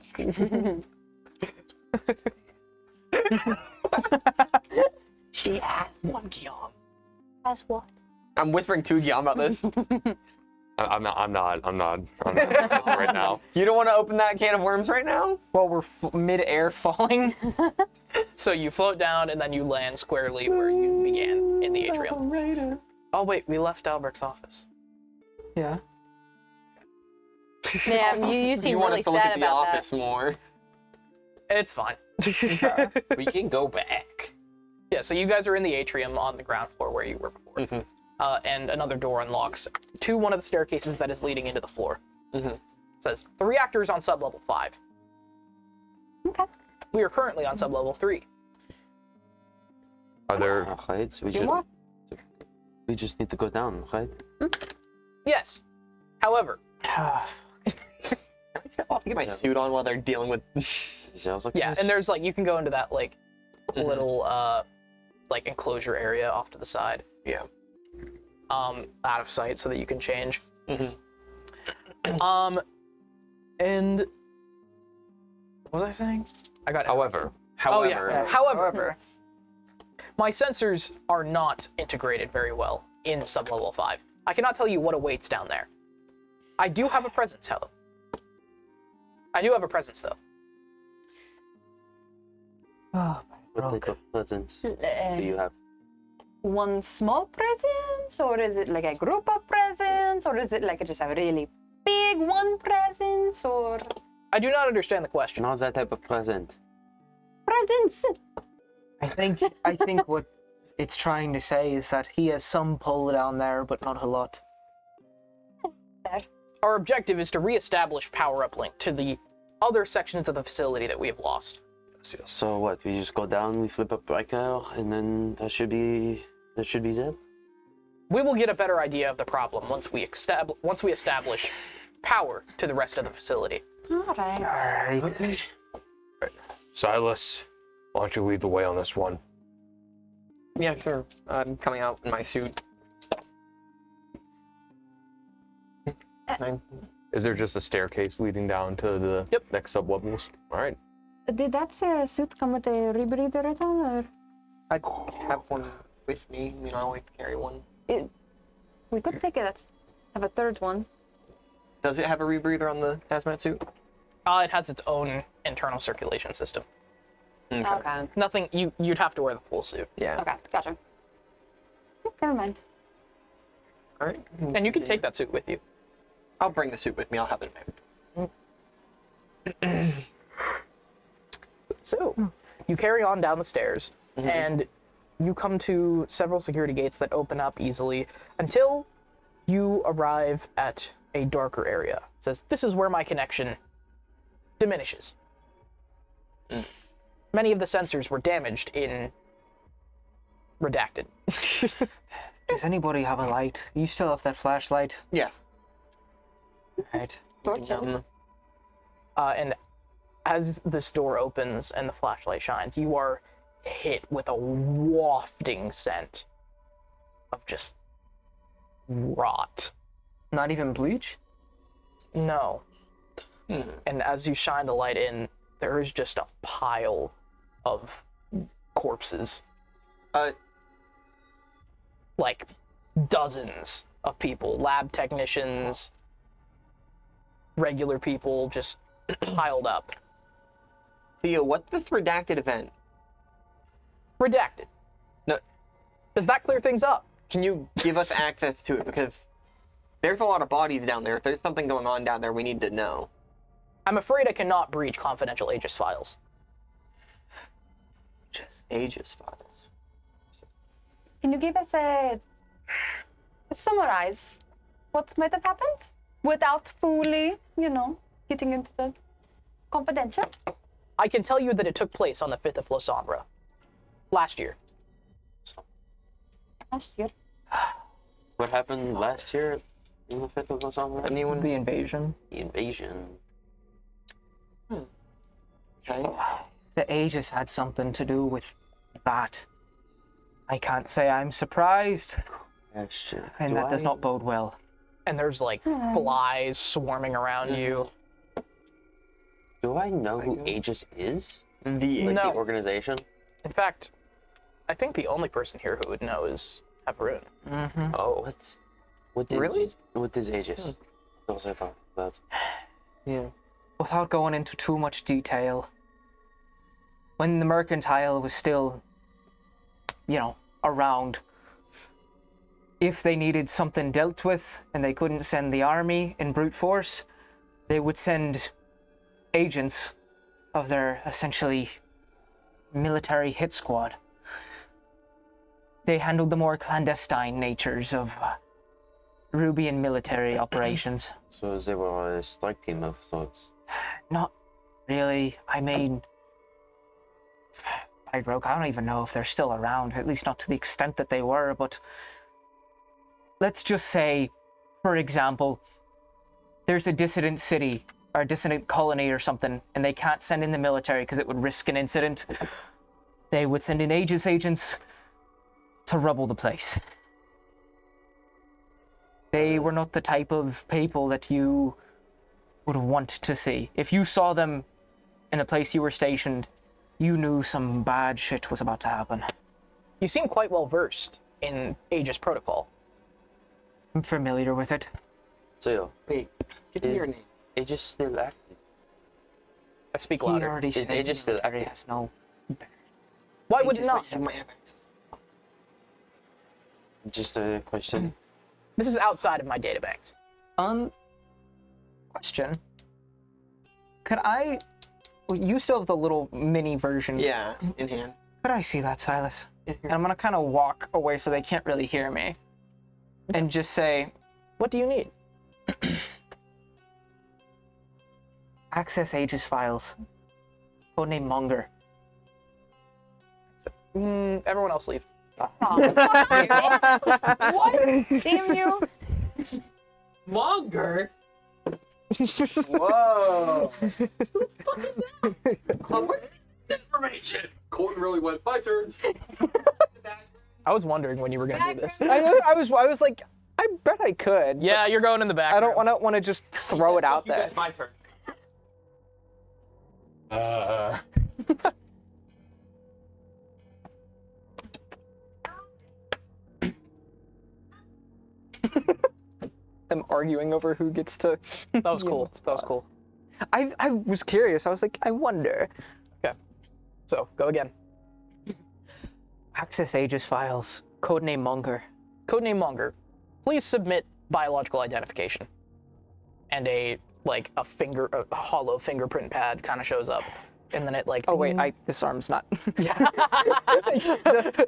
She has 1 Gyom. As what? I'm whispering to Gyom about this. I'm not right now. You don't want to open that can of worms right now? Well, we're mid-air falling. So you float down and then you land squarely where you began in the atrium. Oh wait, we left Albert's office. Yeah. Yeah, you seem You want really us to look sad at the about office more. It's fine. We can go back. Yeah, so you guys are in the atrium on the ground floor where you were before. And another door unlocks to one of the staircases that is leading into the floor. It says, the reactor is on sublevel 5. Okay. We are currently on sublevel 3. Are there... Right, so we just need to go down, right? Yes. However... Can I step off to get my suit on while they're dealing with... Yeah, and there's like, you can go into that like little like enclosure area off to the side. Yeah. Out of sight so that you can change. And what was I saying? I got it. However. However, my sensors are not integrated very well in sublevel 5. I cannot tell you what awaits down there. I do have a presence, though. Oh, What type of presents do you have? One small present, or is it like a group of presents, or is it like just a really big one present, or I do not understand the question. Not that type of present. presents? I think what it's trying to say is that he has some pull down there, but not a lot. Our objective is to reestablish power uplink to the other sections of the facility that we have lost. So what? We just go down, we flip a breaker, and then that should be it. We will get a better idea of the problem once we establish power to the rest of the facility. All right. Okay. Silas, why don't you lead the way on this one? Yeah, sure. I'm coming out in my suit. Is there just a staircase leading down to the next sub-levels? All right. Did that suit come with a rebreather at all, or? I have one with me. I always carry one. We could take it. Have a third one. Does it have a rebreather on the hazmat suit? It has its own internal circulation system. Okay. Nothing. You'd have to wear the full suit. Yeah. Okay, gotcha. Never mind. All right. And you can take that suit with you. I'll bring the suit with me. I'll have it. So, you carry on down the stairs, and you come to several security gates that open up easily until you arrive at a darker area. It says, "This is where my connection diminishes." Many of the sensors were damaged in redacted. Does anybody have a light? You still have that flashlight? Yeah. Right. And as this door opens and the flashlight shines, you are hit with a wafting scent of just rot. Not even bleach? No. And as you shine the light in, there is just a pile of corpses. Like dozens of people, lab technicians, regular people, just piled up. Theo, what's this redacted event? Redacted. No. Does that clear things up? Can you give us access to it? Because there's a lot of bodies down there. If there's something going on down there, we need to know. I'm afraid I cannot breach confidential Aegis files. Just Aegis files. Can you give us a summarize what might have happened without fully, getting into the confidential? I can tell you that it took place on the 5th of Losambra. Last year. Last year? What happened last year in the 5th of Losambra? Anyone? The invasion. The invasion. Okay. The Aegis had something to do with that. I can't say I'm surprised. And that does not bode well. And there's like flies swarming around you. Do I know who Aegis is? The organization? In fact, I think the only person here who would know is Havarun. Oh, what is Aegis? Hmm. I thought that. Yeah. Without going into too much detail, when the Mercantile was still, around, if they needed something dealt with and they couldn't send the army in brute force, they would send agents of their essentially military hit squad. They handled the more clandestine natures of Rubian military operations. So they were a strike team of sorts? Not really. I mean, I don't even know if they're still around, at least not to the extent that they were, but let's just say, for example, there's a dissident city or a dissident colony or something, and they can't send in the military because it would risk an incident. They would send in Aegis agents to rubble the place. They were not the type of people that you would want to see. If you saw them in a place you were stationed, you knew some bad shit was about to happen. You seem quite well versed in Aegis protocol. I'm familiar with it. So, wait, give me your name. Aegis still active? I speak He louder. already Is said Aegis still active? has no. Why would it not? Just a question. This is outside of my databanks. Question. Could I... well, you still have the little mini version. Yeah, in hand. Could I see that, Silas? And I'm gonna kind of walk away so they can't really hear me. And just say... What do you need? Access Aegis files. Codename Monger. Everyone else leave. What? Damn you. Monger? Whoa! Where did this information? Colton really went, my turn. I was wondering when you were gonna do this. I was like, I bet I could. Yeah, you're going in the back. I don't want to just throw it out there. It's my turn. I'm arguing over who gets to. That was cool. That was cool. I was curious. I was like, I wonder. Okay. So go again. Access Aegis files. Codename Monger. Codename Monger. Please submit biological identification. And a hollow fingerprint pad kind of shows up, and then it like. Oh wait, this arm's not. Yeah.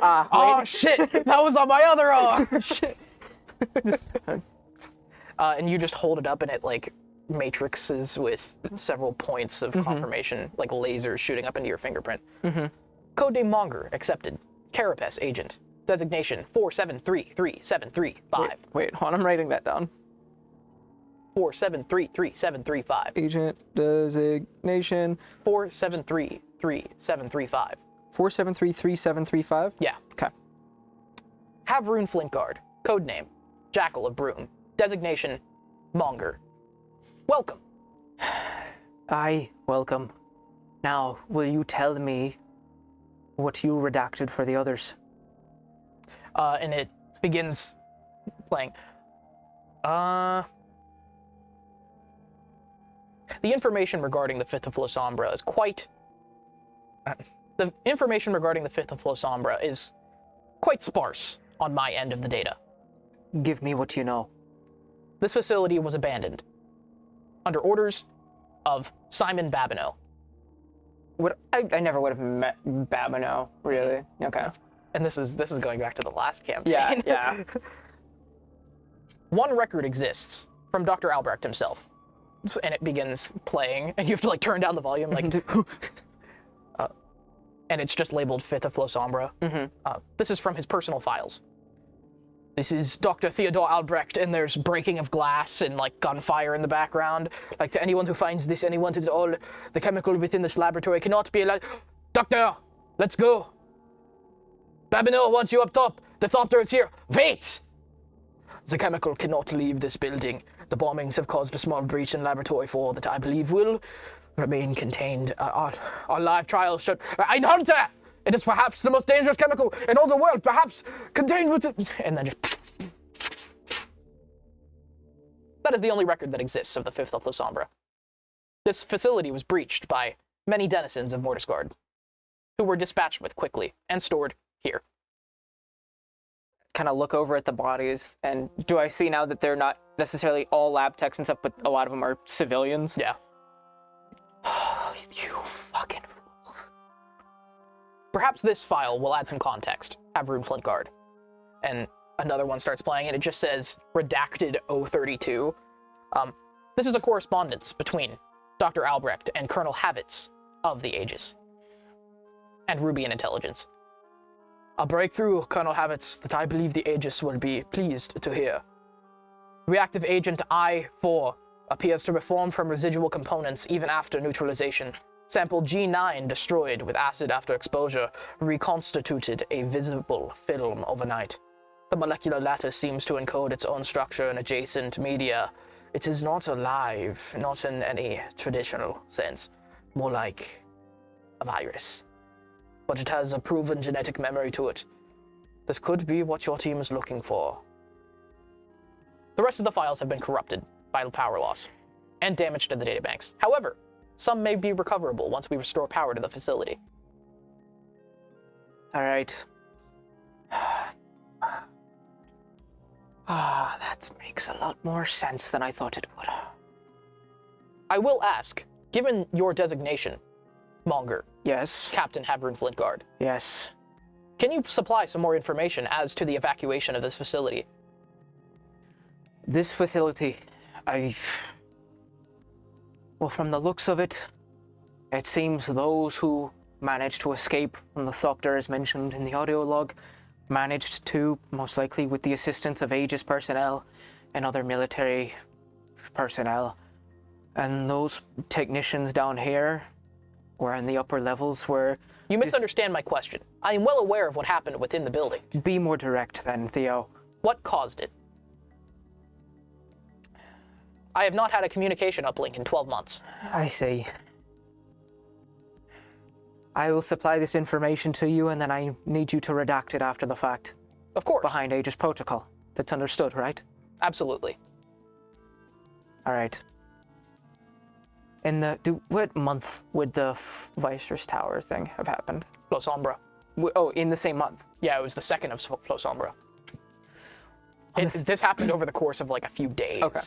Oh shit! That was on my other arm. Shit. And you just hold it up, and it like matrixes with several points of confirmation, like lasers shooting up into your fingerprint. Codename Monger accepted. Carapace agent. Designation 4733735. Wait, hold on, I'm writing that down. 4733735. Agent designation 4733735. 4733735. Yeah. Okay. Havrun Flintguard. Codename Jackal of Broom. Designation Monger. Welcome. Aye, welcome. Now, will you tell me what you redacted for the others? And it begins playing. The information regarding the Fifth of Flosombra is quite... the information regarding the Fifth of Flosombra is quite sparse on my end of the data. Give me what you know. This facility was abandoned under orders of Simon Babineau. I never would have met Babineau, really. Okay. And this is going back to the last campaign. Yeah. One record exists from Dr. Albrecht himself. And it begins playing, and you have to like turn down the volume, like, and it's just labeled Fifth of Flosombra. This is from his personal files. This is Dr. Theodore Albrecht, and there's breaking of glass and like gunfire in the background. Like, to anyone who finds this, anyone at all, the chemical within this laboratory cannot be allowed. Doctor, let's go. Babineau wants you up top. The Thopter is here. Wait! The chemical cannot leave this building. The bombings have caused a small breach in Laboratory 4 that I believe will remain contained. Our live trials should... Einhunter! It is perhaps the most dangerous chemical in all the world, perhaps contained with it... And then just... That is the only record that exists of the Fifth of Flosombra. This facility was breached by many denizens of Mortisgard, who were dispatched with quickly and stored here. Kind of look over at the bodies, and do I see now that they're not necessarily all lab techs and stuff, but a lot of them are civilians? Yeah. You fucking fools. Perhaps this file will add some context. Havrun Flintguard. And another one starts playing, and it just says redacted 032. This is a correspondence between Dr. Albrecht and Colonel Havitz of the Aegis and Rubian intelligence. A breakthrough, Colonel Havitz, that I believe the Aegis will be pleased to hear. Reactive agent I-4 appears to reform from residual components even after neutralization. Sample G9 destroyed with acid after exposure reconstituted a visible film overnight. The molecular lattice seems to encode its own structure in adjacent media. It is not alive, not in any traditional sense, more like a virus. But it has a proven genetic memory to it. This could be what your team is looking for. The rest of the files have been corrupted by power loss and damage to the databanks. However, some may be recoverable once we restore power to the facility. All right. That makes a lot more sense than I thought it would. I will ask, given your designation, Monger. Yes. Captain Havrun Flintguard. Yes. Can you supply some more information as to the evacuation of this facility? This facility, well, from the looks of it, it seems those who managed to escape from the Thopter, as mentioned in the audio log, managed to, most likely with the assistance of Aegis personnel and other military personnel. And those technicians down here, or in the upper levels, where... You misunderstand my question. I am well aware of what happened within the building. Be more direct then, Theo. What caused it? I have not had a communication uplink in 12 months. I see. I will supply this information to you, and then I need you to redact it after the fact. Of course. Behind Aegis protocol. That's understood, right? Absolutely. All right. What month would the Vicer's Tower thing have happened? Flo Sombra. Oh, in the same month? Yeah, it was the 2nd of Flo Sombra. This happened over the course of like a few days. Okay.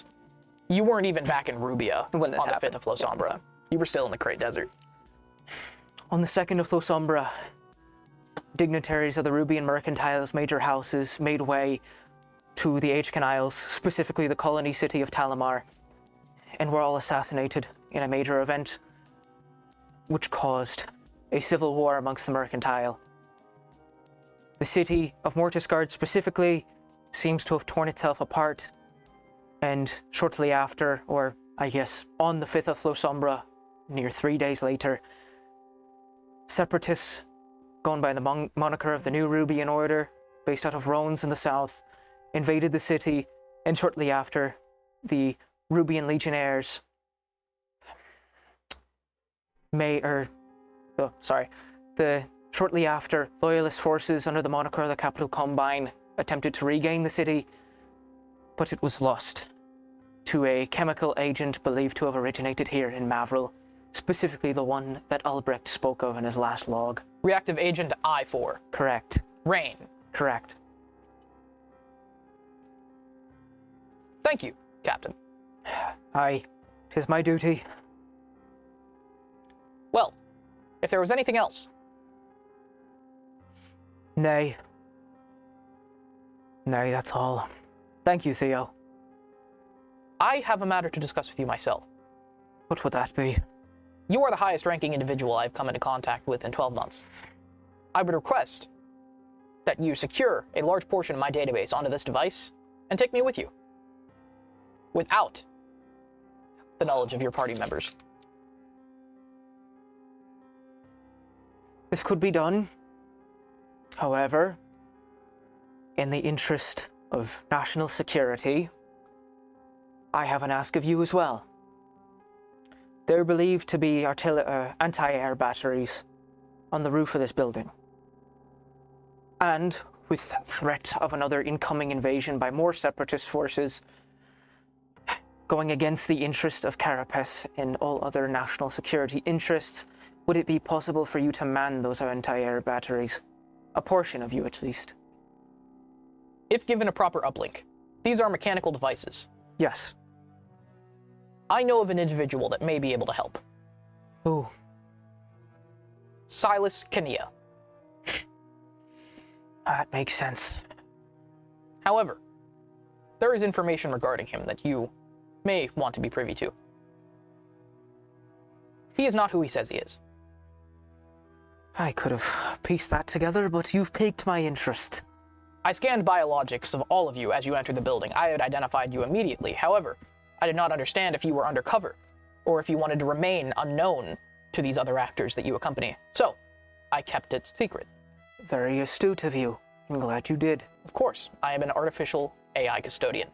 You weren't even back in Rubia when this on happened. the 5th of Flo Sombra. You were still in the Crate Desert. On the 2nd of Flo Sombra, dignitaries of the Rubian Mercantile's major houses made way to the Aitken Isles, specifically the colony city of Talamar, and were all assassinated in a major event which caused a civil war amongst the Mercantile. The city of Mortisgard specifically seems to have torn itself apart, and shortly after, or I guess on the 5th of Flo Sombra, near 3 days later, separatists, going by the moniker of the New Rubian Order, based out of Rones in the south, invaded the city, and shortly after, the Rubian Legionnaires shortly after, Loyalist forces under the moniker of the Capital Combine attempted to regain the city, but it was lost to a chemical agent believed to have originated here in Mavril, specifically the one that Albrecht spoke of in his last log. Reactive Agent I-4. Correct. Rain. Correct. Thank you, Captain. Aye, 'tis my duty. Well, if there was anything else. Nay. Nay, that's all. Thank you, Theo. I have a matter to discuss with you myself. What would that be? You are the highest ranking individual I've come into contact with in 12 months. I would request that you secure a large portion of my database onto this device and take me with you. Without the knowledge of your party members. This could be done. However, in the interest of national security, I have an ask of you as well. They're believed to be anti-air batteries on the roof of this building. And with threat of another incoming invasion by more separatist forces, going against the interest of Carapace and all other national security interests, would it be possible for you to man those anti-air batteries? A portion of you, at least. If given a proper uplink. These are mechanical devices. Yes. I know of an individual that may be able to help. Who? Silas Kania. That makes sense. However, there is information regarding him that you may want to be privy to. He is not who he says he is. I could have pieced that together, but you've piqued my interest. I scanned biologics of all of you as you entered the building. I had identified you immediately. However, I did not understand if you were undercover, or if you wanted to remain unknown to these other actors that you accompany. So, I kept it secret. Very astute of you. I'm glad you did. Of course, I am an artificial AI custodian.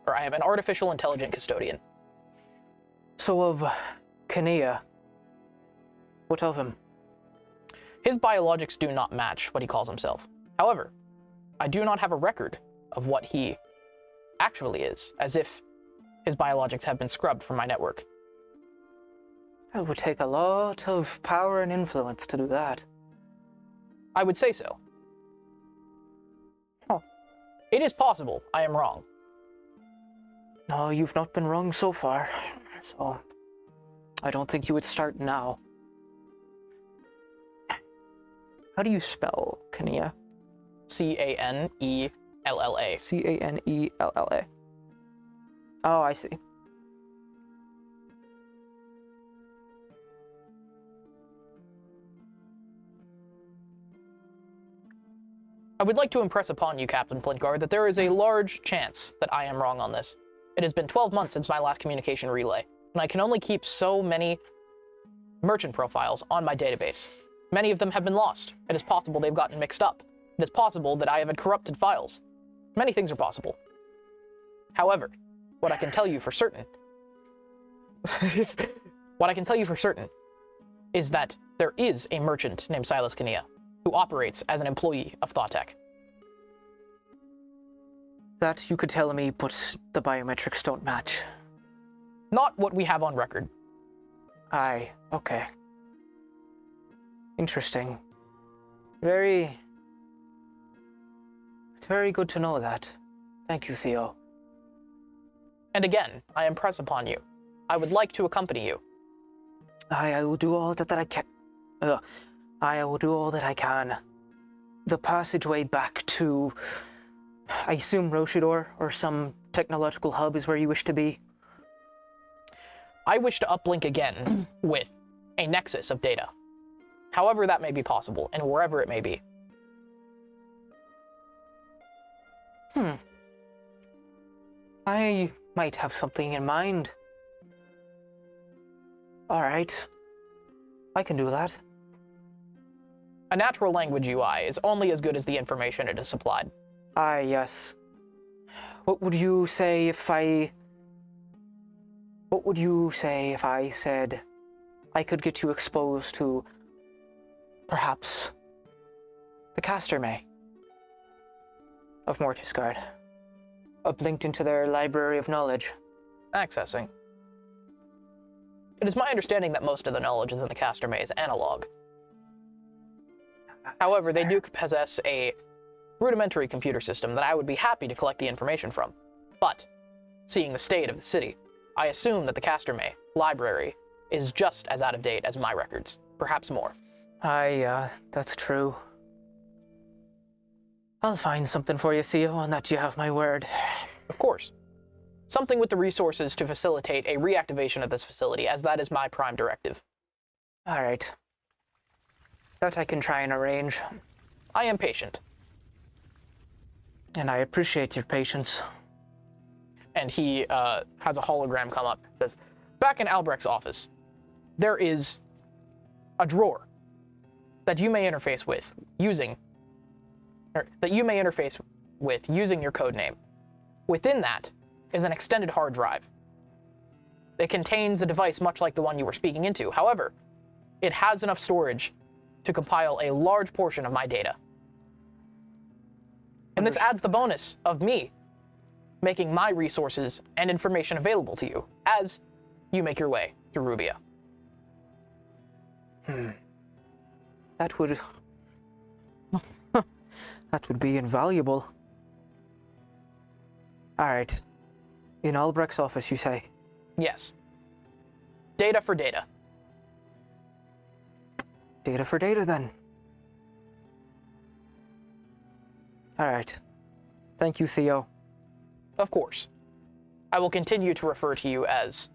Or I am an artificial intelligent custodian. So of Kania, what of him? His biologics do not match what he calls himself. However, I do not have a record of what he actually is, as if his biologics have been scrubbed from my network. It would take a lot of power and influence to do that. I would say so. Huh. It is possible I am wrong. No, you've not been wrong so far. So, I don't think you would start now. How do you spell Canella? C-A-N-E-L-L-A. C-A-N-E-L-L-A. Oh, I see. I would like to impress upon you, Captain Flintguard, that there is a large chance that I am wrong on this. It has been 12 months since my last communication relay, and I can only keep so many merchant profiles on my database. Many of them have been lost. It is possible they've gotten mixed up. It is possible that I have had corrupted files. Many things are possible. However, what I can tell you for certain... what I can tell you for certain is that there is a merchant named Silas Canella who operates as an employee of Thawtech. That you could tell me, but the biometrics don't match. Not what we have on record. Aye, okay. Interesting. It's very good to know that. Thank you, Theo. And again, I impress upon you. I would like to accompany you. I will do all that I can. I will do all that I can. The passageway back to, I assume, Roshidor or some technological hub is where you wish to be. I wish to uplink again with a nexus of data. However that may be possible, and wherever it may be. I might have something in mind. All right. I can do that. A natural language UI is only as good as the information it is supplied. Ah, yes. What would you say if I said I could get you exposed to perhaps the Castermay of Mortisguard, uplinked into their library of knowledge? Accessing. It is my understanding that most of the knowledge in the Castermay is analog. However, they do possess a rudimentary computer system that I would be happy to collect the information from. But, seeing the state of the city, I assume that the Castermay library is just as out of date as my records, perhaps more. That's true. I'll find something for you, Theo, on that you have my word. Of course. Something with the resources to facilitate a reactivation of this facility, as that is my prime directive. All right. That I can try and arrange. I am patient. And I appreciate your patience. And he has a hologram come up. It says, back in Albrecht's office, there is a drawer that you may interface with using your code name. Within that is an extended hard drive. It contains a device much like the one you were speaking into. However, it has enough storage to compile a large portion of my data. And this adds the bonus of me making my resources and information available to you as you make your way to Rubia. That would be invaluable. All right. In Albrecht's office, you say? Yes. Data for data. Data for data, then. All right. Thank you, Theo. Of course. I will continue to refer to you as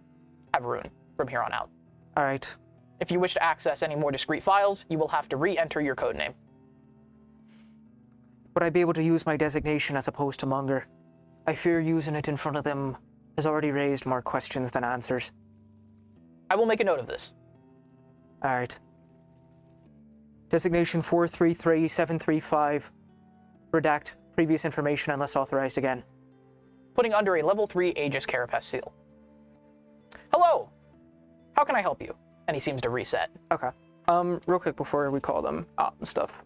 Havarun from here on out. All right. If you wish to access any more discrete files, you will have to re-enter your codename. Would I be able to use my designation as opposed to Monger? I fear using it in front of them has already raised more questions than answers. I will make a note of this. All right. Designation 433735. Redact previous information unless authorized again. Putting under a level 3 Aegis Carapace seal. Hello! How can I help you? And he seems to reset. Okay. Real quick before we call them out and stuff,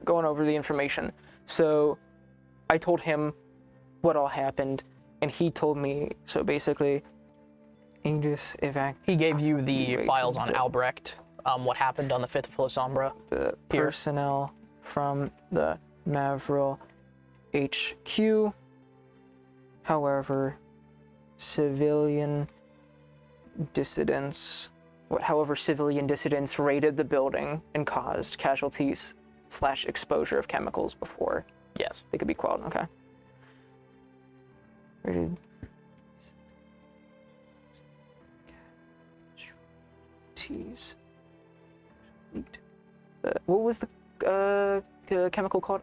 going over the information. So I told him what all happened, and he told me, so basically, Aegis evac. He gave you the files on Albrecht, what happened on the 5th of Flosombra. The personnel from the Mavril HQ. However, civilian dissidents raided the building and caused casualties / exposure of chemicals before. Yes. They could be quelled, okay. Raided. Casualties. Leaked. What was the chemical called?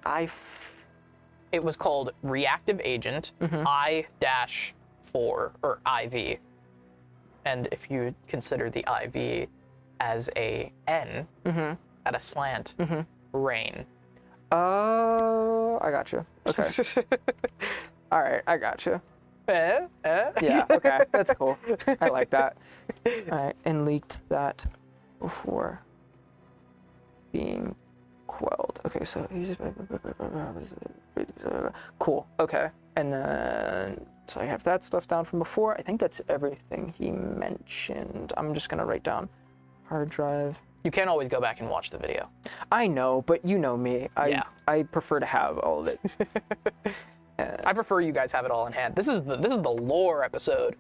It was called reactive agent I-4 or IV. And if you consider the IV as a N at a slant, rain. Oh, I got you. Okay. All right, I got you. Yeah, okay, that's cool. I like that. All right, and leaked that before being quelled. Okay, so cool. Okay, and then so I have that stuff down from before. I think that's everything he mentioned. I'm just gonna write down hard drive. You can always go back and watch the video. I know, but you know me. I prefer to have all of it. I prefer you guys have it all in hand. This is the lore episode.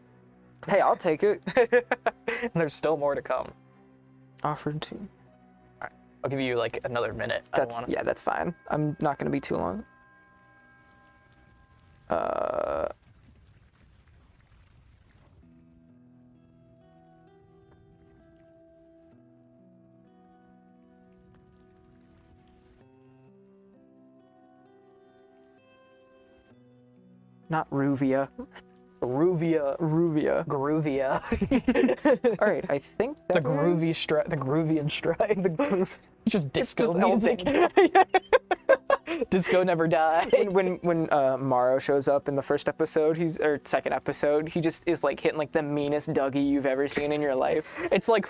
Hey, I'll take it. And there's still more to come. Offered to. All right, I'll give you like another minute. Yeah, that's fine. I'm not gonna be too long. Not Rubia. Rubia. Groovia. All right, I think that the Groovian Strife. Just disco music. Disco never dies. When Morrow shows up in the first episode, second episode, he just is like hitting like the meanest Dougie you've ever seen in your life. It's like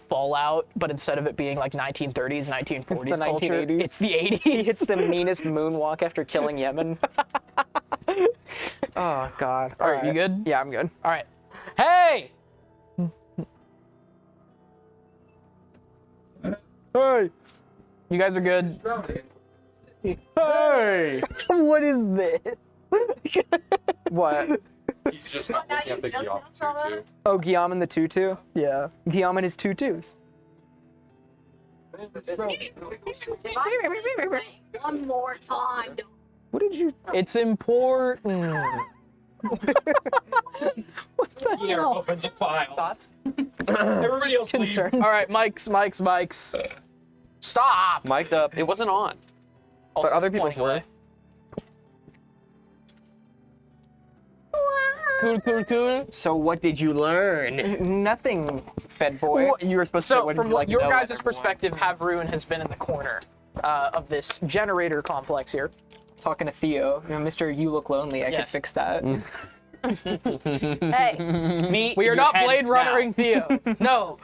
Fallout, but instead of it being like 1930s, 1940s it's the culture, 1980s. it's the 80s. He hits the meanest moonwalk after killing Yemen. Oh, God. All right, you good? Yeah, I'm good. All right. Hey! Hey! You guys are good? Hey! What is this? What? He's just not looking at the Guillaume tutu. Oh, Guillaume and the tutu? Yeah. Guillaume and his tutus. One more time. What did you... It's important. What the hell? Opens a file. Thoughts? Everybody else Concerns. All right, mics. Stop. Mic'd up. It wasn't on. Also, But other it's people's pointing were. away. Cool. So what did you learn? Nothing, Fed boy. You were supposed to say, So, what from did you like to your know, guys' everyone? perspective, Havruin has been in the corner of this generator complex here. Talking to Theo. You know, Mr. You Look Lonely. I could Yes. fix that. Hey. Me. We are not Blade Runnering Theo. No.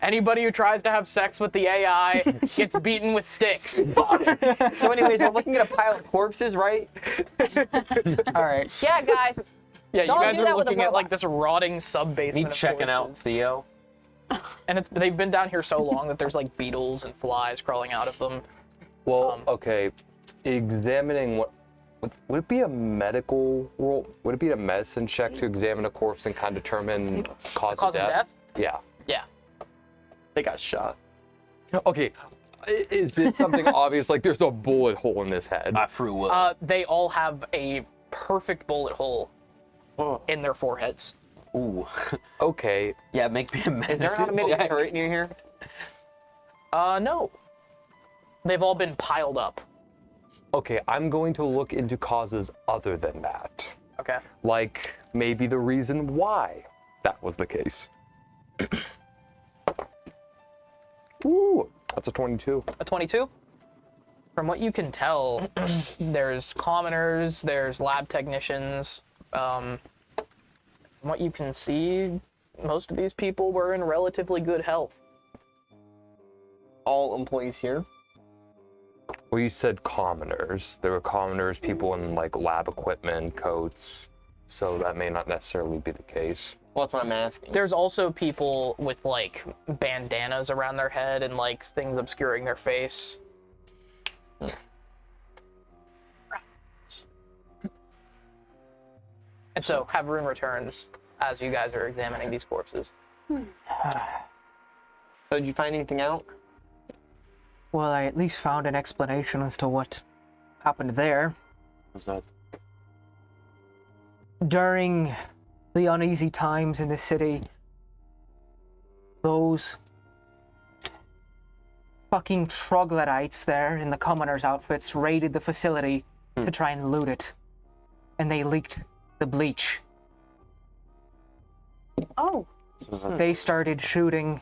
Anybody who tries to have sex with the AI gets beaten with sticks. So anyways, we're looking at a pile of corpses, right? All right. Yeah, guys. Yeah, Don't you guys do are that with a looking at like robot. this rotting sub-basement Me of checking out corpses. Theo. And they've been down here so long that there's like beetles and flies crawling out of them. Well, okay. Examining what would it be a medical role? Would it be a medicine check to examine a corpse and kind of determine cause of death? Yeah. Yeah. They got shot. Okay. Is it something obvious like there's a bullet hole in his head? They all have a perfect bullet hole in their foreheads. Ooh. Okay. Yeah, make me a medicine Is there an automated check. turret near here? No. They've all been piled up. Okay, I'm going to look into causes other than that. Okay. Like maybe the reason why that was the case. Ooh, that's a 22. A 22? From what you can tell, there's commoners, there's lab technicians. From what you can see, most of these people were in relatively good health. All employees here? Well, you said commoners. There were commoners, people in like lab equipment, coats. So that may not necessarily be the case. Well, that's what I'm asking. There's also people with like bandanas around their head and like things obscuring their face. And so Havarun returns as you guys are examining these corpses. So did you find anything out? Well, I at least found an explanation as to what happened there. What's that? During the uneasy times in the city, those fucking troglodytes there in the commoners' outfits raided the facility to try and loot it. And they leaked the bleach. Oh. They started shooting.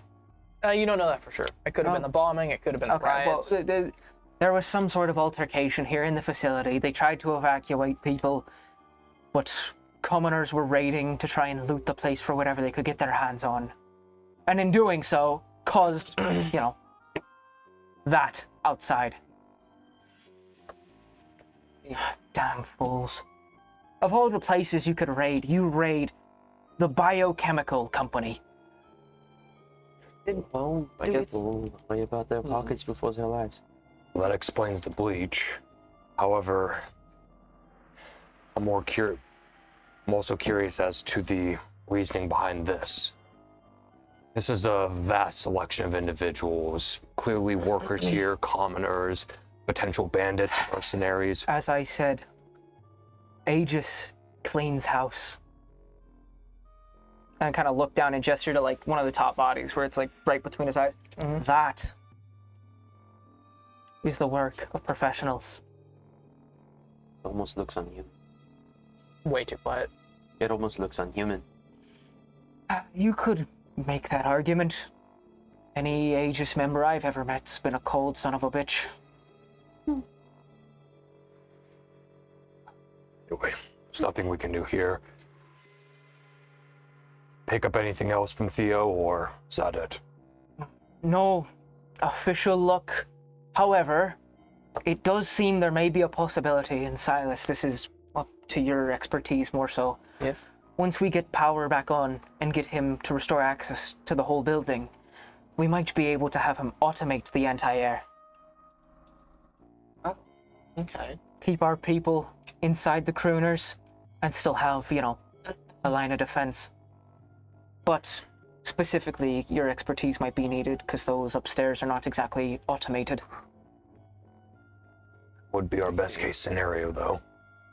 You don't know that for sure. It could have been the bombing, it could have been the riots. Well, there was some sort of altercation here in the facility. They tried to evacuate people, but commoners were raiding to try and loot the place for whatever they could get their hands on. And in doing so, caused, that outside. Damn fools. Of all the places you could raid, you raid the biochemical company. Well, I guess we'll worry about their pockets before their lives. Well, that explains the bleach. However, I'm also curious as to the reasoning behind this. This is a vast selection of individuals, clearly workers here, commoners, potential bandits, mercenaries. As I said, Aegis cleans house. And I kind of look down and gesture to like one of the top bodies where it's like right between his eyes. That is the work of professionals. It almost looks unhuman. Way too quiet. It almost looks unhuman. You could make that argument. Any Aegis member I've ever met's been a cold son of a bitch. Anyway, there's nothing we can do here. Pick up anything else from Theo, or is that it? No official look. However, it does seem there may be a possibility, and Silas, this is up to your expertise more so. Yes. Once we get power back on and get him to restore access to the whole building, we might be able to have him automate the anti-air. Oh, okay. Keep our people inside the crooners and still have, a line of defense. But specifically, your expertise might be needed because those upstairs are not exactly automated. Would be our best case scenario, though.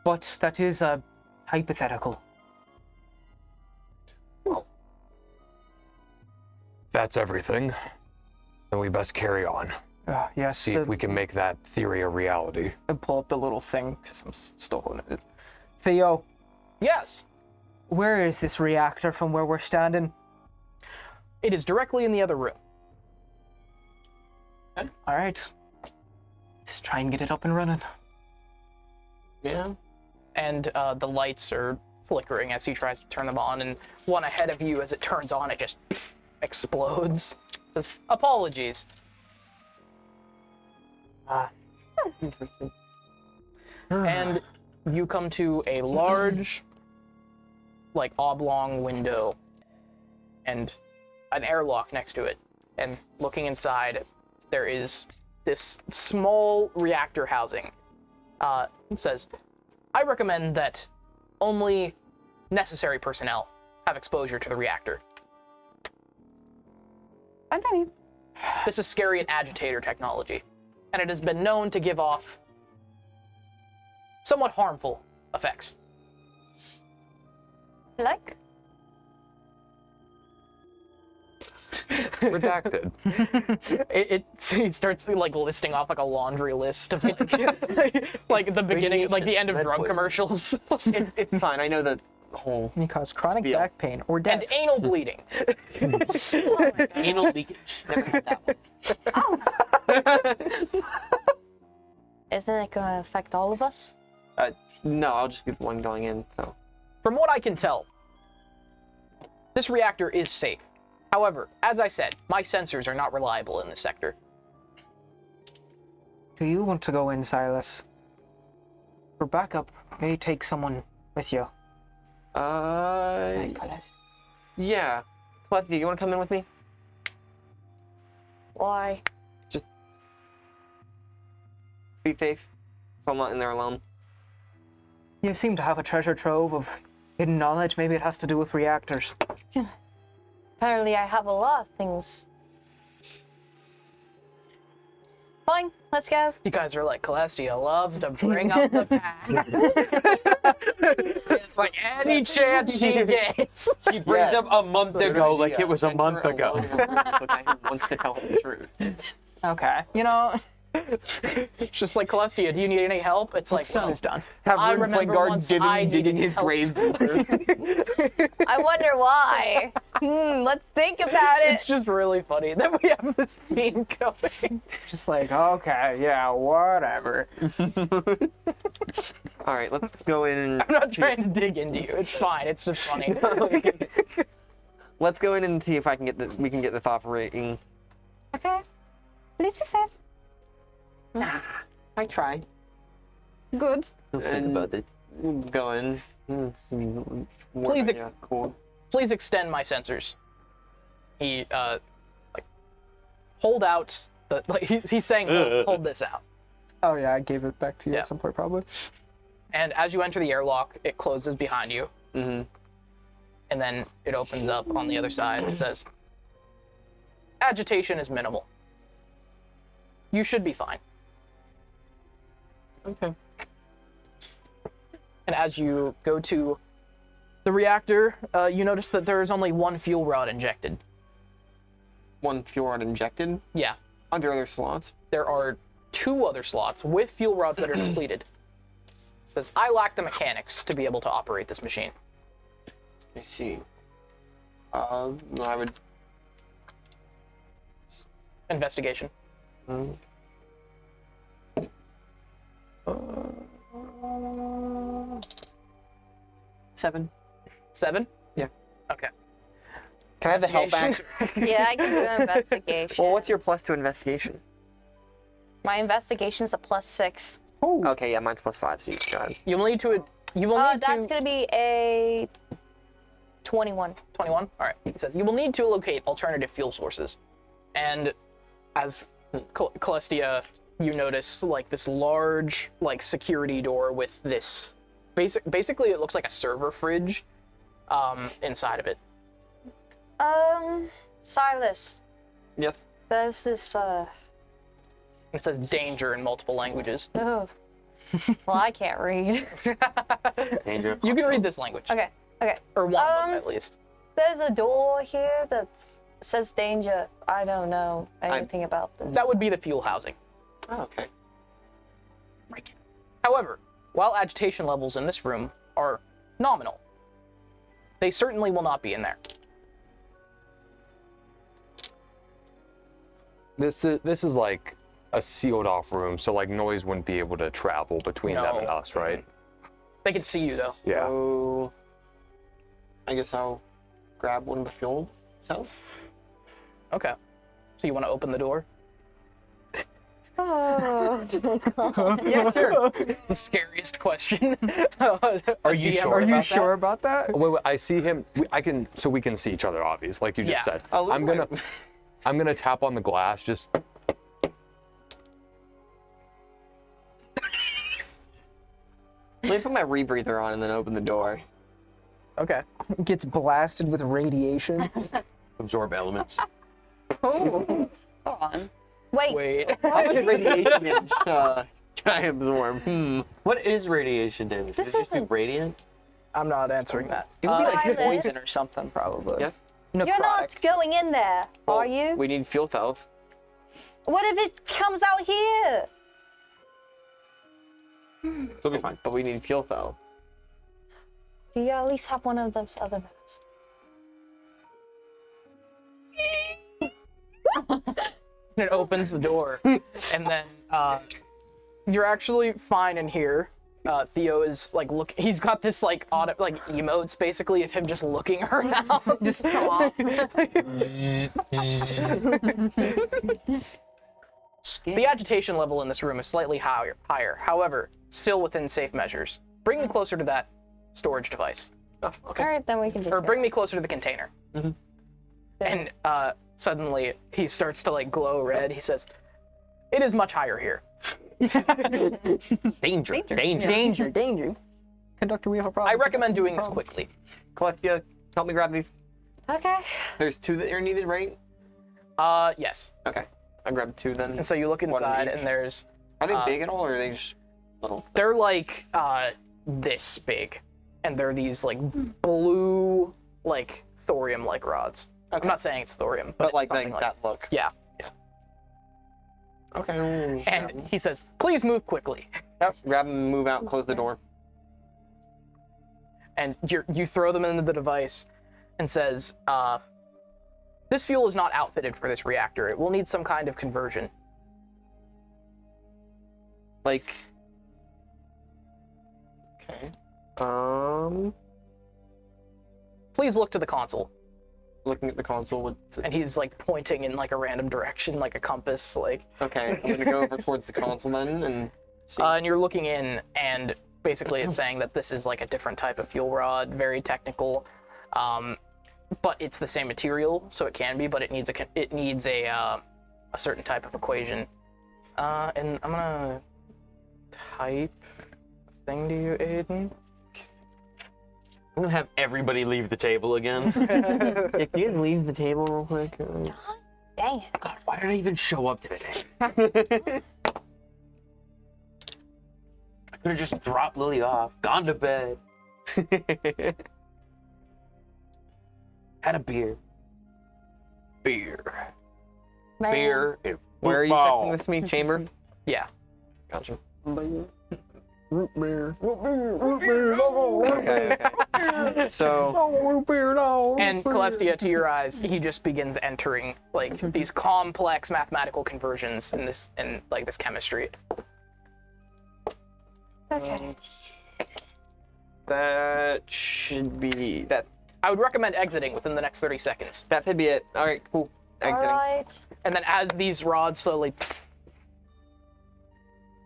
But that is a hypothetical. Well, if that's everything, then we best carry on. Yes. See if we can make that theory a reality. And pull up the little thing because I'm still holding it. Theo. Yes. Where is this reactor from where we're standing? It is directly in the other room. Okay. All right. Let's try and get it up and running. Yeah. And the lights are flickering as he tries to turn them on, and one ahead of you, as it turns on, it just explodes. It says, apologies. And you come to a large, like, oblong window and an airlock next to it. And looking inside, there is this small reactor housing. It says, I recommend that only necessary personnel have exposure to the reactor. Okay. This is Scarian agitator technology, and it has been known to give off somewhat harmful effects. Like? Redacted. It starts like listing off like a laundry list of like the beginning, like the end of drug commercials. It's fine. I know that whole. May cause chronic back pain or death. And anal bleeding. Anal leakage. Never had that one. Isn't it going to affect all of us? No, I'll just get one going in. So. From what I can tell, this reactor is safe. However, as I said, my sensors are not reliable in this sector. Do you want to go in, Silas? For backup, may take someone with you. Yeah. Plexi, you want to come in with me? Why? Just be safe, so I'm not in there alone. You seem to have a treasure trove of hidden knowledge. Maybe it has to do with reactors. Apparently I have a lot of things. Fine, let's go. You guys are like, Celestia loves to bring up the past. It's like any chance she gets. She brings up a month ago like it was a month ago. Wants to tell him the truth. Okay. You know, It's just like, Celestia, do you need any help? It's like, done is done. Have I Ruben remember Guard once I digging needed his help. grave deeper. I wonder why. Let's think about it. It's just really funny that we have this theme going. Just like, okay, yeah, whatever. All right, let's go in and... I'm not trying to dig into you. It's fine. It's just funny. Let's go in and see if we can get this operating. Okay. Please be safe. Nah, I tried. Good. Let's think about it. Go in. Please, yeah, cool. Please extend my sensors. He like hold out the like he's saying hold this out. Oh yeah, I gave it back to you Yeah. at some point probably. And as you enter the airlock, it closes behind you. Mm-hmm. And then it opens up on the other side. It says, agitation is minimal. You should be fine. Okay. And as you go to the reactor, you notice that there is only one fuel rod injected. One fuel rod injected? Yeah. Are there other slots? There are 2 other slots with fuel rods that are depleted. It says, I lack the mechanics to be able to operate this machine. I see. I would... Investigation. 7. 7? Yeah. Okay. Can I have the help back? Yeah, I can do investigation. Well, what's your plus to investigation? My investigation's a +6. Oh. Okay, yeah, mine's +5, so you go ahead. You will need to... You will need That's to... gonna be a 21. 21? Alright. It says, you will need to locate alternative fuel sources. And as Celestia, you notice, like, this large, like, security door with this... Basically, it looks like a server fridge inside of it. Silas. Yes? There's this, It says danger in multiple languages. Oh. Well, I can't read. Danger. You can read this language. Okay, okay. Or one of them, at least. There's a door here that says danger. I don't know anything about this. That would be the fuel housing. Oh, okay. However, while agitation levels in this room are nominal, they certainly will not be in there. This is like a sealed off room, so like noise wouldn't be able to travel between them and us, right? They can see you though. Yeah. So, I guess I'll grab one of the fuel cells. Okay. So you want to open the door? Oh. Yeah, sure. The scariest question. Are you sure? Are you sure about that? Wait, I see him. So we can see each other, obviously, like you just said. Oh, I'm gonna tap on the glass. Just. Let me put my rebreather on and then open the door. Okay. Gets blasted with radiation. Absorb elements. Oh. Hold on. Wait. How much radiation damage can I absorb? What is radiation damage? This Is it just isn't- radiant? I'm not answering that. It would be like Silas. poison or something, probably. Yes? You're not going in there, are you? We need fuel cells. What if it comes out here? So it'll be fine. But we need fuel cells. Do you at least have one of those other masks? It opens the door, and then you're actually fine in here. Theo is like he's got this like emotes basically of him just looking around. Just The agitation level in this room is slightly higher. However, still within safe measures. Bring me closer to that storage device. Oh, okay. All right, then we can just. Or bring me closer to the container. Mm-hmm. And suddenly he starts to like glow red. He says, "It is much higher here." Danger. Conductor, we have a problem. I recommend doing this quickly. Collectia, help me grab these. Okay. There's 2 that are needed, right? Yes. Okay. I grabbed 2 then. And so you look One inside, each. and there's. Are they big at all, or are they just little? They're like this big, and they're these like blue, like thorium-like rods. Okay. I'm not saying it's thorium, but it's like something that look. Yeah. Okay. And he says, "Please move quickly." Yep. Grab them, move out, close the door. And you throw them into the device, and says, "This fuel is not outfitted for this reactor. It will need some kind of conversion." Like. Okay. Please look to the console. Looking at the console, what's it? And he's like pointing in like a random direction, like a compass, like. Okay, I'm gonna go over towards the console then and see. And you're looking in, and basically it's saying that this is like a different type of fuel rod, very technical, but it's the same material, so it can be, but it needs a certain type of equation. And I'm gonna type a thing to you, Aiden. I'm gonna have everybody leave the table again. If you can leave the table real quick. Dang it. God, why did I even show up today? I could have just dropped Lilli off, gone to bed. Had a beer. Man. Beer and Where are you football. texting this to me? Chamber? Yeah. Gotcha. Root beer. Okay. So. And Celestia, to your eyes, he just begins entering like these complex mathematical conversions in this chemistry. Okay. That should be that. I would recommend exiting within the next 30 seconds. That should be it. All right, cool. Exiting. Alright. And then as these rods slowly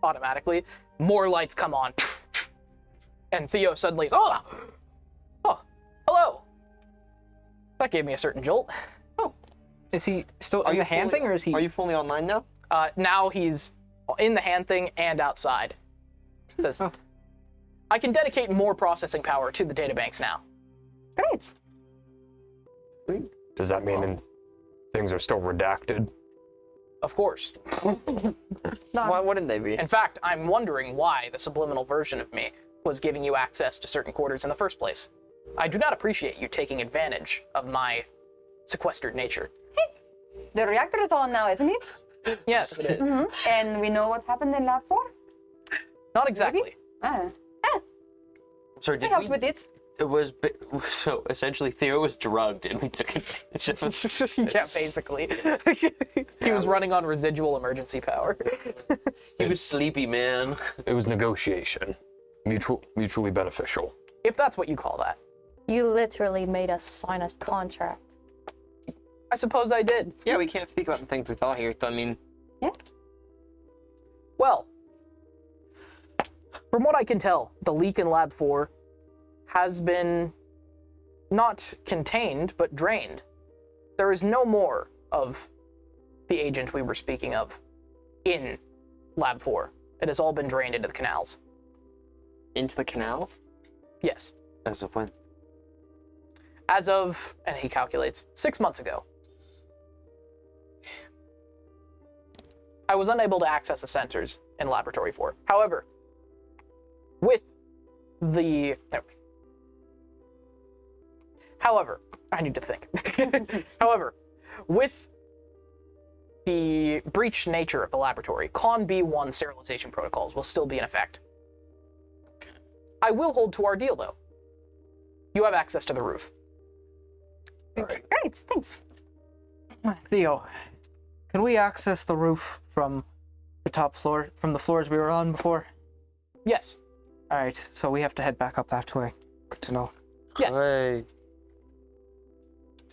automatically, more lights come on. And Theo suddenly is, oh, hello. That gave me a certain jolt. Oh. Is he still in the hand thing, or is he? Are you fully online now? Now he's in the hand thing and outside. It says, I can dedicate more processing power to the databanks now. Great. Does that mean things are still redacted? Of course. Why wouldn't they be? In fact, I'm wondering why the subliminal version of me was giving you access to certain quarters in the first place. I do not appreciate you taking advantage of my sequestered nature. The reactor is on now, isn't it? Yes, it is. Mm-hmm. And we know what happened in Lab 4? Not exactly. Sorry, I did helped we? with it. It was so essentially Theo was drugged and we took advantage of him. Yeah, basically. He was running on residual emergency power. He was sleepy, man. It was negotiation. Mutually beneficial. If that's what you call that. You literally made us sign a contract. I suppose I did. Yeah, we can't speak about the things we thought here. I mean, Well, from what I can tell, the leak in Lab 4 has been not contained, but drained. There is no more of the agent we were speaking of in Lab 4. It has all been drained into the canals. into the canal? Yes. As of when? As of, and he calculates, 6 months ago. I was unable to access the sensors in Laboratory 4. However, with the... However, I need to think. However, with the breached nature of the laboratory, Con B1 sterilization protocols will still be in effect. I will hold to our deal, though. You have access to the roof. Great, thanks. Theo, can we access the roof from the top floor, from the floors we were on before? Yes. All right, so we have to head back up that way. Good to know. Yes. Hey.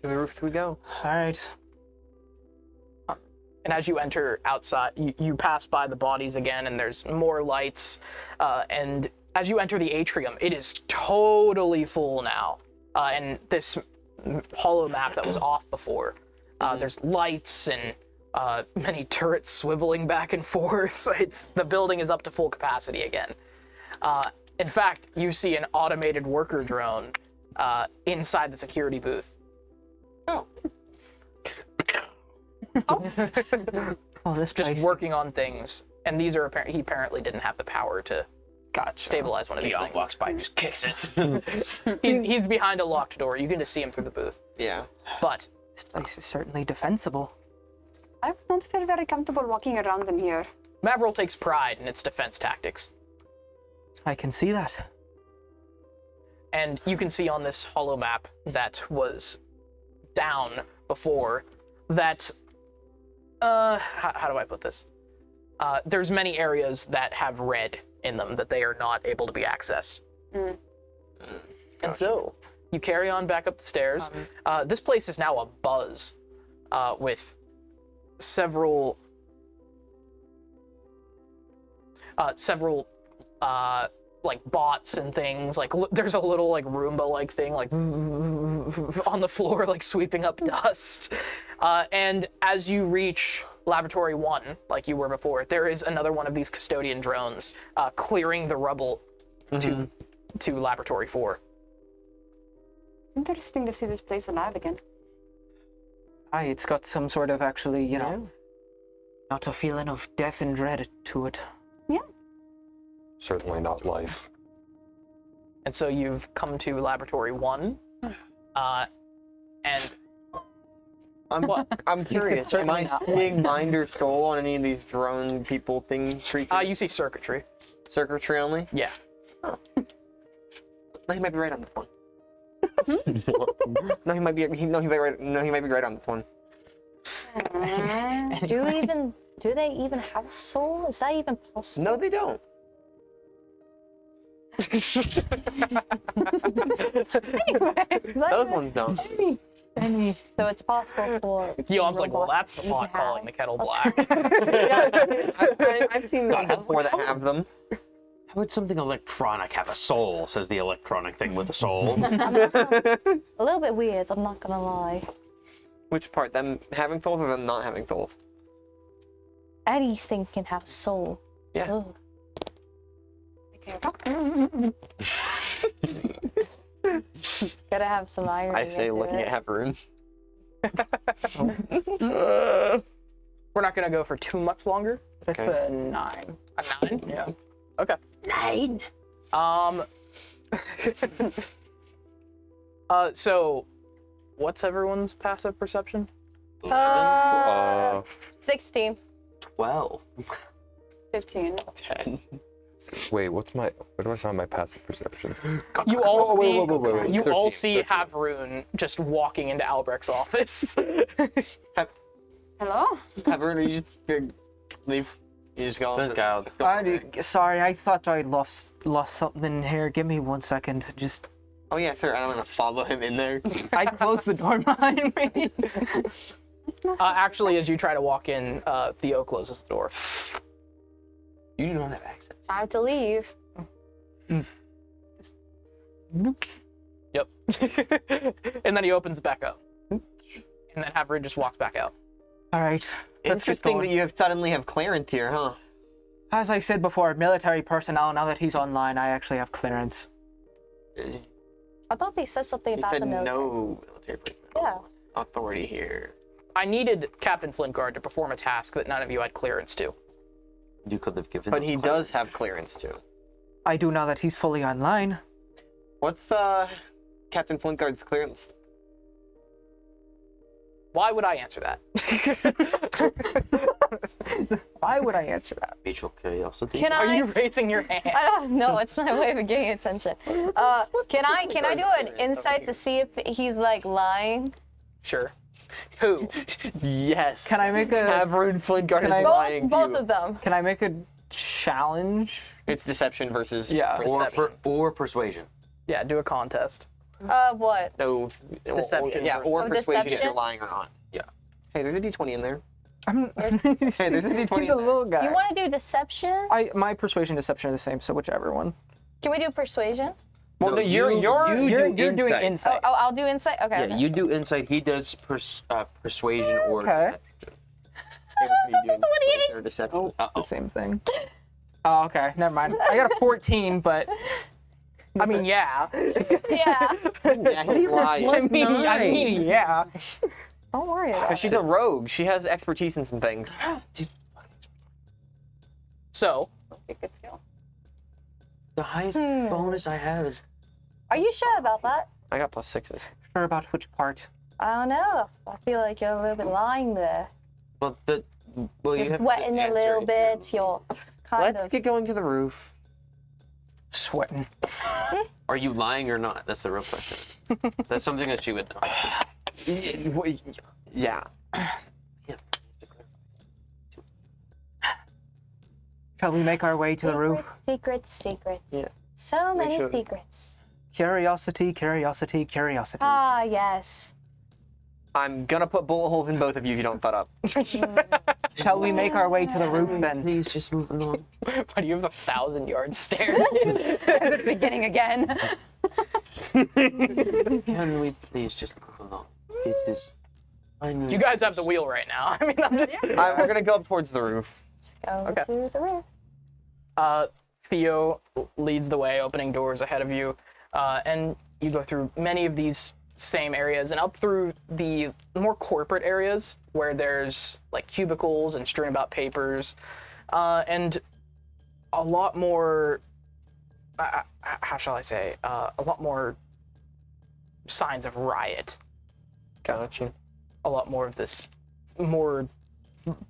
To the roof we go. All right. And as you enter outside, you pass by the bodies again, and there's more lights, and as you enter the atrium, it is totally full now. And this hollow map that was off before, there's lights and many turrets swiveling back and forth. The building is up to full capacity again. In fact, you see an automated worker drone inside the security booth. Oh, this just working on things. And these are he apparently didn't have the power to stabilize one of these things. walks by and just kicks it. he's behind a locked door. You can just see him through the booth. Yeah. But this place is certainly defensible. I would not feel very comfortable walking around in here. Mavril takes pride in its defense tactics. I can see that. And you can see on this hollow map that was down before that, how do I put this? There's many areas that have red in them that they are not able to be accessed. And so you carry on back up the stairs. This place is now a buzz with several like bots and things. Like there's a little like Roomba-like thing like on the floor, like sweeping up dust. And as you reach Laboratory 1, like you were before, there is another one of these custodian drones clearing the rubble to Laboratory 4. Interesting to see this place alive again. Aye, it's got some sort of actually, you know, not a feeling of death and dread to it. Yeah. Certainly not life. And so you've come to Laboratory 1, and I'm curious. Am I seeing mind or soul on any of these drone people thing creatures? You see circuitry. Circuitry only? Yeah. Oh. No, he might be right on this one. No, he might be right on this one. Do they even have a soul? Is that even possible? No, they don't. Those ones don't. So it's possible for. Yom's like, well, that's the pot calling the kettle black. I've seen them before that have them. How would something electronic have a soul, says the electronic thing with a soul? A little bit weird, I'm not gonna lie. Which part? Them having souls or them not having souls? Anything can have a soul. Yeah. Ugh. Gotta have some irony. I say looking at Havarun. We're not gonna go for too much longer. That's Okay. a 9. A 9? Yeah. Okay. 9. So, what's everyone's passive perception? 16. 12. 15. 10. Wait, where do I find my passive perception? You all see, wait. you 13, all see 13. Havarun just walking into Albrecht's office. Hello? Havarun, you just leave. You just go. This guy. Sorry, I thought I lost something here. Give me 1 second. Just. Oh yeah, sure. I'm gonna follow him in there. I closed the door behind me. Actually, as you try to walk in, Theo closes the door. You do not have access. I have to leave. Yep. And then he opens it back up. And then Havarun just walks back out. All right. Let's get Interesting going. that you suddenly have clearance here, huh? As I said before, military personnel. Now that he's online, I actually have clearance. I thought they said something He about said the military. no military personnel. Yeah. Authority here. I needed Captain Flintguard to perform a task that none of you had clearance to. You could have given. But us he clearance. does have clearance too. I do now that he's fully online. What's Captain Flintguard's clearance? Why would I answer that? Why would I answer that? Mutual curiosity. Can Are I? you raising your hand? I don't know. It's my way of getting attention. Can I do an insight to see if he's like lying? Sure. Who? Yes. Can I make a? Havarun Flintguard is I- lying to Both you. of them. Can I make a challenge? It's deception versus or persuasion. Yeah, do a contest. What? no Deception Yeah, or Oh, persuasion if deception? you're lying or not. Yeah. Hey, there's a D20 in there. Hey, there's a D20 He's a little guy. You want to do deception? My persuasion and deception are the same, so whichever one. Can we do persuasion? Well, no, you're doing insight. Oh, I'll do insight. Okay. Yeah, okay. you do insight. He does persuasion or Okay. deception. Or deception. Oh, it's the same thing. Oh, okay. Never mind. I got a 14, but I mean, yeah. Yeah. Yeah, he's lying. I mean, yeah. Don't worry about Because she's a rogue. She has expertise in some things. So, it. Good skill. The highest bonus I have is. Are you sure about that? I got +6s. sure about which part? I don't know. I feel like you're a little bit lying there. Well, you You're have to sweating a answer little if bit. You're kind Let's of. get going to the roof. Sweating. Are you lying or not? That's the real question. That's something that she would know. Yeah. Shall we make our way to the roof? Secrets. Yeah. So We many should. secrets. Curiosity, curiosity, curiosity. Ah, yes. I'm gonna put bullet holes in both of you if you don't shut up. Shall we make our way to the roof then? Please just move along. Why do you have a 1,000-yard stare? At the beginning again. Can we please just move along? This is. You guys have the wheel right now. I mean, I'm just. We're gonna go up towards the roof. Go to the roof. Theo leads the way, opening doors ahead of you, and you go through many of these same areas and up through the more corporate areas where there's like cubicles and strewn about papers, and a lot more. How shall I say? A lot more signs of riot. Gotcha. A lot more of this more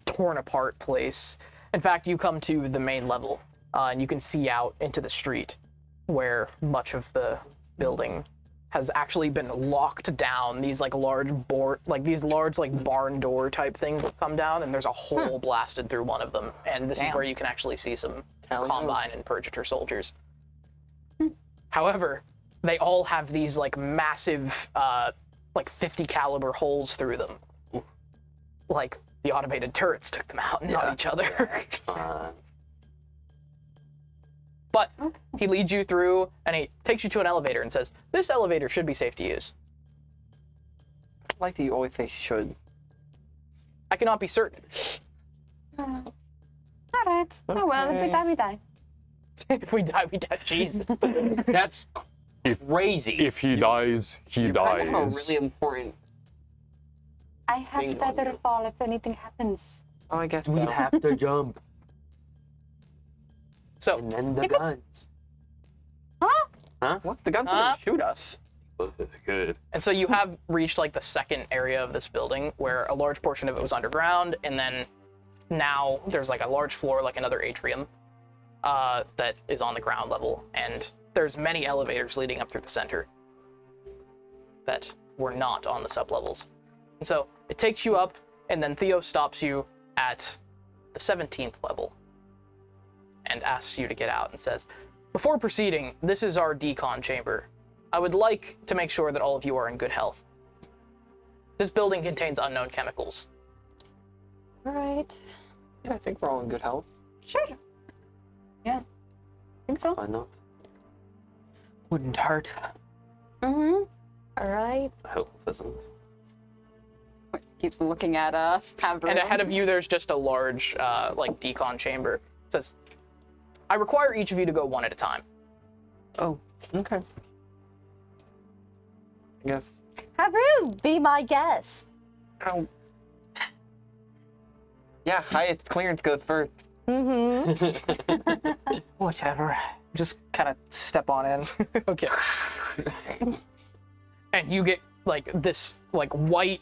torn apart place. In fact, you come to the main level, and you can see out into the street where much of the building has actually been locked down. These like large barn door type things have come down, and there's a hole blasted through one of them. And this is where you can actually see some Combine and Purgator soldiers. However, they all have these like massive, like 50 caliber holes through them. Like the automated turrets took them out, not each other. But he leads you through, and he takes you to an elevator and says, "This elevator should be safe to use." I like that you always say should. I cannot be certain. All right. Oh well, if we die, we die. If we die, we die. Jesus. That's crazy. If he dies, he I have a dies. really important. I have Thing to on better you. fall if anything happens. Oh, I guess We so. have to jump. So, And then the guns. What? The guns gonna shoot us. Good. and so you have reached like the second area of this building where a large portion of it was underground, and then now there's like a large floor, like another atrium, that is on the ground level, and there's many elevators leading up through the center that were not on the sublevels. And so it takes you up, and then Theo stops you at the 17th level and asks you to get out and says, "Before proceeding, this is our decon chamber. I would like to make sure that all of you are in good health. This building contains unknown chemicals." All right. Yeah, I think we're all in good health. Sure. Yeah. Think so. Why not? Wouldn't hurt. Mm-hmm. All right. I hope it doesn't. Keeps looking at Haveroom. And ahead of you, there's just a large, like, decon chamber. It says, "I require each of you to go one at a time." Oh, okay. I guess. Haveroom, be my guest. Ow. Yeah, highest clearance goes first. Mm-hmm. Whatever. Just kind of step on in. Okay. And you get, like, this, like, white,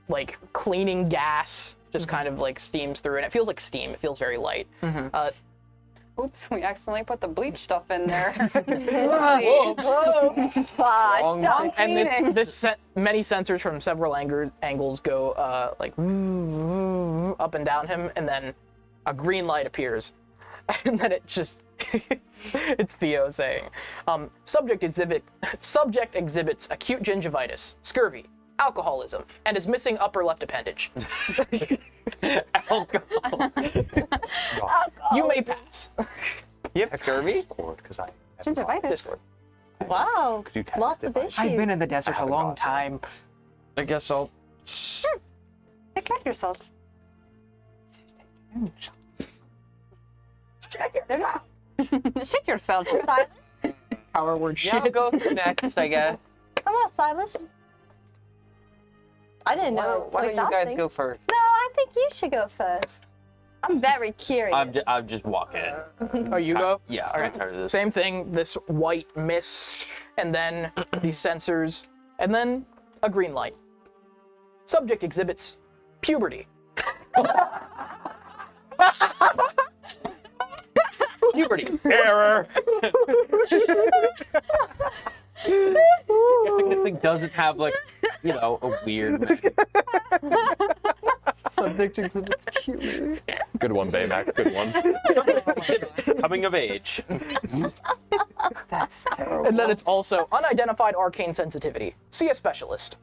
like, cleaning gas just kind of, like, steams through. And it feels like steam. It feels very light. Oops, we accidentally put the bleach stuff in there. Whoa. And many sensors from several angles go like up and down him, and then a green light appears, and then it just it's Theo saying, subject exhibits acute gingivitis, scurvy, alcoholism, and is missing upper left appendage. Alcohol. You may pass. You have scurvy? Because I Gingivitis. Discord. Wow. Could you text Lots it of by- issues. I've been in the desert a haven't long got time. I guess I'll. Take care of yourself. Shit yourself. Silas? Power word Yeah, shit. I'll go next, I guess. Come on, Silas. I didn't know. Why don't you guys go first? No, I think you should go first. I'm very curious. I'm just walking. Oh, you go? Yeah, All I'm right. tired of this. Same thing. This white mist, and then these sensors, and then a green light. Subject exhibits puberty. Puberty. Error. This thing doesn't have like, a weird. Subject exhibits puberty. Good one, Baymax. Good one. Coming of age. That's terrible. And then it's also unidentified arcane sensitivity. See a specialist.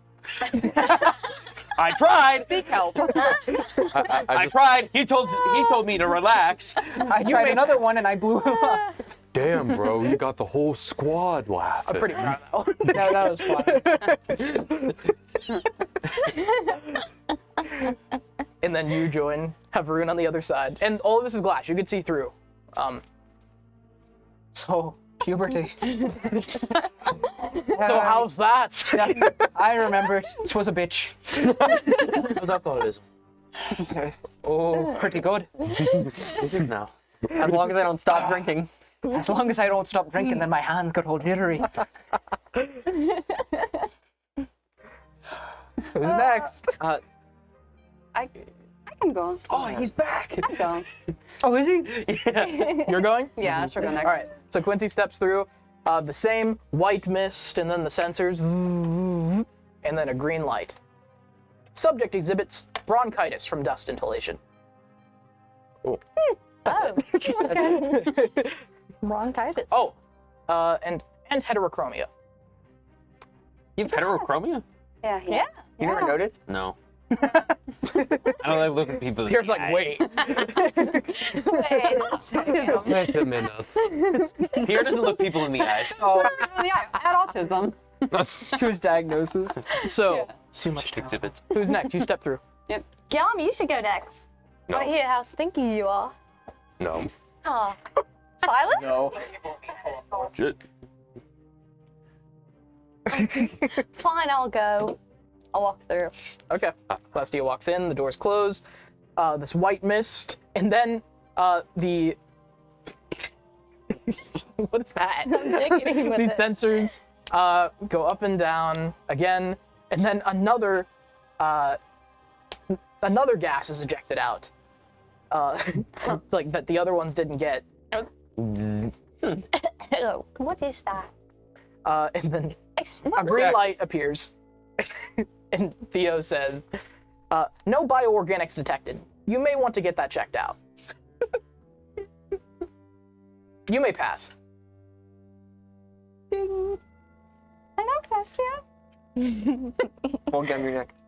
I tried. Seek help. I tried. He told me to relax. I tried another one and I blew him up. Damn, bro, you got the whole squad laughing. I'm pretty proud of that. That was fun. And then you join, have Rune on the other side. And all of this is glass. You can see through. So, puberty. So how's that? Yeah, I remember it. This was a bitch. How's alcoholism? Oh, pretty good. Is it now? As long as I don't stop drinking. As long as I don't stop drinking, then my hands get all jittery. Who's next? I can go. Oh, he's back. I go. Oh, is he? Yeah. You're going? Yeah, sure, go next. All right. So Quincy steps through the same white mist, and then the sensors, and then a green light. Subject exhibits bronchitis from dust inhalation. Oh. Bronchitis. Oh, and heterochromia. You have heterochromia? Yeah. Yeah. You never noticed? No. I don't like looking people in Here's the like, eyes. wait. Wait a minute. Pierre doesn't look people in the eyes. Oh, Yeah, I had autism. to his diagnosis. So, Too much exhibits. who's next? You step through. Yum, you should go next. No. I hear how stinky you are. No. Oh. Silas? No. Fine, I'll go. I'll walk through. Okay. Celestia walks in, the doors close, this white mist, and then the... what is that? I'm digging with These it. sensors go up and down again, and then another gas is ejected out. Like that the other ones didn't get. Hello. What is that? And then a green light appears. And Theo says, no bioorganics detected. You may want to get that checked out. You may pass. Ding. I know, Celestia. Well, get me next.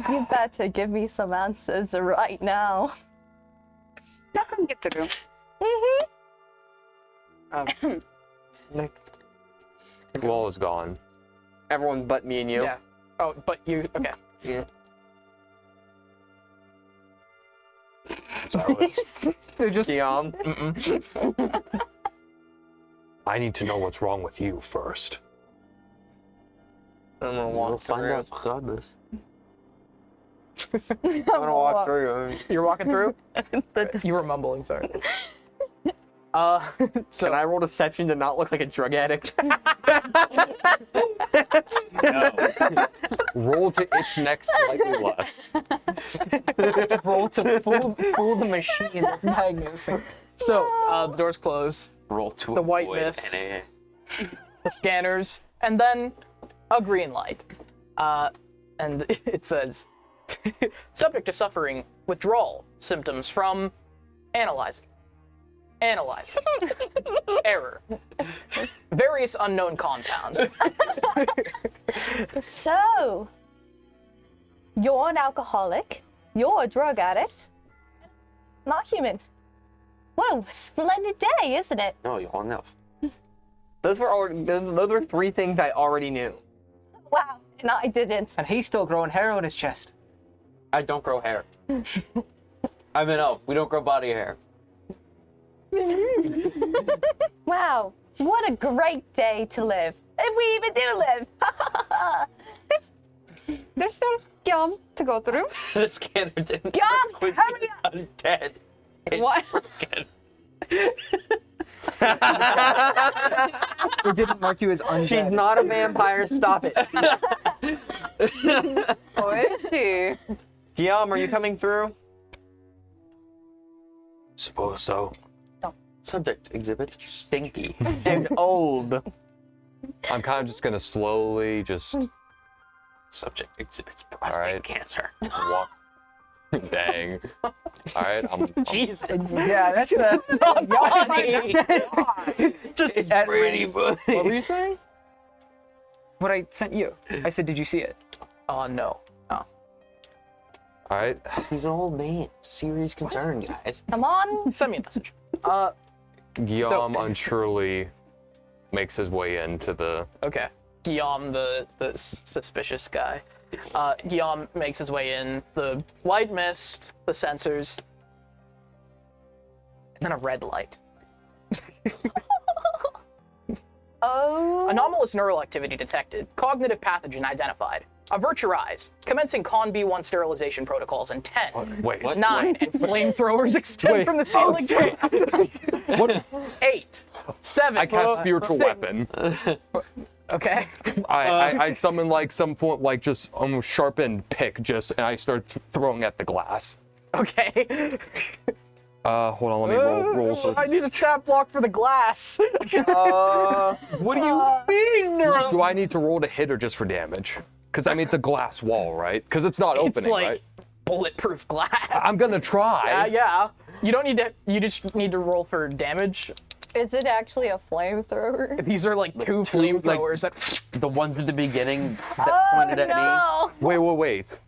You better give me some answers right now. I can get through. Next. Glow is gone. Everyone but me and you. Yeah. Oh, but you, okay. Yeah. They're just. Yum. I need to know what's wrong with you first. I'm gonna We'll walk find through. out regardless. I'm gonna walk through. You're walking through? You were mumbling, sorry. So Can I roll deception to not look like a drug addict? No. Roll to itch next slightly less. Roll to fool the machine that's diagnosing. So, the doors close, Roll to The white avoid mist. NA. the scanners, and then a green light. And it says, subject to suffering withdrawal symptoms from analyzing. Analyzing. Error. Various unknown compounds. So, you're an alcoholic, you're a drug addict, not human. What a splendid day, isn't it? No, you all know. Those were 3 things I already knew. Wow, and I didn't. And he's still growing hair on his chest. I don't grow hair. I mean, no, we don't grow body hair. Wow, what a great day to live. If we even do live. There's still Gum to go through. The scanner didn't. Gum, hurry up! Undead. It's What? broken. It didn't mark you as undead. She's not a vampire. Stop it. Oh, is she? Guillaume, are you coming through? Suppose so. Subject exhibits stinky. And old. I'm kind of just gonna slowly just Subject exhibits prostate cancer. walk. Dang. All right. Jesus. Yeah, that's not funny. Just It's pretty funny. What were you saying? What I sent you. I said, did you see it? No. Oh. All right. He's an old man. Serious concern, guys. Come on. Send me a message. Guillaume unsurely makes his way into the. Okay. Guillaume, the suspicious guy. Guillaume makes his way in. The white mist, the sensors, and then a red light. Oh. Anomalous neural activity detected. Cognitive pathogen identified. Avert your eyes. Commencing Con B1 sterilization protocols in 10, Wait. 9, and flamethrowers extend from the ceiling. What? 8, 7. I cast spiritual 6. weapon. Okay. I summon like some form, like just almost sharpened pick, and I start throwing at the glass. Okay. Hold on, let me roll. I need a stat block for the glass. What do you mean? Do I need to roll to hit or just for damage? Because I mean, it's a glass wall, right? Because it's not opening, It's like right? bulletproof glass. I'm gonna try. Yeah. You don't need to. You just need to roll for damage. Is it actually a flamethrower? These are like two flamethrowers that. The ones at the beginning that pointed at me. Wait.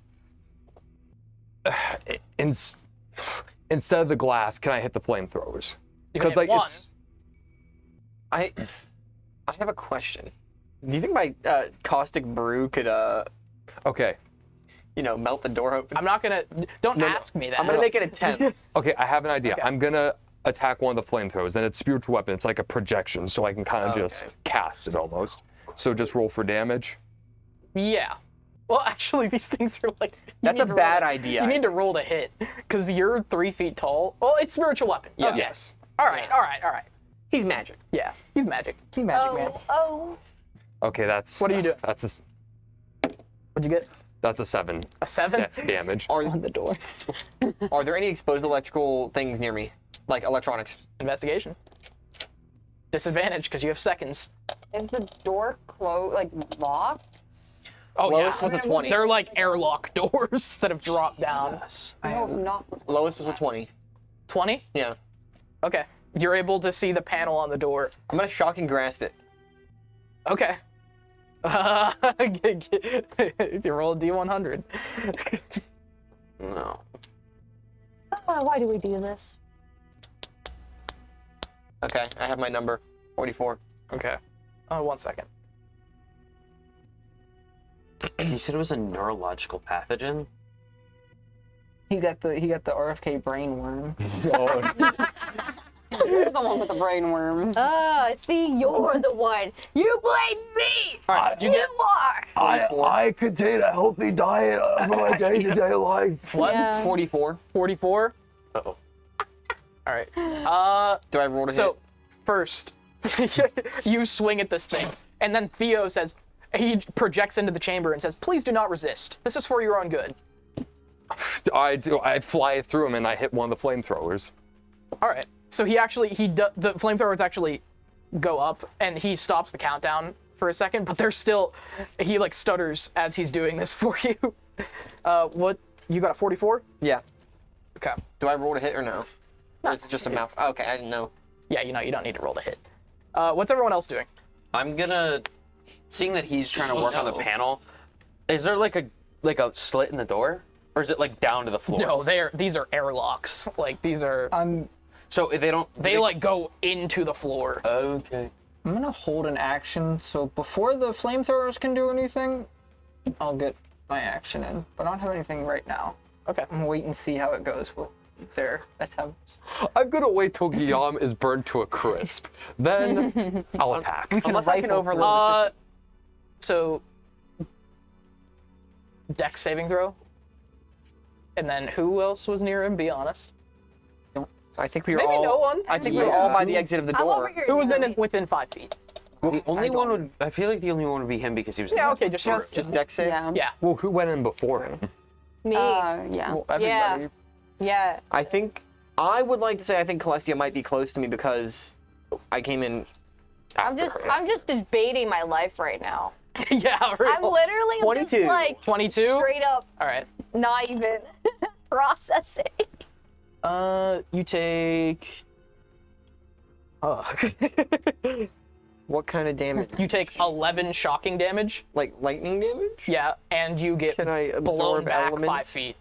Instead of the glass, can I hit the flamethrowers? Because like one. it's. I have a question. Do you think my caustic brew could Okay. melt the door open? I'm not gonna. Don't ask me that. I'm gonna make an attempt. Okay, I have an idea. Okay. I'm gonna attack one of the flamethrowers, and it's spiritual weapon. It's like a projection, so I can kind of just cast it almost. So just roll for damage. Yeah. Well, actually, these things are like. That's a bad idea. You need to roll to hit, because you're 3 feet tall. Well, it's spiritual weapon. Yeah. Okay. Yes. All right. He's magic. Yeah, he's magic. He magic man. Oh. Okay, that's. What are you doing? That's What'd you get? a 7. A 7? Damage. On the door. Are there any exposed electrical things near me? Like electronics? Investigation. Disadvantage, because you have seconds. Is the door locked? Oh, Lowest yeah. was a 20. They're like airlock doors that have dropped down. No, not. Lowest was a 20. 20? Yeah. Okay. You're able to see the panel on the door. I'm gonna shock and grasp it. Okay. You roll a D100. No. Why do we do this? Okay, I have my number. 44. Okay. 1 second. You said it was a neurological pathogen? He got the RFK brain worm. You're the one with the brain worms. See, you're the one. You blame me. Alright, You are. I contain a healthy diet of my day-to-day life. What? Yeah. 44. 44? Uh-oh. Alright. Do I roll to hit? So, first, you swing at this thing, and then Theo says, he projects into the chamber and says, please do not resist. This is for your own good. I fly through him and I hit one of the flamethrowers. Alright. So the flamethrowers actually go up, and he stops the countdown for a second, but they're still, he like stutters as he's doing this for you. What, you got a 44? Yeah. Okay. Do I roll to hit or no? Or is it just a mouth? Oh, okay, I didn't know. Yeah, you don't need to roll to hit. What's everyone else doing? I'm gonna, seeing that he's trying to work on the panel, is there like a slit in the door? Or is it like down to the floor? No, these are airlocks. Like, these are... So if they don't... They like go into the floor. Okay. I'm gonna hold an action, so before the flamethrowers can do anything, I'll get my action in. But I don't have anything right now. Okay. I'm gonna wait and see how it goes with their attempts. I'm gonna wait till Guillaume is burned to a crisp. Then I'll attack. Unless I can overload the system. So, Dex saving throw. And then who else was near him? Be honest. I think we were Maybe all. no one. I think we were all by the exit of the I'm door. over here. Who was in it within 5 feet? The only one would... I feel like the only one would be him because he was... Yeah. Okay. Just Just Dex save. Yeah. Yeah. Well, who went in before him? Me. Yeah. Well, everybody. Yeah. I think I would like to say I think Celestia might be close to me because I came in. I'm just debating my life right now. Yeah. I'm literally 22. just like 22. straight up All right. not even processing. You take. What kind of damage? You take 11 shocking damage. Like lightning damage? Yeah, and you get Can I blown absorb back elements? 5 feet.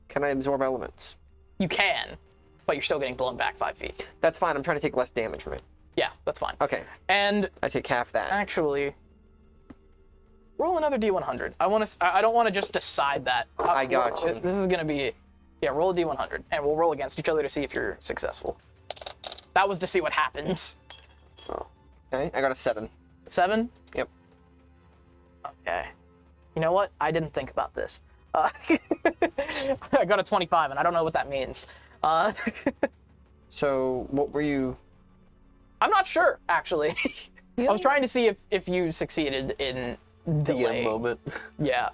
Can I absorb elements? You can, but you're still getting blown back 5 feet. That's fine. I'm trying to take less damage from it. Yeah, that's fine. Okay. And I take half that. actually, roll another D100. I don't want to just decide that. I got you. This is gonna be, yeah. Roll a D100, and we'll roll against each other to see if you're successful. That was to see what happens. Okay, I got a 7. 7? Yep. Okay. You know what? I didn't think about this. I got a 25, and I don't know what that means. So, what were you... I'm not sure, actually. I was trying to see if you succeeded in delay. DM moment. Yeah.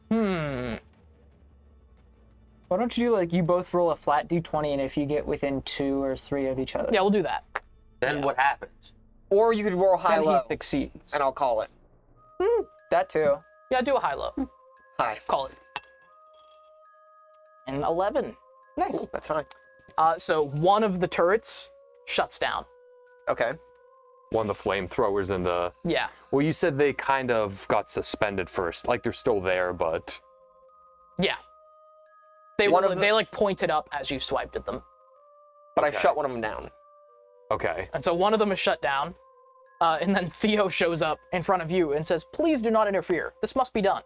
Why don't you do like you both roll a flat d20, and if you get within 2 or 3 of each other, Yeah, we'll do that. Then what happens? Or you could roll then high-low, he succeeds. and I'll call it. That too. Yeah, do a high-low. High. Call it. And 11. Nice. Ooh, that's high. So one of the turrets shuts down. Okay. One of the flamethrowers in the... Yeah. Well, you said they kind of got suspended first. Like, they're still there, but... Yeah. They One were, of the- they like pointed up as you swiped at them. But Okay. I shut one of them down. Okay. And so one of them is shut down. And then Theo shows up in front of you and says, "Please do not interfere. This must be done."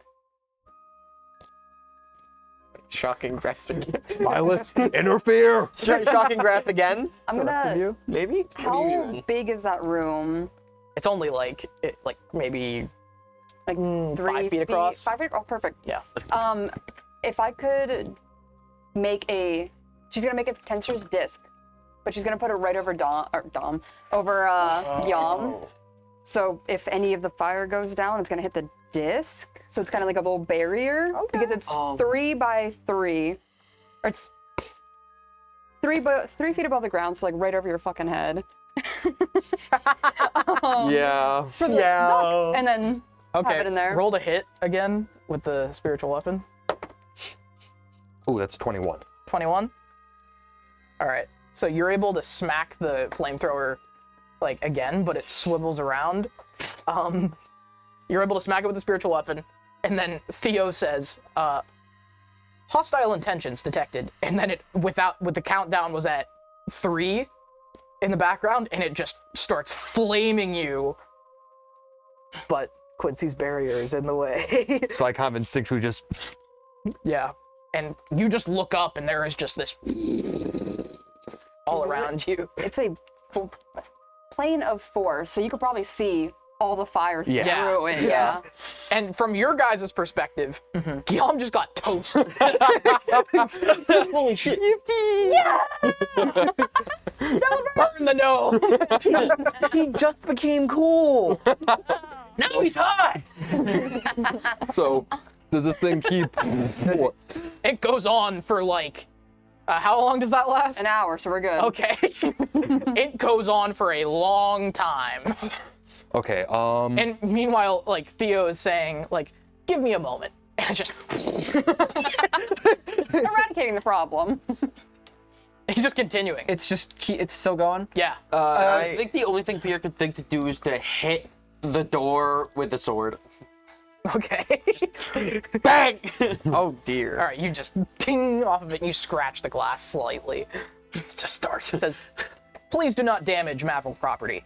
Shocking grasp again. Silence! Interfere! Shocking grasp again? I'm The rest of gonna. you. Maybe? What are you How doing? big is that room? It's only like maybe Like 3 5 feet across. 5 feet? Oh, perfect. Yeah. If I could make a, she's gonna make a tensor's disc, but she's gonna put it right over over Yam. So if any of the fire goes down, it's gonna hit the disc. So it's kind of like a little barrier because it's 3 by 3. Or it's 3 feet above the ground, so like right over your fucking head. Yeah. For the duck, and then Okay. have it in there. Roll to hit again with the spiritual weapon. Ooh, that's 21. 21. All right. So you're able to smack the flamethrower like again, but it swivels around. You're able to smack it with the spiritual weapon, and then Theo says, "Hostile intentions detected." And then it with the countdown was at 3 in the background, and it just starts flaming you. But Quincy's barrier is in the way. So I kind of instinctually just... Yeah. And you just look up, and there is just this all around you. It's a plane of 4, so you could probably see all the fire through it. Yeah. And from your guys' perspective, Guillaume just got toasted. Holy shit. Burn the gnome. He just became cool. Now he's hot! So, does this thing keep... It goes on for like, how long does that last? An hour, so we're good. Okay. It goes on for a long time. Okay, And meanwhile, like, Theo is saying, like, "Give me a moment." And just... Eradicating the problem. He's just continuing. It's still going. Yeah. I think the only thing Pierre could think to do is to hit the door with the sword. Okay. Bang! Oh dear. All right, you just ting off of it and you scratch the glass slightly. To start. It says, please do not damage Maverick property.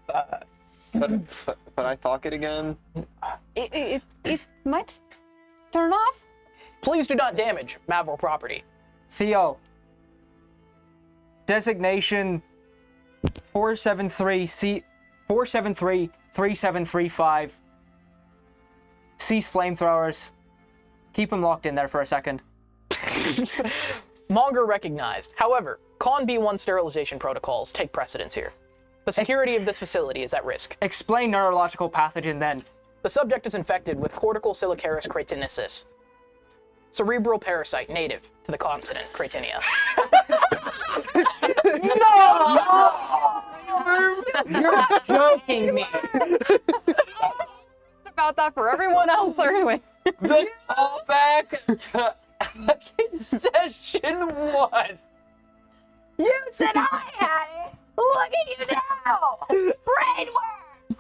But I thought it again. It might turn off. Please do not damage Maverick property. Theo. Designation 473-3735. Cease flamethrowers. Keep them locked in there for a second. Monger recognized. However, Con B1 sterilization protocols take precedence here. The security of this facility is at risk. Explain neurological pathogen then. The subject is infected with cortical silicaris cretinicis, cerebral parasite native to the continent Cretinia. No! You're joking me. About that for everyone else, anyway. The callback to session 1. You said I had it. Look at you now. Brainworms.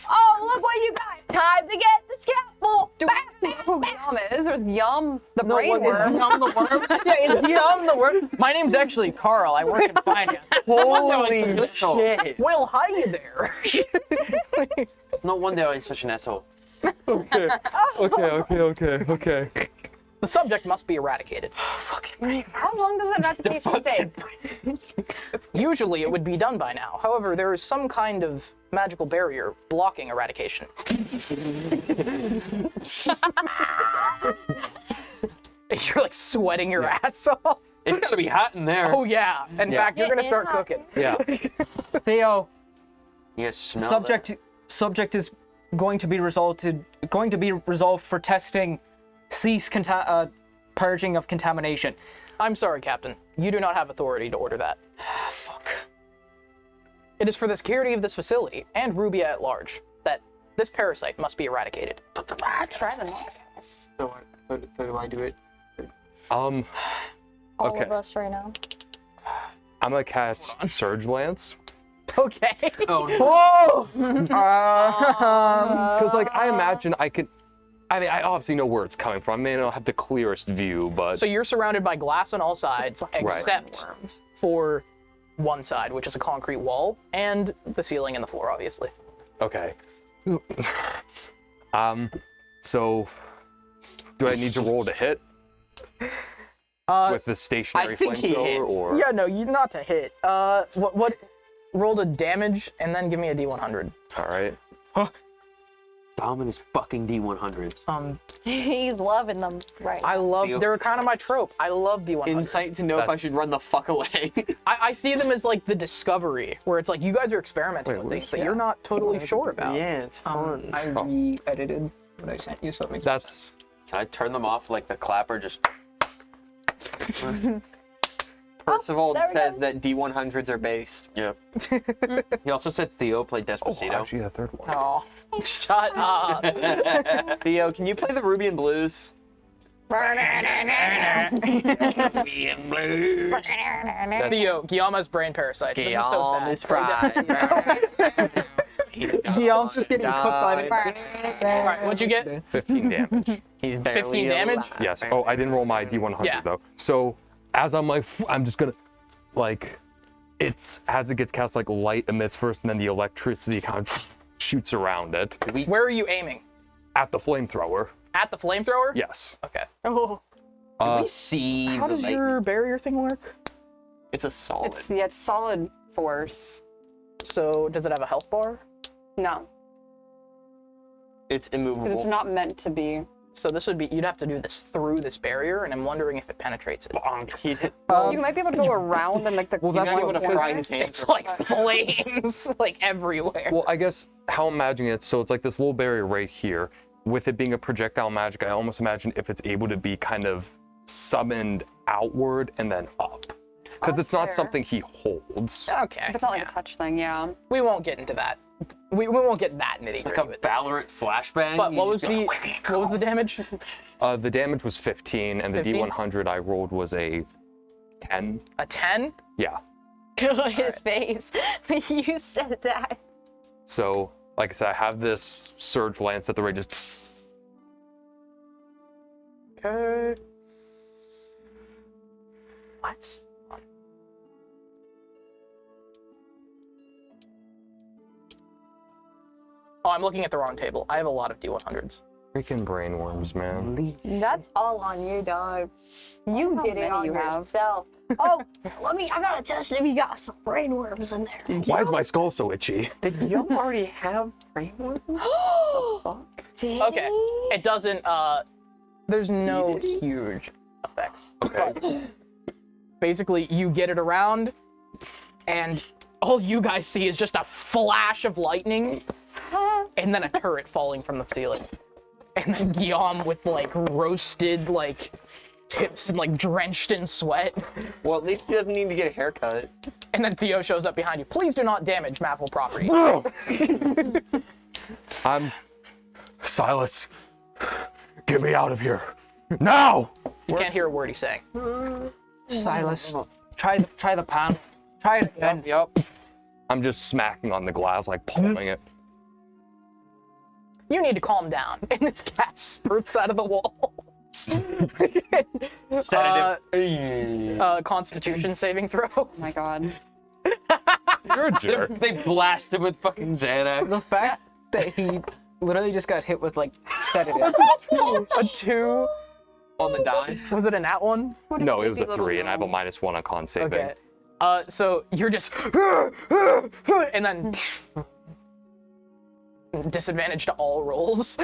Oh, look what you got. Time to get the scalpel. Do we know who Yum is? There's Yum, the No, what is brainworm. Yum the worm? Yeah, it's Yum the worm. My name's actually Carl. I work in finance. Holy shit. Will, hi there. No wonder I'm such an asshole. Okay. The subject must be eradicated. How long does an eradication take? Usually it would be done by now. However, there is some kind of magical barrier blocking eradication. You're like sweating your ass off. It's gotta be hot in there. Oh yeah. In fact, you're gonna start cooking. Yeah. Theo. You guys smell Subject is going to be resolved for testing. Cease purging of contamination. I'm sorry, Captain. You do not have authority to order that. Fuck. It is for the security of this facility and Rubia at large that this parasite must be eradicated. Try the next So do I do it? All All of us right now. I'm gonna cast Surge Lance. Okay. Oh no. Because like I imagine I could. I mean, I obviously know where it's coming from. I may not have the clearest view, but So you're surrounded by glass on all sides, Right. except for one side, which is a concrete wall, and the ceiling and the floor, obviously. okay. So do I need to roll to hit with the stationary I think he flamethrower, hits. or Yeah, no, you not to hit. What? Roll to damage and then give me a D100. all right? Dominus fucking D100s. He's loving them right I love. Theo. They're kind of my trope. I love D100s. Insight to know if I should run the fuck away. I see them as like the discovery, where it's like you guys are experimenting with things that you're not totally sure about. Yeah, it's fun. I re-edited what I sent you, so it makes That's Can I turn them off like the clapper? Just Percival there we says go. that D100s are based. yeah. He also said Theo played oh, Despacito. actually the third one. Oh, shut up. Theo, can you play the Rubian Blues? Theo, Guillaume's brain parasite. This is so Guillaume sad. is fried. Guillaume's just getting cooked by Alright, what'd you get? 15 damage. He's barely 15 damage? alive. Yes. Oh, I didn't roll my D100 Yeah. though. So as I'm like, I'm just gonna, like, it's as it gets cast, like light emits first, and then the electricity kind of shoots around it Where are you aiming? at the flamethrower. At the flamethrower? Yes. Okay. Can we see How the does light? your barrier thing work? It's a solid. It's solid force. So does it have a health bar? No, It's because immovable. it's not meant to be. So this would be, you'd have to do this through this barrier, and I'm wondering if it penetrates it. You might be able to go around and like the. Well, that's one not able to corner. fry his hands. It's like flames, like everywhere. Well, I guess how I'm imagining it, so it's like this little barrier right here. With it being a projectile magic, I almost imagine if it's able to be kind of summoned outward and then up. Because it's not fair. something he holds. Okay. If it's not like a touch thing, yeah. We won't get into that. We won't get that nitty Like gritty a with it. Valorant flashbang. But You what was just go, the damage? The damage was 15, and the 15? D100 I rolled was a 10. A 10? Yeah. His face when you said that. So, like I said, I have this surge lance at the rate just. Okay. What? Oh, I'm looking at the wrong table. I have a lot of D100s. Freaking brainworms, man. That's all on you, dog. You did it on yourself. Oh, I gotta test if you got some brainworms in there. Why is my skull so itchy? Did you already have brainworms? Fuck. Okay, it doesn't, there's no huge effects. Okay. But basically, you get it around, and all you guys see is just a flash of lightning, and then a turret falling from the ceiling. And then Guillaume with, like, roasted, like, tips and, like, drenched in sweat. Well, at least he doesn't need to get a haircut. And then Theo shows up behind you. Please do not damage Maple property. Silas, get me out of here. Now! You can't hear a word he's saying. Silas, try the pan. Try it again. Yep. I'm just smacking on the glass, like pulling it. You need to calm down. And this cat spurts out of the wall. Constitution saving throw. Oh my god. You're a jerk. They blast him with fucking Xanax. The fact that he literally just got hit with like sedative. A 2 on the die. Was it a nat 1? No, it was a 3, and I have a -1 on con saving. Okay. So you're just and then disadvantage to all rolls.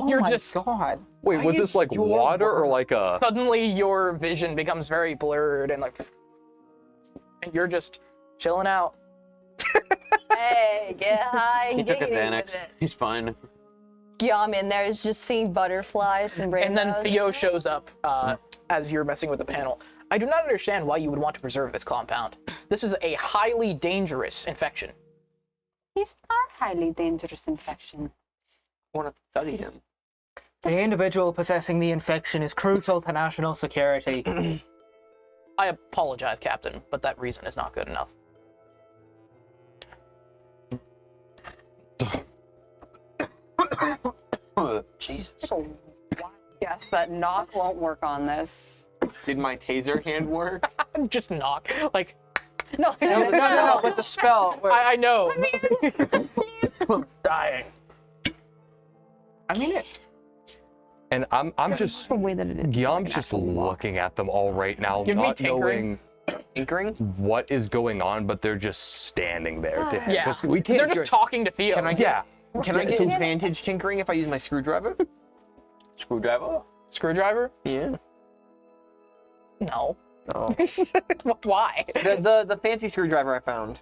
You're just God. Wait, was this like water or like a? Suddenly your vision becomes very blurred and like, and you're just chilling out. Hey, get high and He took a giggity Xanax. with it. He's fine. Guillaume in there is just seeing butterflies and rainbows. And then Theo shows up as you're messing with the panel. I do not understand why you would want to preserve this compound. This is a highly dangerous infection. He's not highly dangerous infection. I want to study him. The individual possessing the infection is crucial to national security. I apologize, Captain, but that reason is not good enough. Jesus. Yes, that knock won't work on this. Did my taser hand work? Just knock. Like, No, with the spell. I know. Dying. I mean it. And I'm just the way that it is. Guillaume's just looking at them all right now, Give me not tinkering. knowing Tinkering? what is going on, but they're just standing there. Yeah. 'Cause we can't. They're just talking to Theo. Can I Yeah. Can I get advantage tinkering if I use my screwdriver? Screwdriver? Screwdriver? Yeah. No. Oh. Why? The fancy screwdriver I found.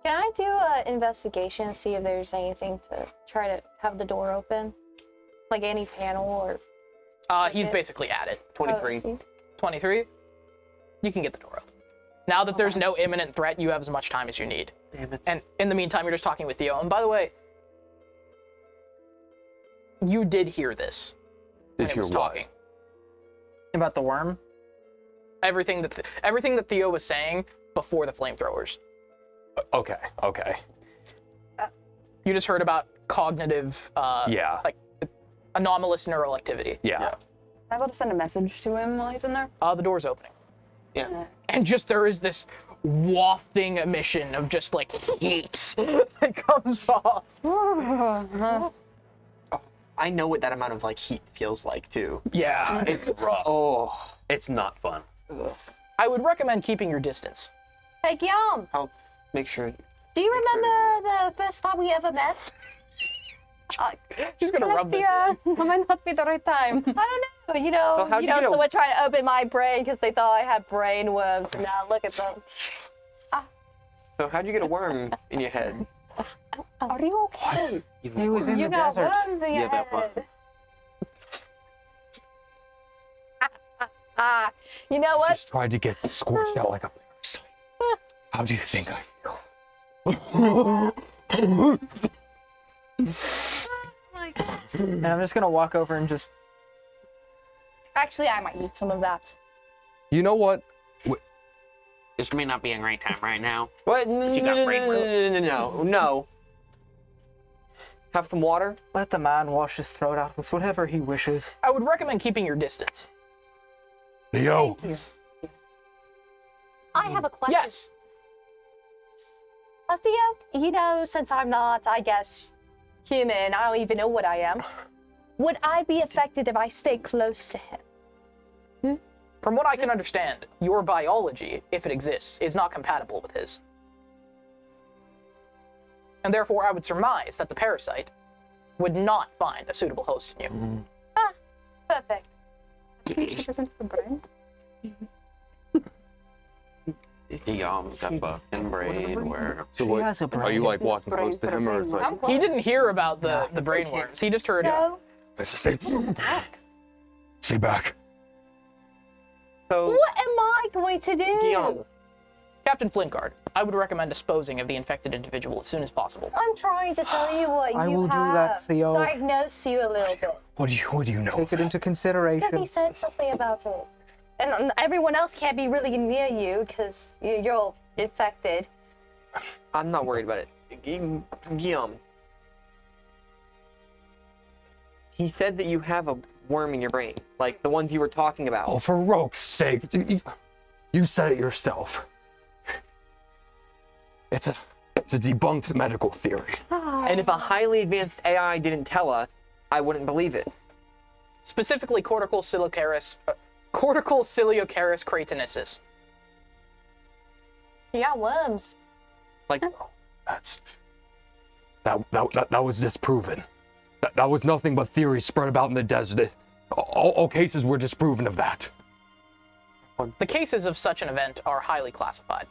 Can I do an investigation, see if there's anything to try to have the door open? Like any panel or... He's basically at it. 23. 23? You can get the door open. Now that there's no imminent threat, you have as much time as you need. Damn it. And in the meantime, you're just talking with Theo. And by the way, you did hear this when it was talking. About the worm? Everything that Theo was saying before the flamethrowers. Okay. Okay. You just heard about cognitive, Yeah. like anomalous neural activity. Yeah. Am I able to send a message to him while he's in there? The door's opening. Yeah. And just there is this wafting emission of just like heat that comes off. I know what that amount of like heat feels like too. Yeah. It's rough. Oh. It's not fun. Ugh. I would recommend keeping your distance. Hey, Guillaume! I'll make sure. Do you remember the first time we ever met? She's gonna rub this Might not be the right time. I don't know. You know, Well, how'd you get a- someone trying to open my brain because they thought I had brain worms, and now look at them. So how'd you get a worm in your head? Are you okay? He was in You the got desert. worms in your Yeah, that one. head. You know what? Just tried to get scorched out like a parasite. How do you think I feel? Oh my God. And I'm just gonna walk over and just... Actually, I might need some of that. You know what? This may not be a great time right now. What? No, You got brain worms? No. Have some water? Let the man wash his throat out with whatever he wishes. I would recommend keeping your distance. Theo, I have a question. Yes. Theo, you know, since I'm not, I guess, human, I don't even know what I am. Would I be affected if I stay close to him? From what I can understand, your biology, if it exists, is not compatible with his. And therefore, I would surmise that the parasite would not find a suitable host in you. Ah, perfect. Isn't the brain? That fucking brain where... So what, are you like walking close to him, or it's like... He didn't hear about the brain worms. He just heard So, Stay back. So, what am I going to do? Guillaume, Captain Flintguard, I would recommend disposing of the infected individual as soon as possible. I'm trying to tell you what I you will do have. that, Theo. Diagnose you a little bit. What do you know? Take it into Because consideration. he said something about it. And everyone else can't be really near you because you're infected. I'm not worried about it. Guillaume. He said that you have a worm in your brain, like the ones you were talking about. Oh, for rogue's sake. You said it yourself. It's a debunked medical theory. And if a highly advanced AI didn't tell us, I wouldn't believe it. Specifically, cortical ciliocarius cratinisis. You got worms. Like, That was disproven. That was nothing but theories spread about in the desert. All cases were disproven of that. The cases of such an event are highly classified.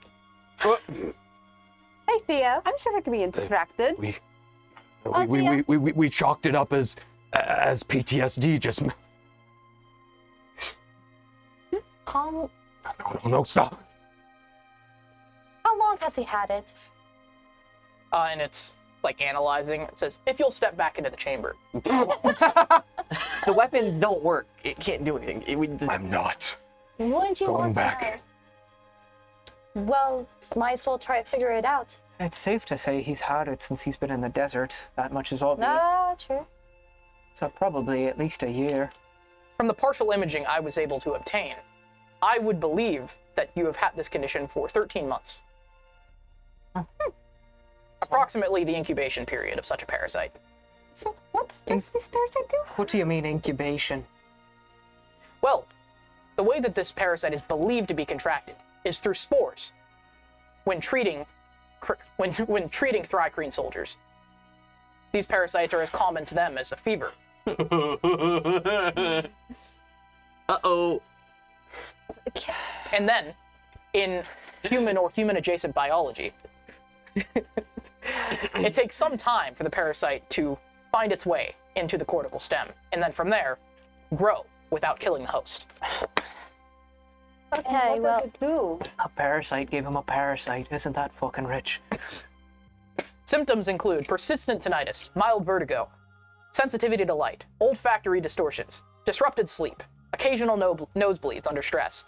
Hey, Theo. I'm sure it could be interacted. We chalked it up as PTSD. Just Calm. no, stop. How long has he had it? And it's like analyzing. It says, if you'll step back into the chamber. the weapons don't work. It can't do anything. I'm not. Wouldn't you Going want back. to know? Well, might as well try to figure it out. It's safe to say he's had it since he's been in the desert. That much is obvious. Ah, true. So probably at least a year. From the partial imaging I was able to obtain, I would believe that you have had this condition for 13 months. Approximately the incubation period of such a parasite. So what does this parasite do? What do you mean incubation? Well, the way that this parasite is believed to be contracted is through spores. When treating Thrycreen soldiers, these parasites are as common to them as a fever. Uh-oh. And then, in human or human-adjacent biology, it takes some time for the parasite to find its way into the cortical stem, and then from there, grow without killing the host. Okay, What does it do? A parasite gave him a parasite. Isn't that fucking rich? Symptoms include persistent tinnitus, mild vertigo, sensitivity to light, olfactory distortions, disrupted sleep, occasional nosebleeds under stress,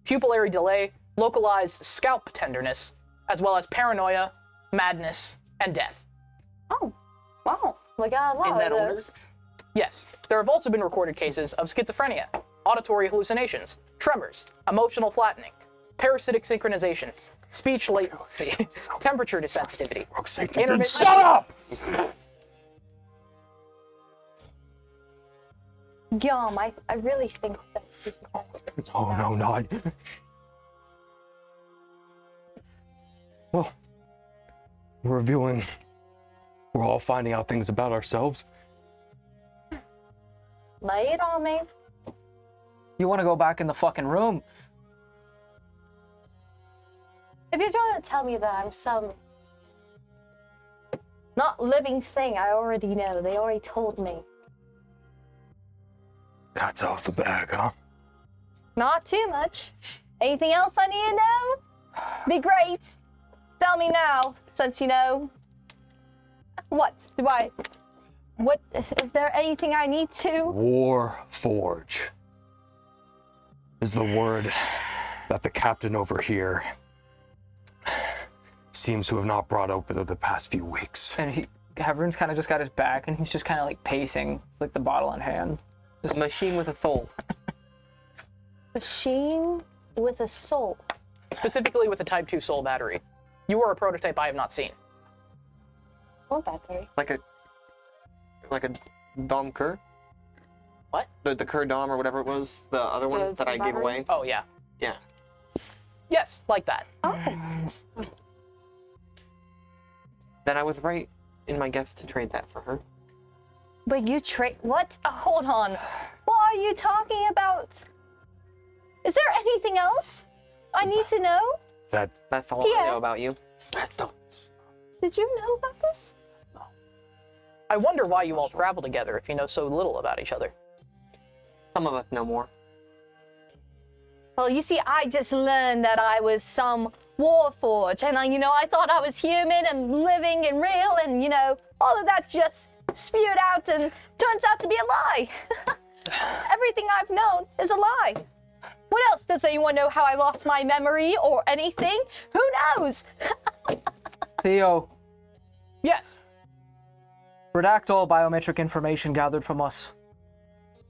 pupillary delay, localized scalp tenderness, as well as paranoia, madness, and death. Oh, wow. We got a lot In that of order? those. Yes, there have also been recorded cases of schizophrenia, auditory hallucinations, tremors, emotional flattening, parasitic synchronization, speech latency, temperature desensitivity, intermittent... Shut up! Yum, I really think that... Oh no, not. Well, we're revealing. We're all finding out things about ourselves. Lay it on me. You want to go back in the fucking room? If you're trying to tell me that I'm some not living thing, I already know. They already told me. Cat's off the bag, huh? Not too much. Anything else I need to know? Be great. Tell me now, since you know. What? What? Is there anything I need to? Warforge is the word that the captain over here seems to have not brought up within the past few weeks. And Havrun's kind of just got his back, and he's just kind of like pacing, with like the bottle in hand. A machine with a soul. Machine with a soul. specifically with the Type 2 Soul Battery. You are a prototype I have not seen. Soul Battery? Like a Dom Kerr? What? The Kerr Dom or whatever it was, the other one that I gave away? Oh, yeah. Yeah. Yes, like that. Oh. Then I was right in my guess to trade that for her. But you trade what? Hold on. What are you talking about? Is there anything else I need to know? That's all I know about you. Did you know about this? I wonder why you all travel together if you know so little about each other. Some of us know more. Well, you see, I just learned that I was some warforged, and I thought I was human and living and real, and all of that just spewed out and turns out to be a lie. Everything I've known is a lie. What else? Does anyone know how I lost my memory or anything? Who knows? Theo. Yes. Redact all biometric information gathered from us.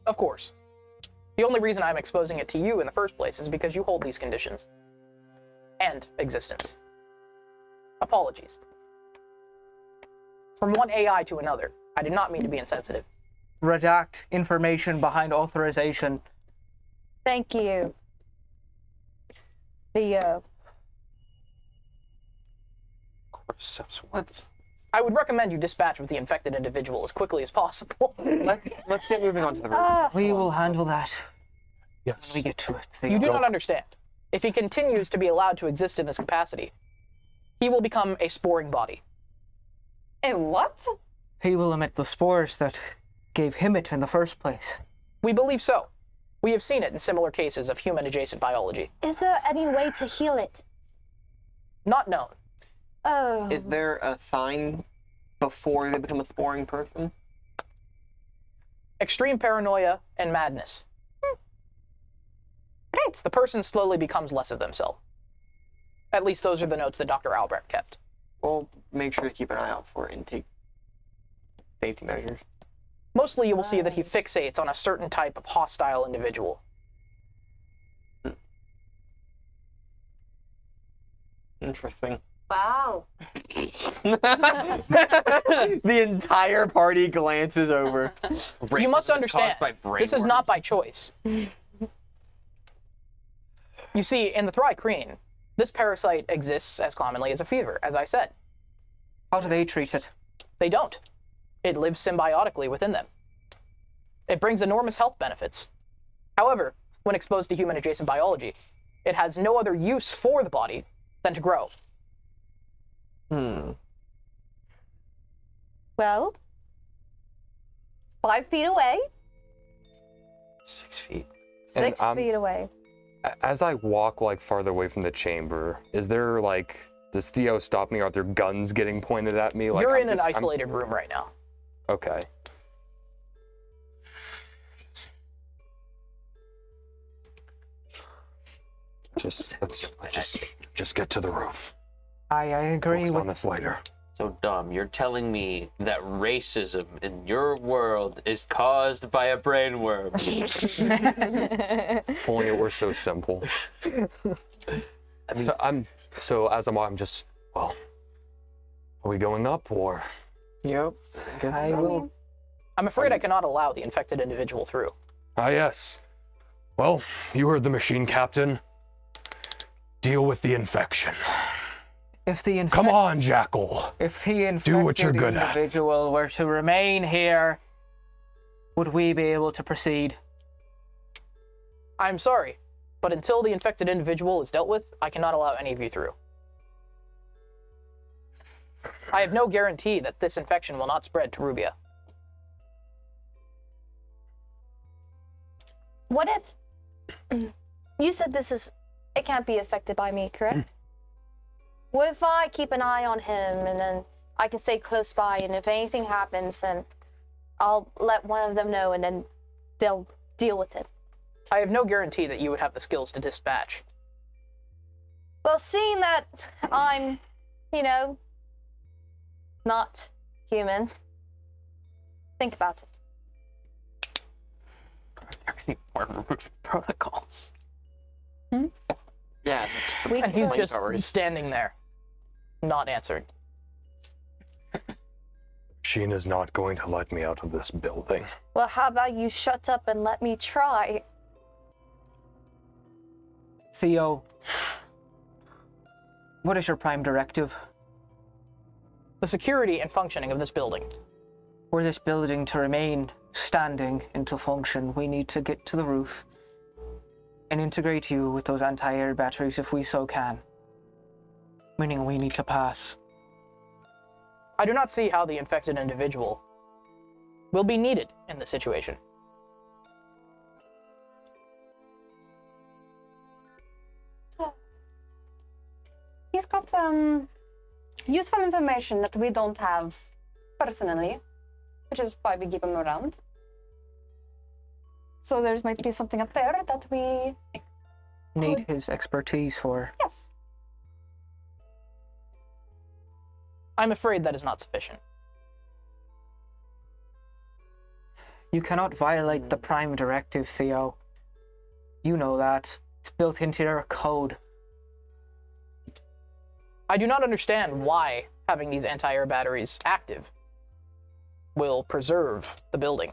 Of course. The only reason I'm exposing it to you in the first place is because you hold these conditions. And existence. Apologies. From one AI to another, I did not mean to be insensitive. Redact information behind authorization. Thank you, Theo. What? I would recommend you dispatch with the infected individual as quickly as possible. Let's get moving on to the roof. We will handle that. Yes. When we get to it. Theo. You do not understand. If he continues to be allowed to exist in this capacity, he will become a sporing body. A what? He will emit the spores that gave him it in the first place. We believe so. We have seen it in similar cases of human-adjacent biology. Is there any way to heal it? Not known. Oh. Is there a sign before they become a sporing person? Extreme paranoia and madness. Great. The person slowly becomes less of themselves. At least those are the notes that Dr. Albrecht kept. We'll make sure to keep an eye out for it and take safety measures. Mostly you will see that he fixates on a certain type of hostile individual. Interesting. Wow. The entire party glances over. You must understand, this is not by choice. You see, in the Thri-Kreen, this parasite exists as commonly as a fever, as I said. How do they treat it? They don't. It lives symbiotically within them. It brings enormous health benefits. However, when exposed to human-adjacent biology, it has no other use for the body than to grow. Well, 5 feet away. 6 feet. 6 feet away. As I walk farther away from the chamber, is there does Theo stop me? Are there guns getting pointed at me? You're in an isolated room right now. Okay. Let's just get to the roof. I agree Focus with on this later. So dumb. You're telling me that racism in your world is caused by a brainworm. If only it were so simple. I mean, so as I'm just, well, are we going up or? Yep. I will. I'm afraid I cannot allow the infected individual through. Ah, yes. Well, you heard the machine captain. Deal with the infection. If the Come on, Jackal. If the infected Do what you're good at. individual were to remain here, would we be able to proceed? I'm sorry, but until the infected individual is dealt with, I cannot allow any of you through. I have no guarantee that this infection will not spread to Rubia. What if you said it can't be affected by me, correct? What if I keep an eye on him and then I can stay close by, and if anything happens, then I'll let one of them know and then they'll deal with it. I have no guarantee that you would have the skills to dispatch. Well, seeing that I'm, not human, think about it. Are there any more removed protocols? Yeah. And he's just standing there, not answering. Sheena's not going to let me out of this building. Well, how about you shut up and let me try? Theo, what is your prime directive? The security and functioning of this building. For this building to remain standing and to function, we need to get to the roof and integrate you with those anti-air batteries if we so can. Meaning we need to pass. I do not see how the infected individual will be needed in this situation. He's got useful information that we don't have personally, which is why we keep him around. So there might be something up there that we need his expertise for. Yes. I'm afraid that is not sufficient. You cannot violate the prime directive, Theo. You know that. It's built into your code. I do not understand why having these anti-air batteries active will preserve the building.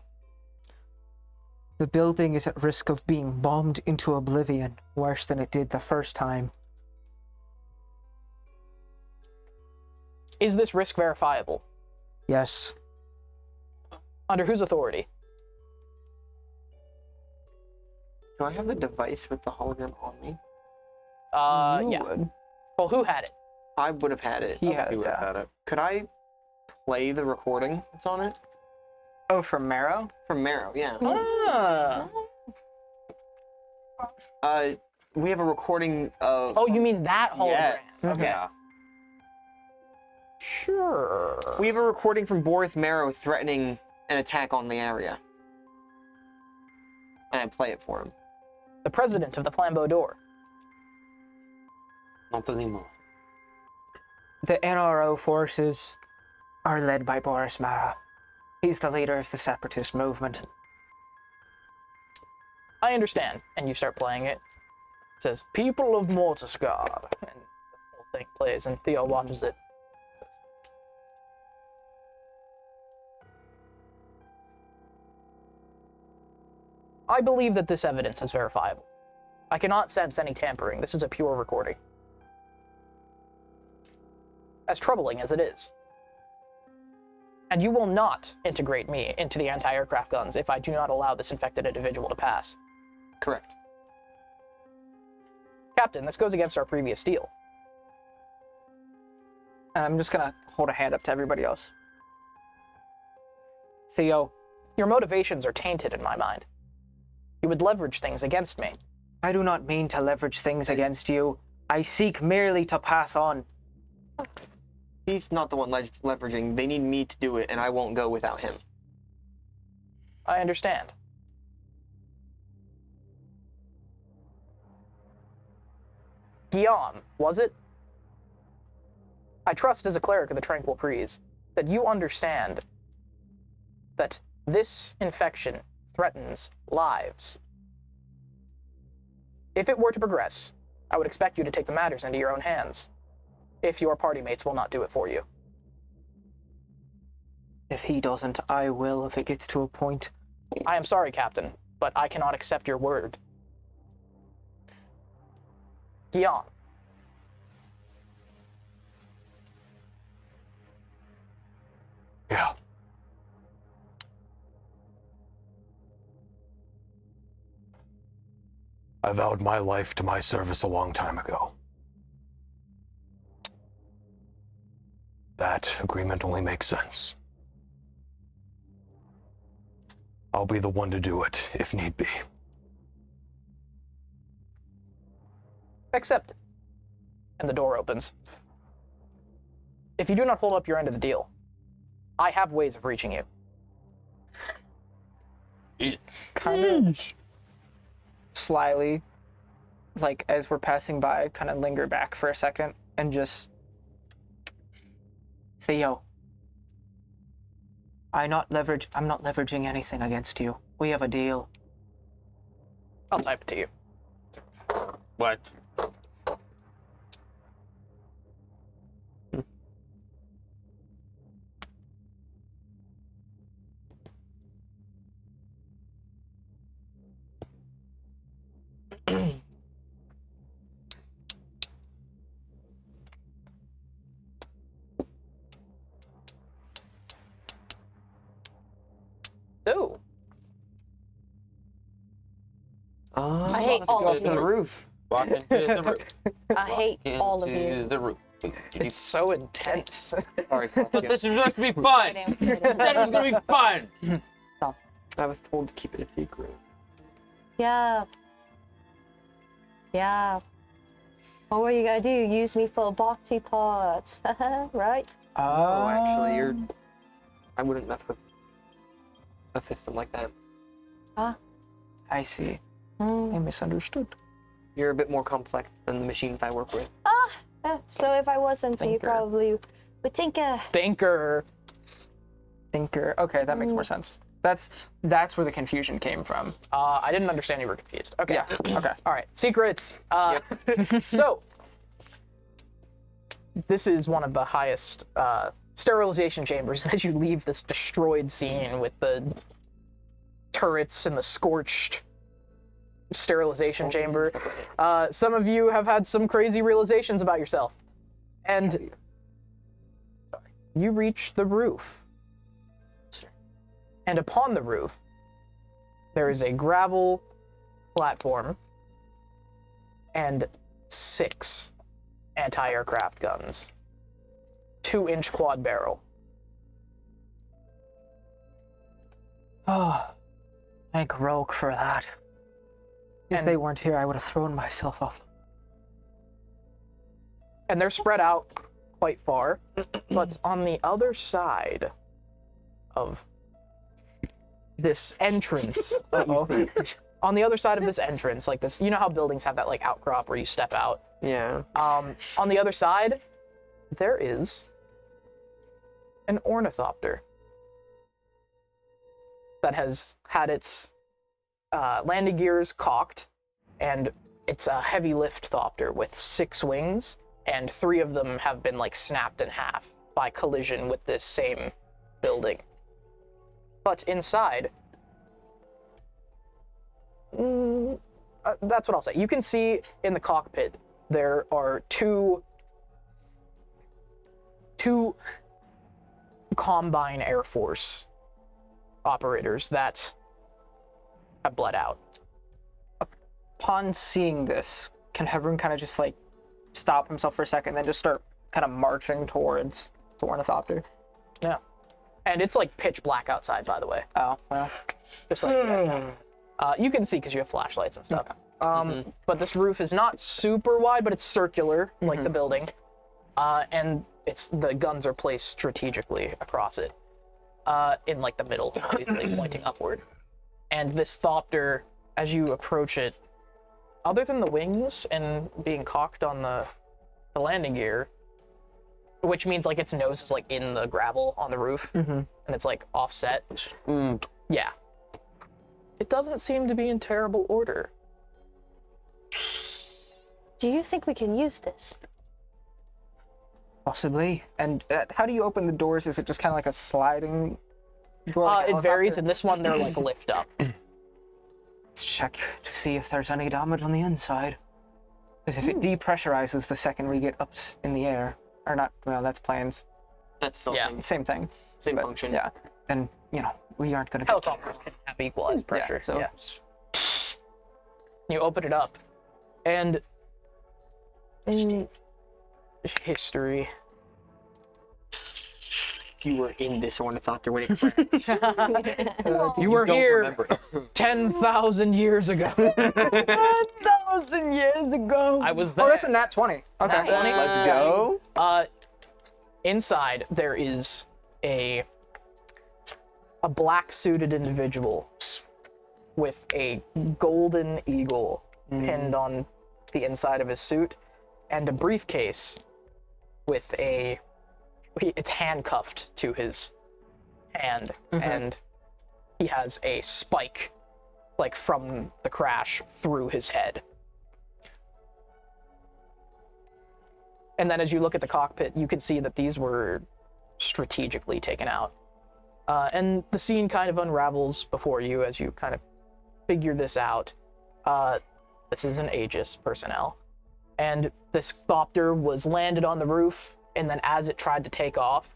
The building is at risk of being bombed into oblivion, worse than it did the first time. Is this risk verifiable? Yes. Under whose authority? Do I have the device with the hologram on me? Yeah. Well, who had it? I would have had it. He would have had it. Could I play the recording that's on it? Oh, from Marrow? From Marrow, yeah. Ah. We have a recording of... Oh, you mean that hologram? Yes. Okay. Yeah. Sure. We have a recording from Borith Marrow threatening an attack on the area. And I play it for him. The president of the Flambeau Door. Not anymore. The NRO forces are led by Boris Mara. He's the leader of the separatist movement. I understand. And you start playing it. It says, People of Mortisgard. And the whole thing plays, and Theo watches it. I believe that this evidence is verifiable. I cannot sense any tampering. This is a pure recording. As troubling as it is. And you will not integrate me into the anti-aircraft guns if I do not allow this infected individual to pass. Correct. Captain, this goes against our previous deal. I'm just gonna hold a hand up to everybody else. Theo. Your motivations are tainted in my mind. You would leverage things against me. I do not mean to leverage things against you. I seek merely to pass on. He's not the one leveraging. They need me to do it, and I won't go without him. I understand. Guillaume, was it? I trust as a cleric of the Tranquil Breeze that you understand that this infection threatens lives. If it were to progress, I would expect you to take the matters into your own hands, if your party mates will not do it for you. If he doesn't, I will if it gets to a point. I am sorry, Captain, but I cannot accept your word. Guillaume. Yeah. I vowed my life to my service a long time ago. That agreement only makes sense. I'll be the one to do it, if need be. Accepted. And the door opens. If you do not hold up your end of the deal, I have ways of reaching you. Kind of slyly, like as we're passing by, kind of linger back for a second and just say, yo, I'm not leveraging anything against you. We have a deal. I'll type it to you. What? hate all of To the you. roof. Walk into the roof. I hate all of you. Into the roof. It's so intense. Sorry. But this was supposed to be fun. That was gonna be fun. I was told to keep it a secret. Yeah. Yeah. What were you gonna do? Use me for bhakti parts, right? Oh, actually, I wouldn't mess with a system like that. Ah. I see. I misunderstood. You're a bit more complex than the machines I work with. So if I wasn't, so you probably would tinker. Thinker. Okay, that makes more sense. That's where the confusion came from. I didn't understand you were confused. Okay. Yeah. Okay. All right. Secrets. So, this is one of the highest sterilization chambers. As you leave this destroyed scene with the turrets and the scorched sterilization chamber, some of you have had some crazy realizations about yourself. And you reach the roof. And upon the roof, there is a gravel platform and 6 anti-aircraft guns. 2-inch quad barrel. Oh, thank Rogue for that. If they weren't here, I would have thrown myself off. And they're spread out quite far, but on the other side of this entrance, on the other side of this entrance, like this, you know how buildings have that like outcrop where you step out? Yeah. On the other side, there is an ornithopter that has had its landing gears cocked, and it's a heavy lift thopter with 6 wings, and 3 of them have been like snapped in half by collision with this same building. But inside, that's what I'll say. You can see in the cockpit there are two Combine Air Force operators that have bled out. Upon seeing this, can Hebron kind of just like stop himself for a second, then just start kind of marching towards the ornithopter? Yeah. And it's like pitch black outside, by the way. Oh, well. Just like you can see because you have flashlights and stuff. But this roof is not super wide, but it's circular, like the building. And the guns are placed strategically across it, in like the middle, obviously pointing upward. And this thopter, as you approach it, other than the wings and being cocked on the landing gear, which means like its nose is like in the gravel on the roof, and it's like offset. Yeah. It doesn't seem to be in terrible order. Do you think we can use this? Possibly. And how do you open the doors? Is it just kind of like a sliding door? Like It varies. In this one, they're like lift up. Let's check to see if there's any damage on the inside. Because if it depressurizes the second we get up in the air, or not, well, that's planes. That's still Same thing. Same function. Yeah. And, you know, we aren't going to Helicopters can have equalized pressure. so You open it up, and history. You were in this ornithopter when it crashed. You were here 10,000 years ago. 10,000 years ago. I was there. Oh, that's a nat 20. Okay. Nat 20? Let's go. Inside, there is a black-suited individual with a golden eagle pinned on the inside of his suit, and a briefcase with it's handcuffed to his hand, and he has a spike, like from the crash, through his head. And then as you look at the cockpit, you can see that these were strategically taken out. And the scene kind of unravels before you as you kind of figure this out. This is an Aegis personnel. And this thopter was landed on the roof, and then as it tried to take off,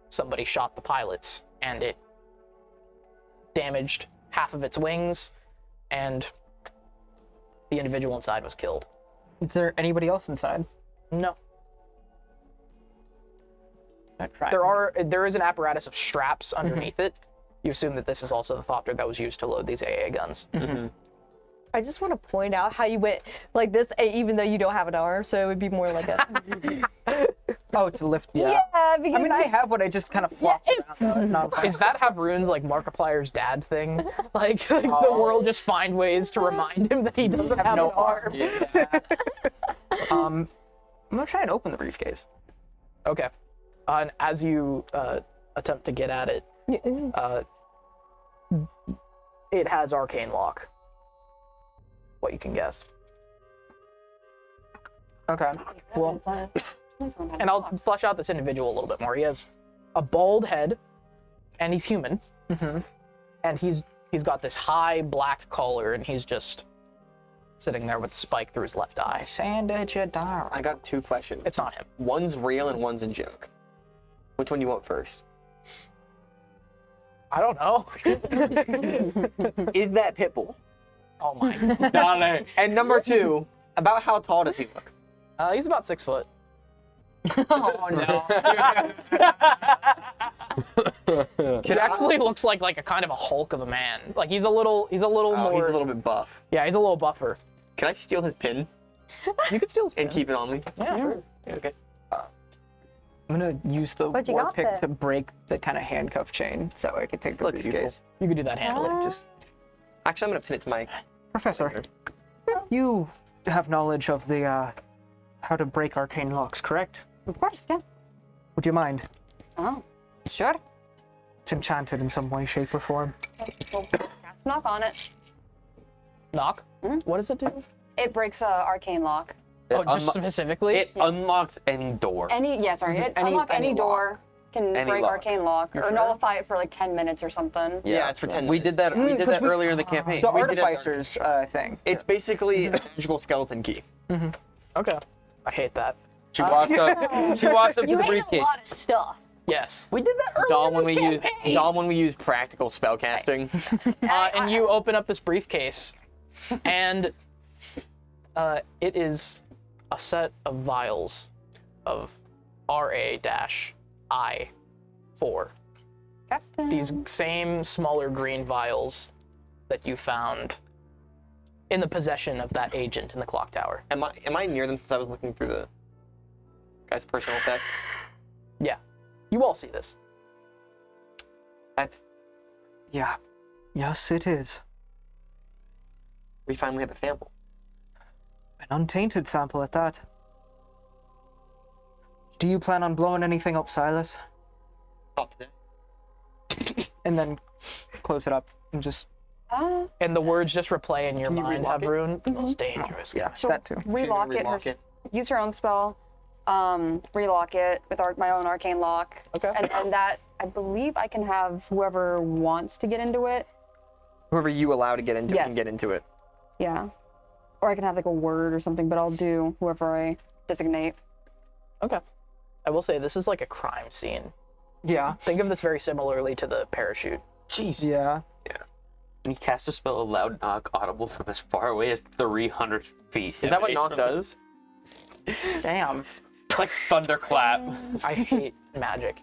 somebody shot the pilots, and it damaged half of its wings, and the individual inside was killed. Is there anybody else inside? No. There is an apparatus of straps underneath it. You assume that this is also the thopter that was used to load these AA guns. I just want to point out how you went like this, even though you don't have an arm, so it would be more like a. Oh, to lift. Yeah. Because I mean, I have what I just kind of flopped around. Though. It's not. Is that Havroon's like Markiplier's dad thing? Like the world just find ways to remind him that he doesn't have no arm. Yeah. I'm gonna try and open the briefcase. Okay. And as you attempt to get at it, it has arcane lock. What you can guess. Okay. Well, and I'll flesh out this individual a little bit more. He has a bald head, and he's human. And he's got this high black collar, and he's just sitting there with a spike through his left eye. I got 2 questions. It's not him. One's real and one's a joke. Which one do you want first? I don't know. Is that Pitbull? Oh my god. And number 2, about how tall does he look? He's about 6 foot. oh no. He actually looks like a kind of a Hulk of a man. Like he's a little more. He's a little bit buff. Yeah, he's a little buffer. Can I steal his pin? You could steal his pin and keep it on me. Yeah, sure. Okay. I'm gonna use the What you war got pick there? to break the kind of handcuff chain, so I can take the briefcase. You could do that handily. Just Actually, I'm gonna pin it to my Professor. You have knowledge of the how to break arcane locks, correct? Of course, yeah. Would you mind? Oh, sure. It's enchanted in some way, shape, or form. We'll cast knock on it. Knock? What does it do? It breaks a arcane lock. Oh, just specifically? It unlocks any door. It unlock any door. Can Any break lock. arcane lock or nullify it for like 10 minutes or something. Yeah, it's for 10 We did that. We did that earlier in the campaign. The We did it- artificers thing. It's basically a magical skeleton key. Okay. I hate that. She walks up. She walks up to You the hate briefcase. a lot of stuff. Yes. We did that earlier when we used practical spellcasting. And you open up this briefcase, and it is a set of vials of RA-I4. Captain. These same smaller green vials that you found in the possession of that agent in the clock tower. Am I near them since I was looking through the guy's personal effects? Yeah. You all see this. Yeah. Yes, it is. We finally have a sample. An untainted sample at that. Do you plan on blowing anything up, Silas? Not today. And then close it up and just. And the words just replay in your mind, relock it? Havroon. Most dangerous. Yeah, So that too. relock it. Use her own spell. Relock it with my own arcane lock. Okay. And then that, I believe I can have whoever wants to get into it. Whoever you allow to get into it Yes. can get into it. Yeah. Or I can have like a word or something, but I'll do whoever I designate. Okay. I will say this is like a crime scene. Yeah. Think of this very similarly to the parachute. Jeez. Yeah. And he casts a spell of loud knock audible from as far away as 300 feet. Is that what knock does? Damn. It's like thunderclap. I hate magic.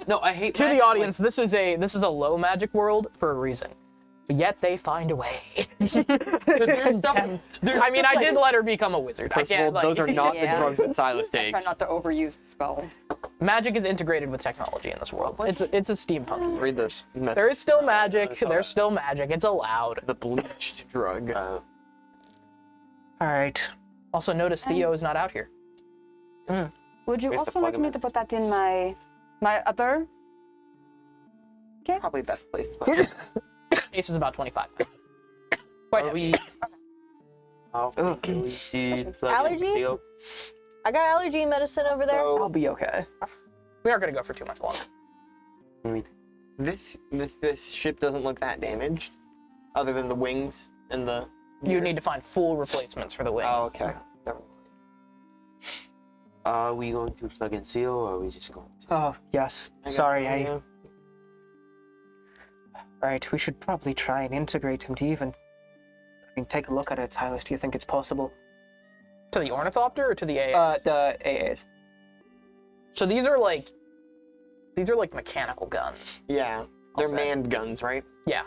No, I hate To magic, the audience, this is a low magic world for a reason. Yet they find a way. I mean, I did let her become a wizard. First of all, those are not the drugs that Silas I try takes. not to overuse the spell. Magic is integrated with technology in this world. It's a steampunk. Read this. There is still magic. There's still magic. It's allowed. The bleached drug. All right. Also, notice Theo is not out here. Would you We have to also plug like him me in. to put that in my other? Probably best place to put it. Ace is about 25. Quite heavy. Allergies? I got allergy medicine over there. I'll be okay. We aren't gonna go for too much longer. This ship doesn't look that damaged, other than the wings and the. You need to find full replacements for the wing. Oh, okay. Never mind. Are we going to plug and seal, or are we just going to? Oh, yes. Sorry, Alright, we should probably try and integrate him to even mean, take a look at it, Silas. Do you think it's possible? To the Ornithopter or to the AAs? The AAs. So these are like mechanical guns. Yeah, they're manned guns, right? Yeah.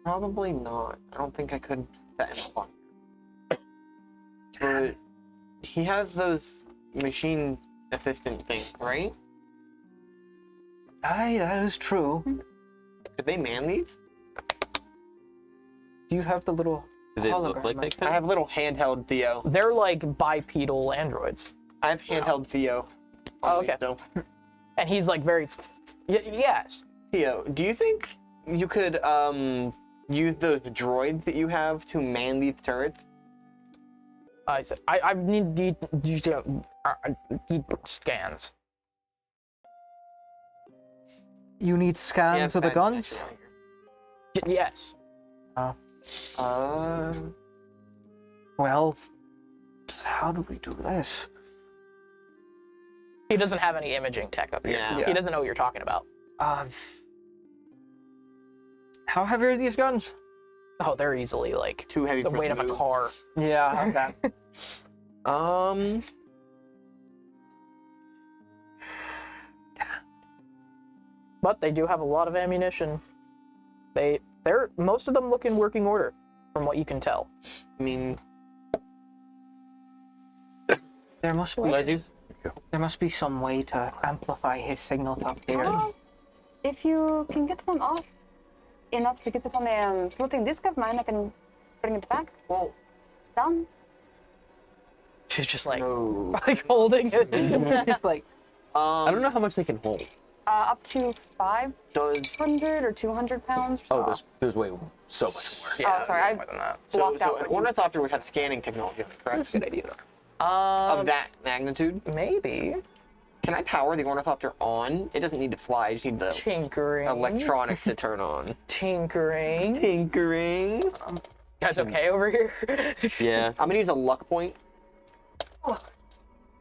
Probably not. I don't think I could set him up on. But he has those machine assistant things, right? Aye, that is true. Could they man these? Do you have the little Do they look like they could? I have little handheld Theo. They're like bipedal androids. I have handheld Theo. Oh, okay. Still. And he's like very... yes. Theo, do you think you could use those droids that you have to man these turrets? I said, I need scans. You need scans of the guns? Yes. Well, how do we do this? He doesn't have any imaging tech up here. Yeah. He doesn't know what you're talking about. How heavy are these guns? Oh, they're easily like too heavy the for weight us of to a move. car. Yeah, okay. But they do have a lot of ammunition. They're most of them look in working order, from what you can tell. I mean, there must be some way to amplify his signal up there. If you can get one off enough to get it on a floating disk of mine, I can bring it back. Well, done. She's just like, like holding it. Just like, I don't know how much they can hold. Up to 500 or 200 pounds. Oh, there's way so much more. Yeah, oh, sorry, I more than that. blocked So out. an Ornithopter would have scanning technology, correct? That's a good idea. Of that magnitude? Maybe. Can I power the Ornithopter on? It doesn't need to fly, I just need the tinkering electronics to turn on. Tinkering. Tinkering. You guys okay over here? Yeah. I'm gonna use a luck point.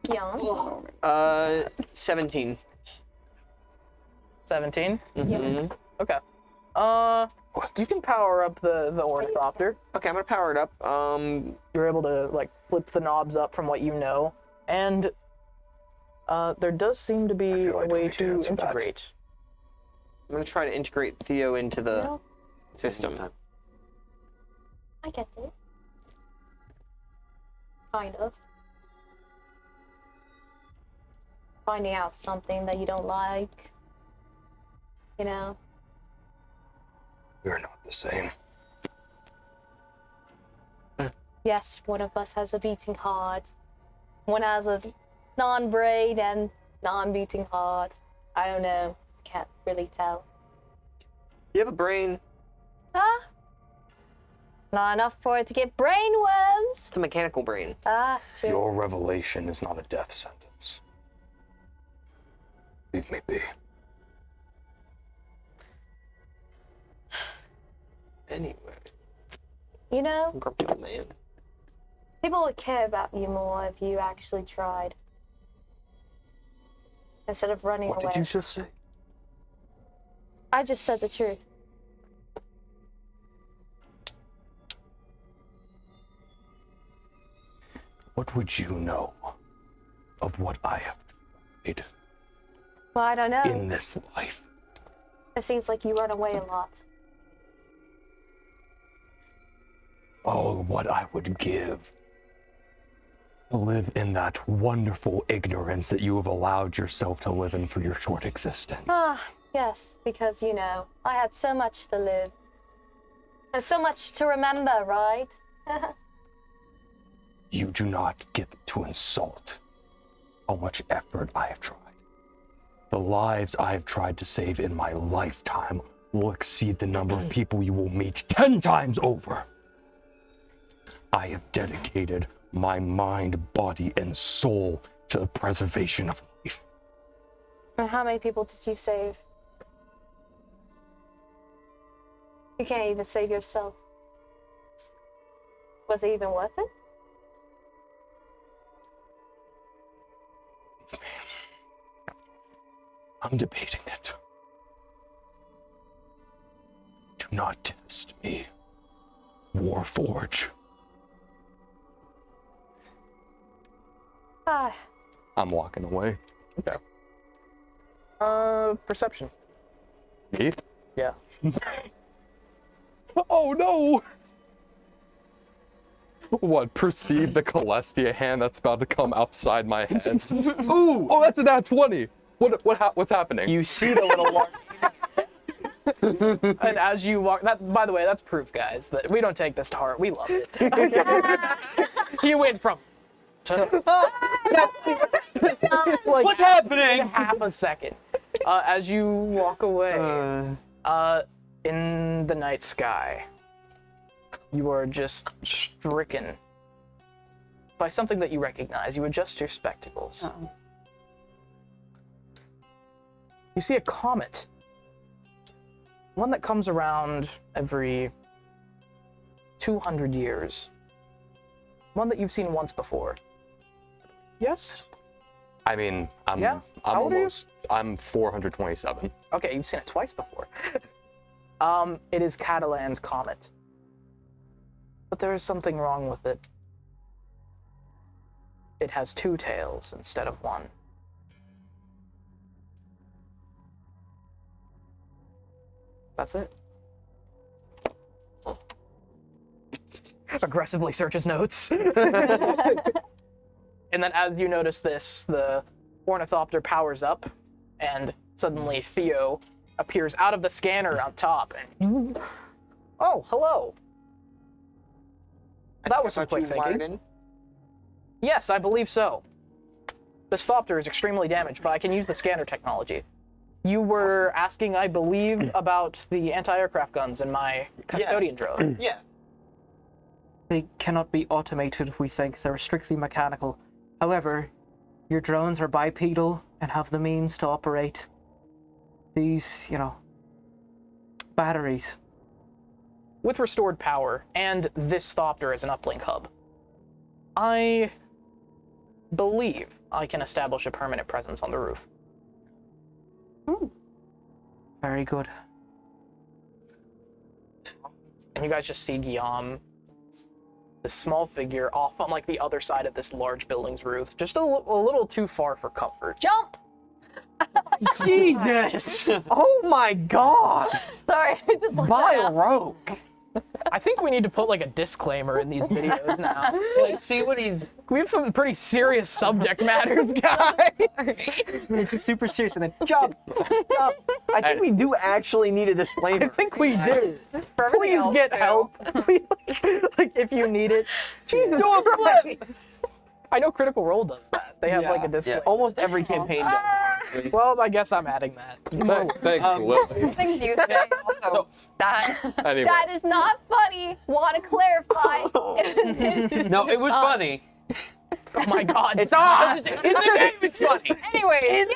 Yeah. 17. 17? Mm-hmm. Okay. You can power up the Ornithopter. Okay, I'm gonna power it up. You're able to like flip the knobs up from what you know, and there does seem to be a way to integrate. I'm gonna try to integrate Theo into the system. I get it. Kind of. Finding out something that you don't like. You know? We're not the same. Yes, one of us has a beating heart. One has a non-brain and non-beating heart. I don't know. Can't really tell. You have a brain. Huh? Not enough for it to get brainworms. It's a mechanical brain. Ah, true. Your revelation is not a death sentence. Leave me be. Anyway. You know, Grumpy old man. people would care about you more if you actually tried. Instead of running away. What did you just say? I just said the truth. What would you know of what I have tried Well, I don't know. in this life? It seems like you run away a lot. Oh, what I would give to live in that wonderful ignorance that you have allowed yourself to live in for your short existence. Ah, yes, because, you know, I had so much to live. And so much to remember, right? You do not get to insult how much effort I have tried. The lives I have tried to save in my lifetime will exceed the number of people you will meet 10 times over. I have dedicated my mind, body, and soul to the preservation of life. And how many people did you save? You can't even save yourself. Was it even worth it? I'm debating it. Do not test me. me. Warforge. I'm walking away. Okay. Perception. Me? Yeah. Oh no! What? Perceive the Celestia hand that's about to come outside my head. Ooh! Oh, that's a nat 20. What's happening? You see the little large. And as you walk, by the way, that's proof, guys, that we don't take this to heart. We love it. You went from. Like, what's happening? Half a second. As you walk away, in the night sky, you are just stricken by something that you recognize. You adjust your spectacles. Uh-oh. You see a comet. One that comes around every 200 years. One that you've seen once before. Yes? I mean, I'm How old are you? I'm 427. Okay, you've seen it twice before. It is Catalan's comet. But there is something wrong with it. It has 2 tails instead of 1. That's it. Aggressively searches notes. And then as you notice this, the ornithopter powers up, and suddenly Theo appears out of the scanner on top. And oh, hello. That was some quick thinking. Yes, I believe so. This thopter is extremely damaged, but I can use the scanner technology. You were asking, I believe, about the anti-aircraft guns in my custodian drone. Yeah. They cannot be automated, we think. They're strictly mechanical. However, your drones are bipedal and have the means to operate these, batteries. With restored power, and this thopter as an uplink hub, I believe I can establish a permanent presence on the roof. Very good. And you guys just see Guillaume, this small figure, off on like the other side of this large building's roof, just a little too far for comfort. Jump! Jesus! Oh my god! Sorry, I just looked Buy that a up. rogue. I think we need to put like a disclaimer in these videos now. Like, see what he's. We have some pretty serious subject matters, guys. It's super serious, and then jump! Jump. I think we do actually need a disclaimer. I think we do. For everything Please else, get too. help. Like if you need it. Jesus Do a flip! I know Critical Role does that. They have like a disclaimer. Almost every campaign does. Well, I guess I'm adding that. Thanks, Lilli. Things you say also that Anyway. that is not funny. Want to clarify? No, it was funny. Oh my god. It's on! In the game, it's funny. Anyways,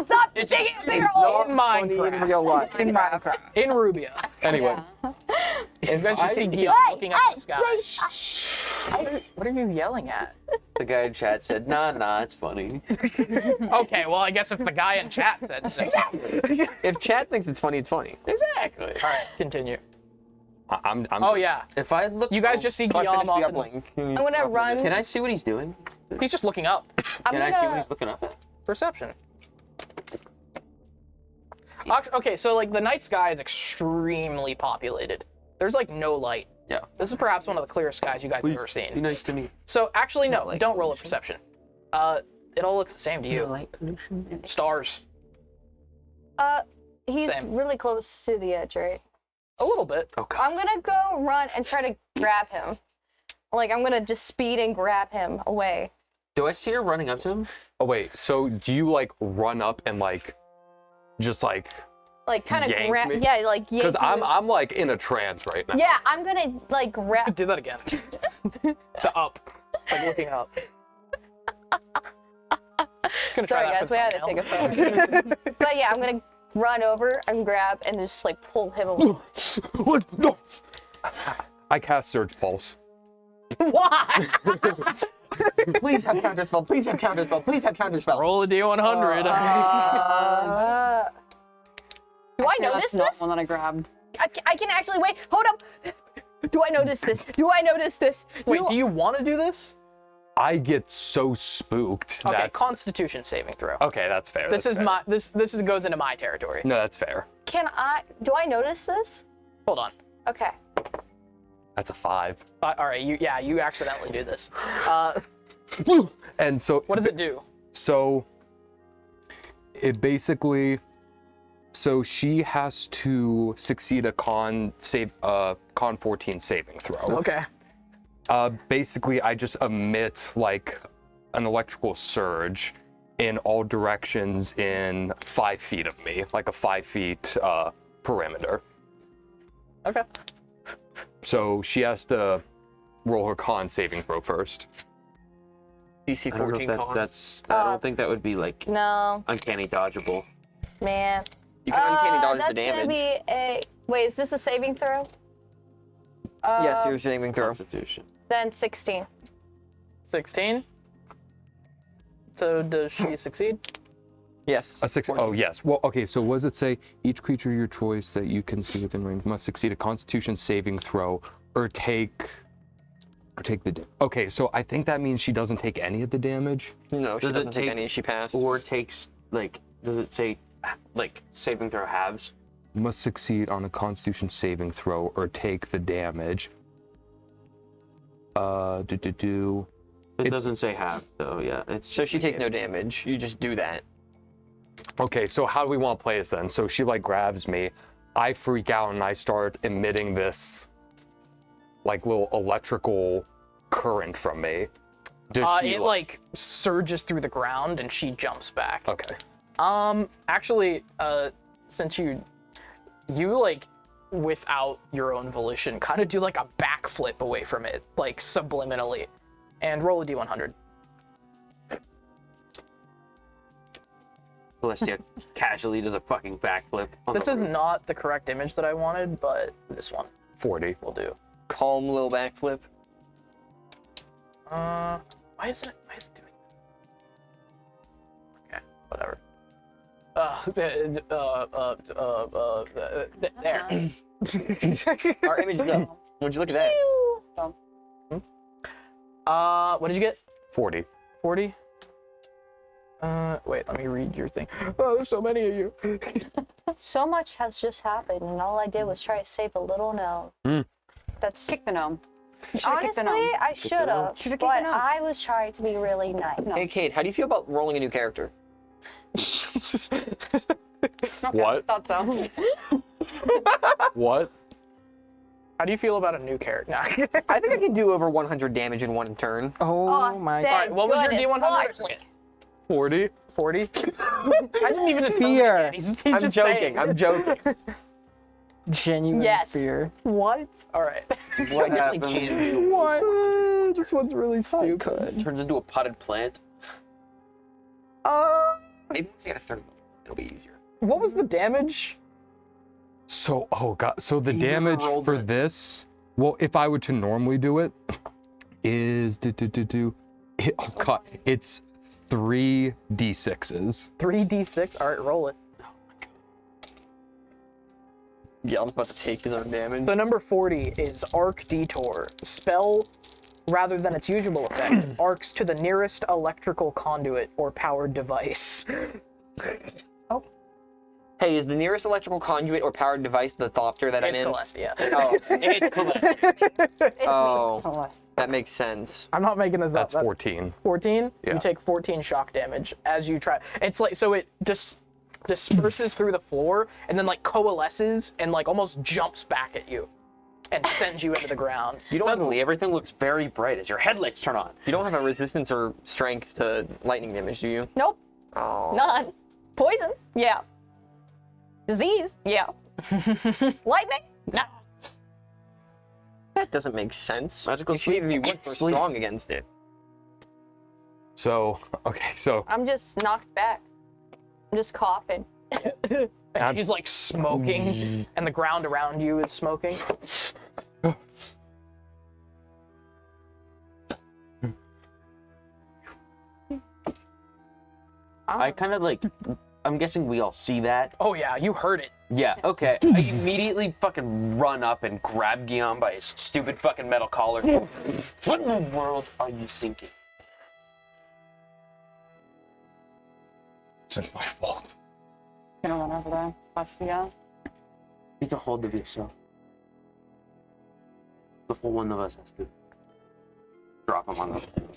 stop digging a bigger hole. In Minecraft. In real life. In Minecraft. In Rubia. Anyway, And you guys just see Guillaume looking up at the sky. Say shh. What are you yelling at? The guy in chat said, nah, it's funny. Okay, well, I guess if the guy in chat said so. If chat thinks it's funny, it's funny. Exactly. All right, continue. I'm Oh, yeah. If I look. You guys just see So I Guillaume finished the off uplink. I'm gonna run. Can I see what he's doing? He's just looking up. Can I see what he's looking up at? Perception. Okay, so like the night sky is extremely populated. There's like no light. Yeah. This is perhaps one of the clearest skies you guys have ever Be seen. nice to me. So actually, no, light don't roll a perception. It all looks the same to you. Light pollution. Stars. He's Same. really close to the edge, right? A little bit. Okay. I'm gonna go run and try to grab him. Like I'm gonna just speed and grab him away. Do I see her running up to him? Oh wait, so do you like run up and like, just like? Like kind of Yank grab. me? Yeah, like yank. Because him. I'm like in a trance right now. Yeah, I'm gonna like grab. Do that again. The up. Like looking up. Gonna try Sorry that guys, for we had to take a photo. But yeah, I'm gonna run over and grab and just like pull him away. What? No. I cast Surge Pulse. Why? Please have counterspell. Please have counterspell. Please have counterspell. Roll a D100. Do I Yeah, notice that's not this? one that I grabbed. I can actually wait. Hold up. Do I notice this? Do I notice this? Wait, do you want to do this? I get so spooked. Okay, that's... Constitution saving throw. Okay, that's fair. This that's is fair. this goes into my territory. No, that's fair. Do I notice this? Hold on. Okay. That's a 5. All right, you accidentally do this. And so what does it do? So it basically, so she has to succeed a con 14 saving throw. Okay. Basically, I just emit like an electrical surge in all directions in 5 feet of me, like a 5 feet perimeter. Okay. So she has to roll her con saving throw first. DC 14 con. I don't think that would be like No. uncanny dodgeable. Man. You can uncanny dodge the That's damage. gonna be a. Wait, is this a saving throw? Yes, you're saving throw. Constitution. Then 16. 16. So does she succeed? Yes. A 6. Oh, yes. Well, okay. So what does it say? Each creature of your choice that you can see within range must succeed a Constitution saving throw or take the. Okay, so I think that means she doesn't take any of the damage. No, she doesn't take any. She passed. Or takes like, does it say like saving throw halves? Must succeed on a Constitution saving throw or take the damage. It doesn't say half though. Yeah. So she takes no damage. You just do that. Okay, so how do we want to play this then? So she like grabs me, I freak out and I start emitting this like little electrical current from me. Does she it like surges through the ground and she jumps back. Okay. Actually, since you like without your own volition kind of do like a backflip away from it, like subliminally, and roll a d100. Celestia casually does a fucking backflip. This is not the correct image that I wanted, but this one 40 will do. Calm little backflip. Why is it doing that? Okay, whatever. There. Our image is up. Would you look at that? What did you get? 40. 40? Wait, let me read your thing. Oh, there's so many of you. So much has just happened, and all I did was try to save a little gnome. That's kick the gnome. Honestly, I should have, but I was trying to be really nice. Hey, Kate, how do you feel about rolling a new character? What? Thought so. What? How do you feel about a new character? I think I can do over 100 damage in one turn. Oh my thank god. Alright, what was your goodness, D100? finally. 40. 40? I didn't even Fear. He's I'm just joking. saying. I'm joking. Genuine Yes. fear. What? Alright. What happened? What? This one's really stupid. Turns into a potted plant. Maybe once I get a third, it'll be easier. What was the damage? So, oh god, so the You damage rolled for it. this, well, if I were to normally do it, is oh god, it's 3d6s. 3d6? Alright, roll it. Yeah, I'm about to take his own damage. So number 40 is Arc Detour. Spell, rather than its usual effect, arcs to the nearest electrical conduit or powered device. Hey, is the nearest electrical conduit or powered device the Thopter that I'm It's in? Celestia. Oh, It's Celestia. oh, that makes sense. I'm not making this up. That's 14. 14? Yeah. You take 14 shock damage as you try. It's like, so it just disperses through the floor and then like coalesces and like almost jumps back at you and sends you into the ground. Suddenly, everything looks very bright as your headlights turn on. You don't have a resistance or strength to lightning damage, do you? Nope, Oh. none. Poison? Yeah. Disease? Yeah. Lightning? No. That doesn't make sense. Magical You should either be weak or sleep. strong against it. So, okay, so I'm just knocked back. I'm just coughing. And she's like smoking and the ground around you is smoking. I kind of like, I'm guessing we all see that. Oh yeah, you heard it. Yeah, okay. I immediately fucking run up and grab Guillaume by his stupid fucking metal collar. What in the world are you thinking? It's my fault. Gonna run over there. Watch the guy. Get a hold of yourself. Before one of us has to drop him on the floor.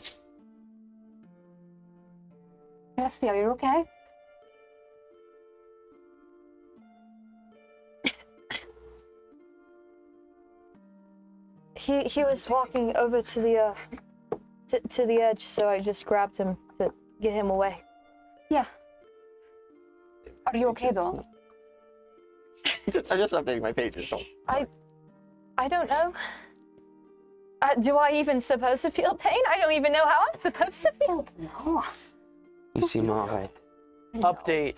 Esty, are you okay? He was walking over to the to the edge, so I just grabbed him to get him away. Yeah. Are you okay though? I'm just updating my pages. I don't know. Do I even supposed to feel pain? I don't even know how I'm supposed to feel. No. You seem alright. Update.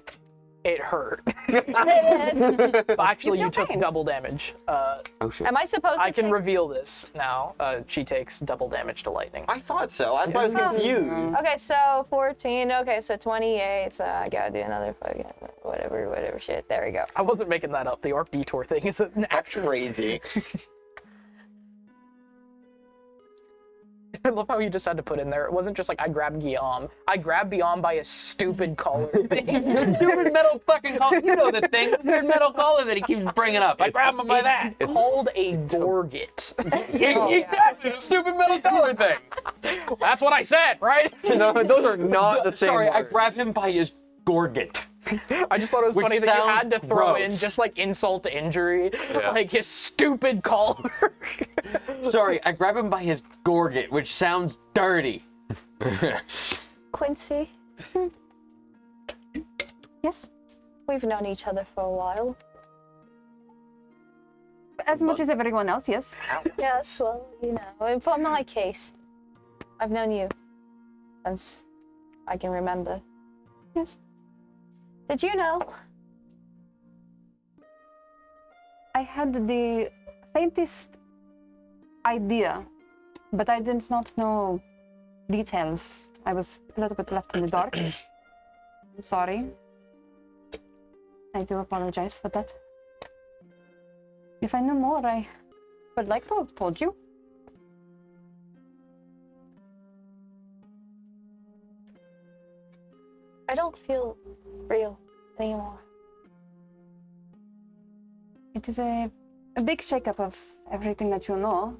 It hurt. Man. Actually, you feel took pain. double damage. Oh shit. Am I supposed to I can take... reveal this now. She takes double damage to lightning. I thought so. I was confused. Okay, so 14. Okay, so 28. So I gotta do another fucking whatever shit. There we go. I wasn't making that up. The arc detour thing is an That's actual. crazy. I love how you just had to put in there. It wasn't just like I grabbed Guillaume. I grabbed Guillaume by his stupid collar thing. The stupid metal fucking collar. You know the thing. The weird metal collar that he keeps bringing up. I grabbed him by that. It's called a gorget. Exactly. The stupid metal collar thing. That's what I said, right? No, those are not the same Sorry, I words. grabbed him by his gorget. I just thought it was Which funny that you had to sounds throw in gross. just like insult to injury, like his stupid collar. Sorry, I grabbed him by his gorget, which sounds dirty. Quincy. Yes? We've known each other for a while. As much as everyone else, yes. Yes, well, you know, and for my case, I've known you since I can remember. Yes. Did you know? I had the faintest idea, but I did not know details. I was a little bit left in the dark. I'm sorry. I do apologize for that. If I knew more, I would like to have told you. I don't feel real anymore. It is a big shakeup of everything that you know.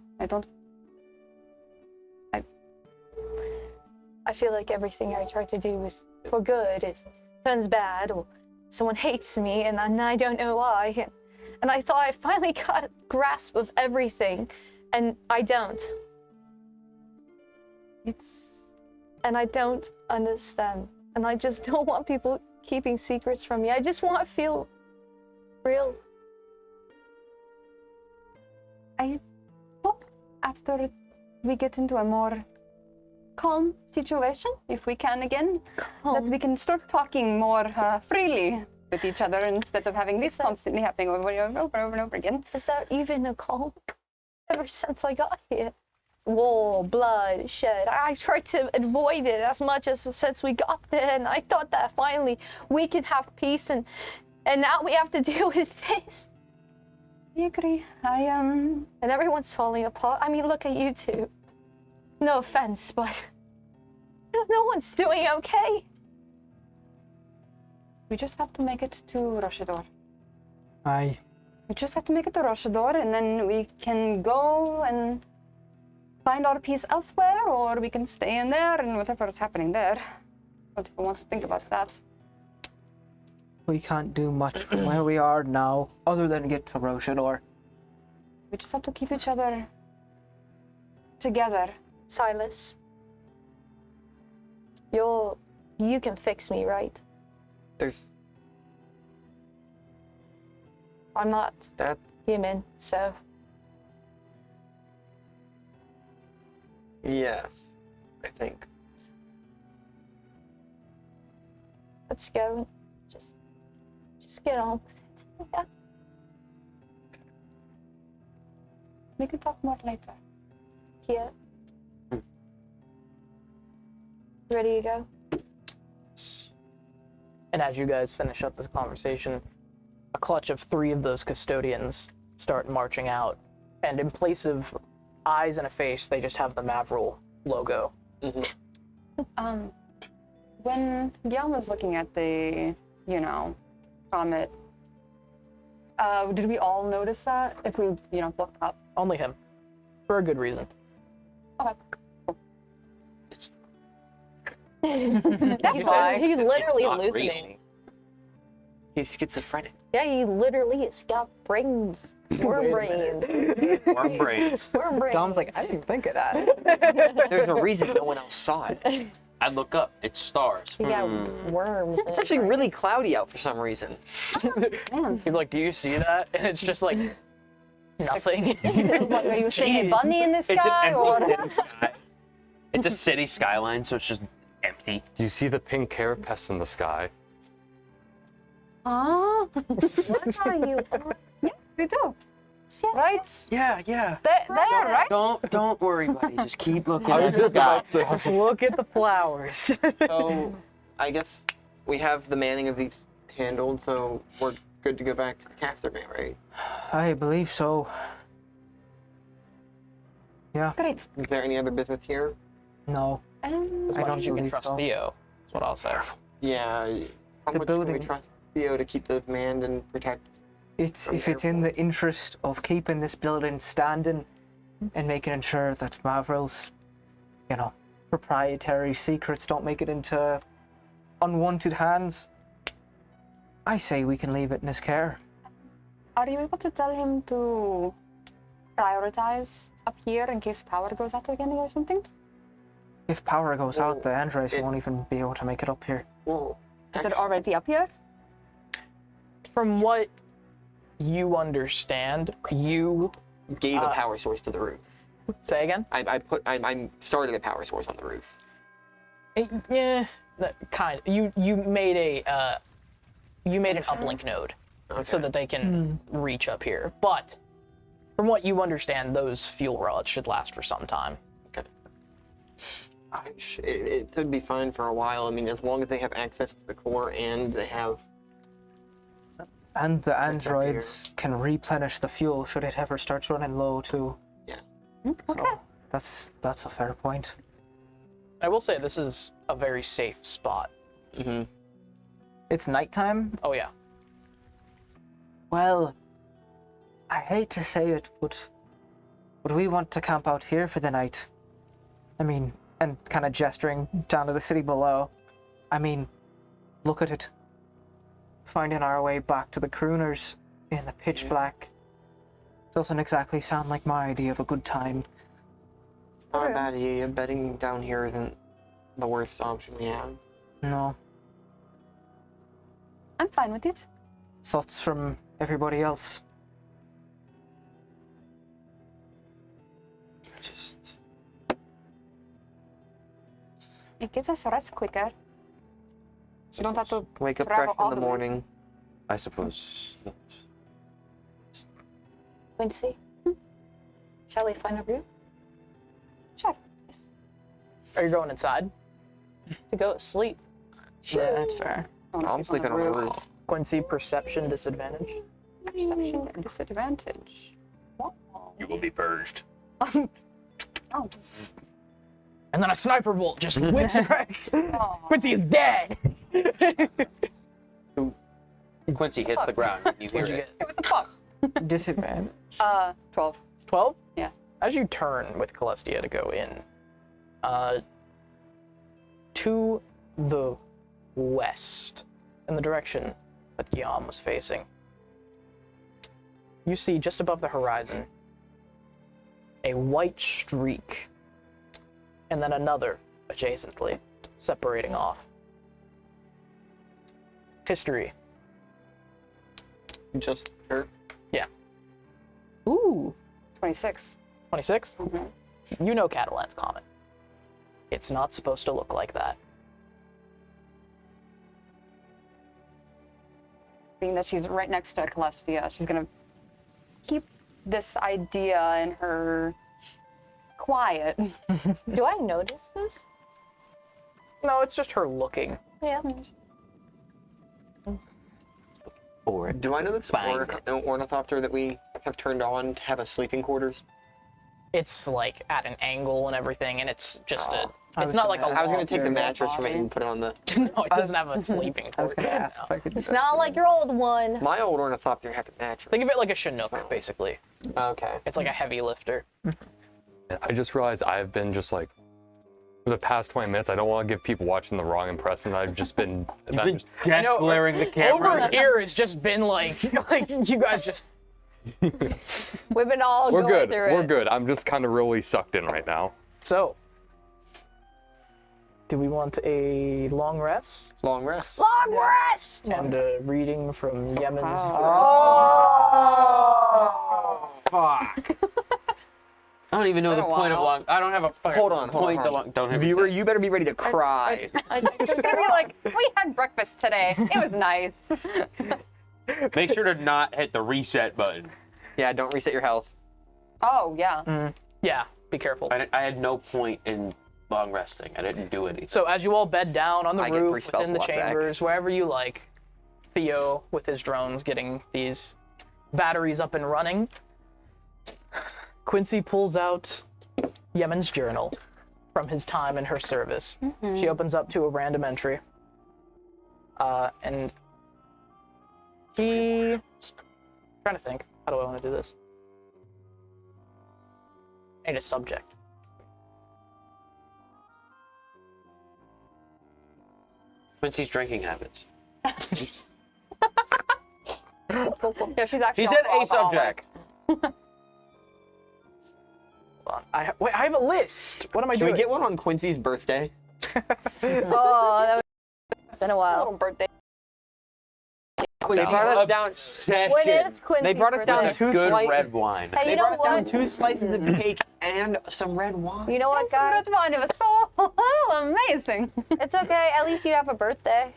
I feel like everything I try to do is for good. It turns bad, or someone hates me, and I don't know why. And I thought I finally got a grasp of everything, and I don't. And I don't understand. And I just don't want people keeping secrets from me. I just want to feel real. I hope after we get into a more calm situation, if we can again, that we can start talking more freely with each other instead of having this constantly happening over and over again. Is there even a calm? Ever since I got here, war, blood, shed. I tried to avoid it as much as since we got there, and I thought that finally we could have peace, and now we have to deal with this. I agree. And everyone's falling apart. I mean, look at you two. No offense, but no one's doing okay. We just have to make it to Roshador. Aye. We just have to make it to Roshador, and then we can go and find our peace elsewhere, or we can stay in there and whatever is happening there. But if we want to think about that. We can't do much from where we are now, other than get to Roshador. We just have to keep each other together. Silas, you can fix me, right? I'm not human, so. Yeah, I think. Let's go and just get on with it. Yeah. We can talk more later. Yeah. Ready to go? And as you guys finish up this conversation, a clutch of 3 of those custodians start marching out, and in place of eyes and a face, they just have the Mavril logo. When Guillaume was looking at the, comet, did we all notice that if we, looked up? Only him. For a good reason. Okay. He's literally not hallucinating. He's schizophrenic. Yeah, he literally has got brains. Worm brains. Worm brains. Worm brains. Dom's like, I didn't think of that. There's no reason no one else saw it. I look up, it's stars. He got worms. It's actually really cloudy out for some reason. He's like, do you see that? And it's just like, nothing. What, are you seeing a bunny in the It's an sky? empty city sky. It's a city skyline, so it's just empty. Do you see the pink carapace in the sky? What are you? Yes, we do. Right? Yeah. There, right? Don't worry, buddy. Just keep looking I at was the just sky. about to say, Just look at the flowers. So, I guess we have the manning of these handled, so we're good to go back to the cathedral, right? I believe so. Yeah. Great. Is there any other business here? No. As I much don't as you can believe trust so. Theo, is what I'll say. Yeah. How The much can we building- trust Theo to keep those manned and protect? If it's in the interest of keeping this building standing and making sure that Mavril's, proprietary secrets don't make it into unwanted hands, I say we can leave it in his care. Are you able to tell him to prioritize up here in case power goes out again or something? If power goes out, the androids it- won't even be able to make it up here. Well, Is it already up here? From what you understand, you gave a power source to the roof. say again? I started a power source on the roof. Yeah, kind. You made a an uplink node so that they can reach up here. But from what you understand, those fuel rods should last for some time. Okay. It should be fine for a while. I mean, as long as they have access to the core and they have. And the androids can replenish the fuel should it ever start running low too. Yeah. Okay. So that's a fair point. I will say this is a very safe spot. Mm-hmm. It's nighttime. Oh yeah. Well, I hate to say it, but would we want to camp out here for the night? I mean, and kind of gesturing down to the city below. I mean, look at it. Finding our way back to the crooners in the pitch black doesn't exactly sound like my idea of a good time. It's not a bad idea. Bedding down here isn't the worst option we have. No. I'm fine with it. Thoughts from everybody else? Just. It gives us rest quicker. You don't have to Wake up travel fresh all in the way. morning. I suppose. Quincy, shall we find a room Sure. Are you going inside? to go to sleep? Yeah, that's fair. I'm sleeping on the roof. Quincy, perception disadvantage. Perception disadvantage. You will be purged. Oh, And then a sniper bolt just whips right. Quincy is dead. Quincy hits the ground. You hear What'd you it. get? what the fuck? Disadvantage. 12. 12? Yeah. As you turn with Celestia to go in, to the west, in the direction that Guillaume was facing, you see just above the horizon a white streak, and then another adjacently, separating off. History. Just her. Yeah. Ooh. 26. 26? Mm-hmm. You know Catalan's comet. It's not supposed to look like that. Being that she's right next to Celestia, she's gonna keep this idea in her quiet. Do I notice this? No, it's just her looking. Yeah. for it. Do I know this ornithopter that we have turned on to have a sleeping quarters? It's like at an angle and everything, and it's just it's not like a I was gonna take the mattress from it and put it on the... No, it doesn't have a sleeping quarters. I was gonna ask if I could do It's that. not like your old one. My old ornithopter had a mattress. Think of it like a Chinook, basically. Okay. It's like a heavy lifter. I just realized I've been just like, for the past 20 minutes, I don't want to give people watching the wrong impression. I've just been... You've been death glaring the camera. Over here, it's just been like you guys just... We've been all We're going good. through We're it. good. I'm just kind of really sucked in right now. So, do we want a long rest? Long rest. Long rest! And a reading from Yemen's... Oh, fuck. I don't even know the point of long. I don't have a fucking Hold on. point to long. Don't have Viewer, you better be ready to cry. It's gonna be like, we had breakfast today. It was nice. Make sure to not hit the reset button. Yeah, don't reset your health. Oh, yeah. Yeah, be careful. I had no point in long resting. I didn't do anything. So as you all bed down on the I get 3 roof, spell within the slots back. chambers, wherever you like, Theo with his drones getting these batteries up and running, Quincy pulls out Yemen's journal from his time in her service. She opens up to a random entry. And he... trying to think, how do I want to do this? I need a subject. Quincy's drinking habits. Yeah, she's actually He said also a subject. I have a list. What am I Can doing? we get one on Quincy's birthday? Oh, that was been a while. little birthday. They brought us down. When is Quincy's They brought us down birthday? 2 Good slices. red wine. Hey, They you know brought us down what? 2 slices of cake and some red wine. You know what, guys? Red wine, it was so amazing. It's okay. At least you have a birthday.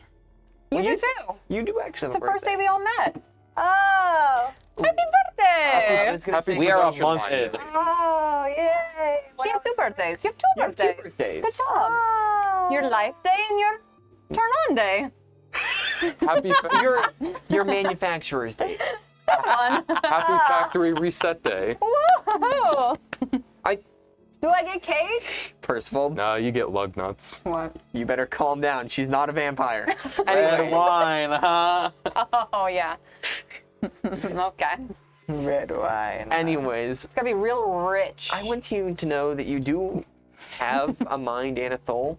You Well, do you- too. You do actually It's have the a first day birthday. we all met. Oh. Happy birthday! I was gonna say We are a production month line. in. Oh, yay. She has 2 birthdays. You have 2 You have 2 birthdays. birthdays. Good job. Oh. Your life day and your turn on day. Happy Your manufacturer's date. Fun. Happy Factory Reset Day. Woo! Do I get cake? Percival, No, you get lug nuts. What? you better calm down. She's not a vampire. Red Anyway, wine, huh? Oh, yeah. Okay. Red wine. anyways, It's gotta be real rich. I want you to know that you do have a mind and a soul.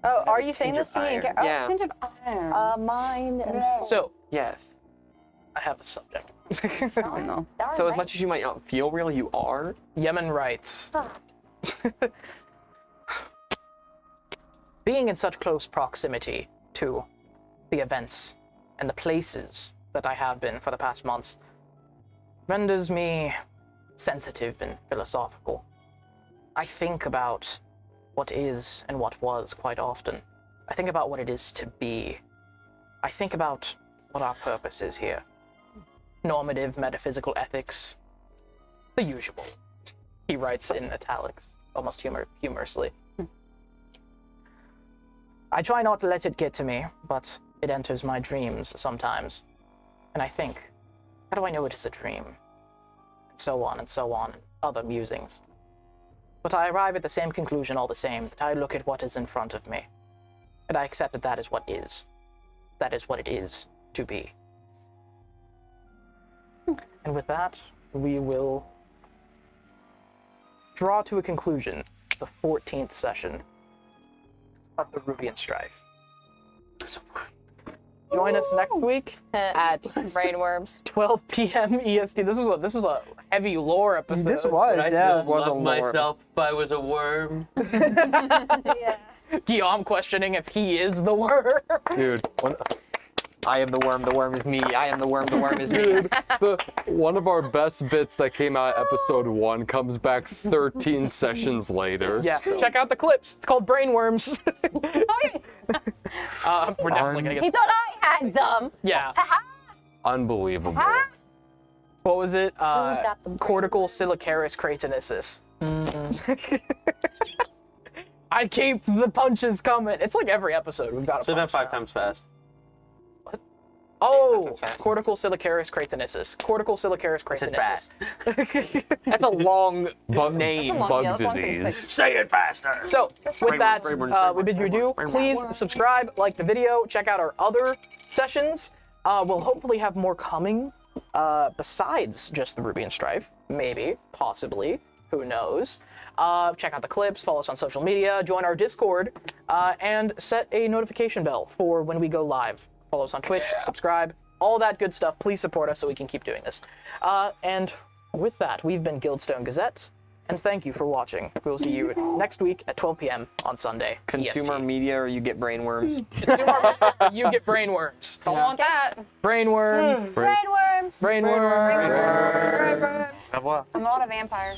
Oh, are you saying this to me? iron. Oh, Yeah. Tinge of iron. mine and So, Yes. I have a subject. Oh, no. So as much as you might not feel real, you are. Yemen writes, being in such close proximity to the events and the places that I have been for the past months renders me sensitive and philosophical. I think about what is and what was quite often. I think about what it is to be. I think about what our purpose is here. Normative metaphysical ethics. The usual. He writes in italics, almost humorously. I try not to let it get to me, but it enters my dreams sometimes. And I think, how do I know it is a dream? And so on, and other musings. But I arrive at the same conclusion all the same, that I look at what is in front of me, and I accept that that is what is. That is what it is to be. And with that, we will draw to a conclusion the 14th session of the Rubian Strife. Join us next week at brainworms. 12 p.m. EST. This was a heavy lore episode. This was, I yeah. just love myself if I was a worm. Yeah. Guillaume questioning if he is the worm. Dude, I am the worm is me. I am the worm is me. dude, one of our best bits that came out episode 1 comes back 13 sessions later. Yeah, check out the clips. It's called Brainworms. Okay. We're definitely gonna He get. thought I had them. Yeah. Unbelievable. What was it? got the Cortical silicaris cratinosis. I keep the punches coming. It's like every episode we've got a Say that punch 5 now. times fast. Oh, cortical silicaris cratinisis. Cortical silicaris cratinisis. That's a long name. Bug disease. Say it faster. So, with that, we bid you adieu. Please subscribe, like the video, check out our other sessions. We'll hopefully have more coming besides just the Rubian Strife. Maybe, possibly, who knows. Check out the clips, follow us on social media, join our Discord, and set a notification bell for when we go live. Follow us on Twitch, subscribe, all that good stuff. Please support us so we can keep doing this. And with that, we've been Gildstone Gazette, and thank you for watching. We will see you next week at 12 p.m. on Sunday. Consumer media or you get brainworms. You get brainworms. Don't want that. Brainworms. Brainworms. Brainworms. I'm not a vampire.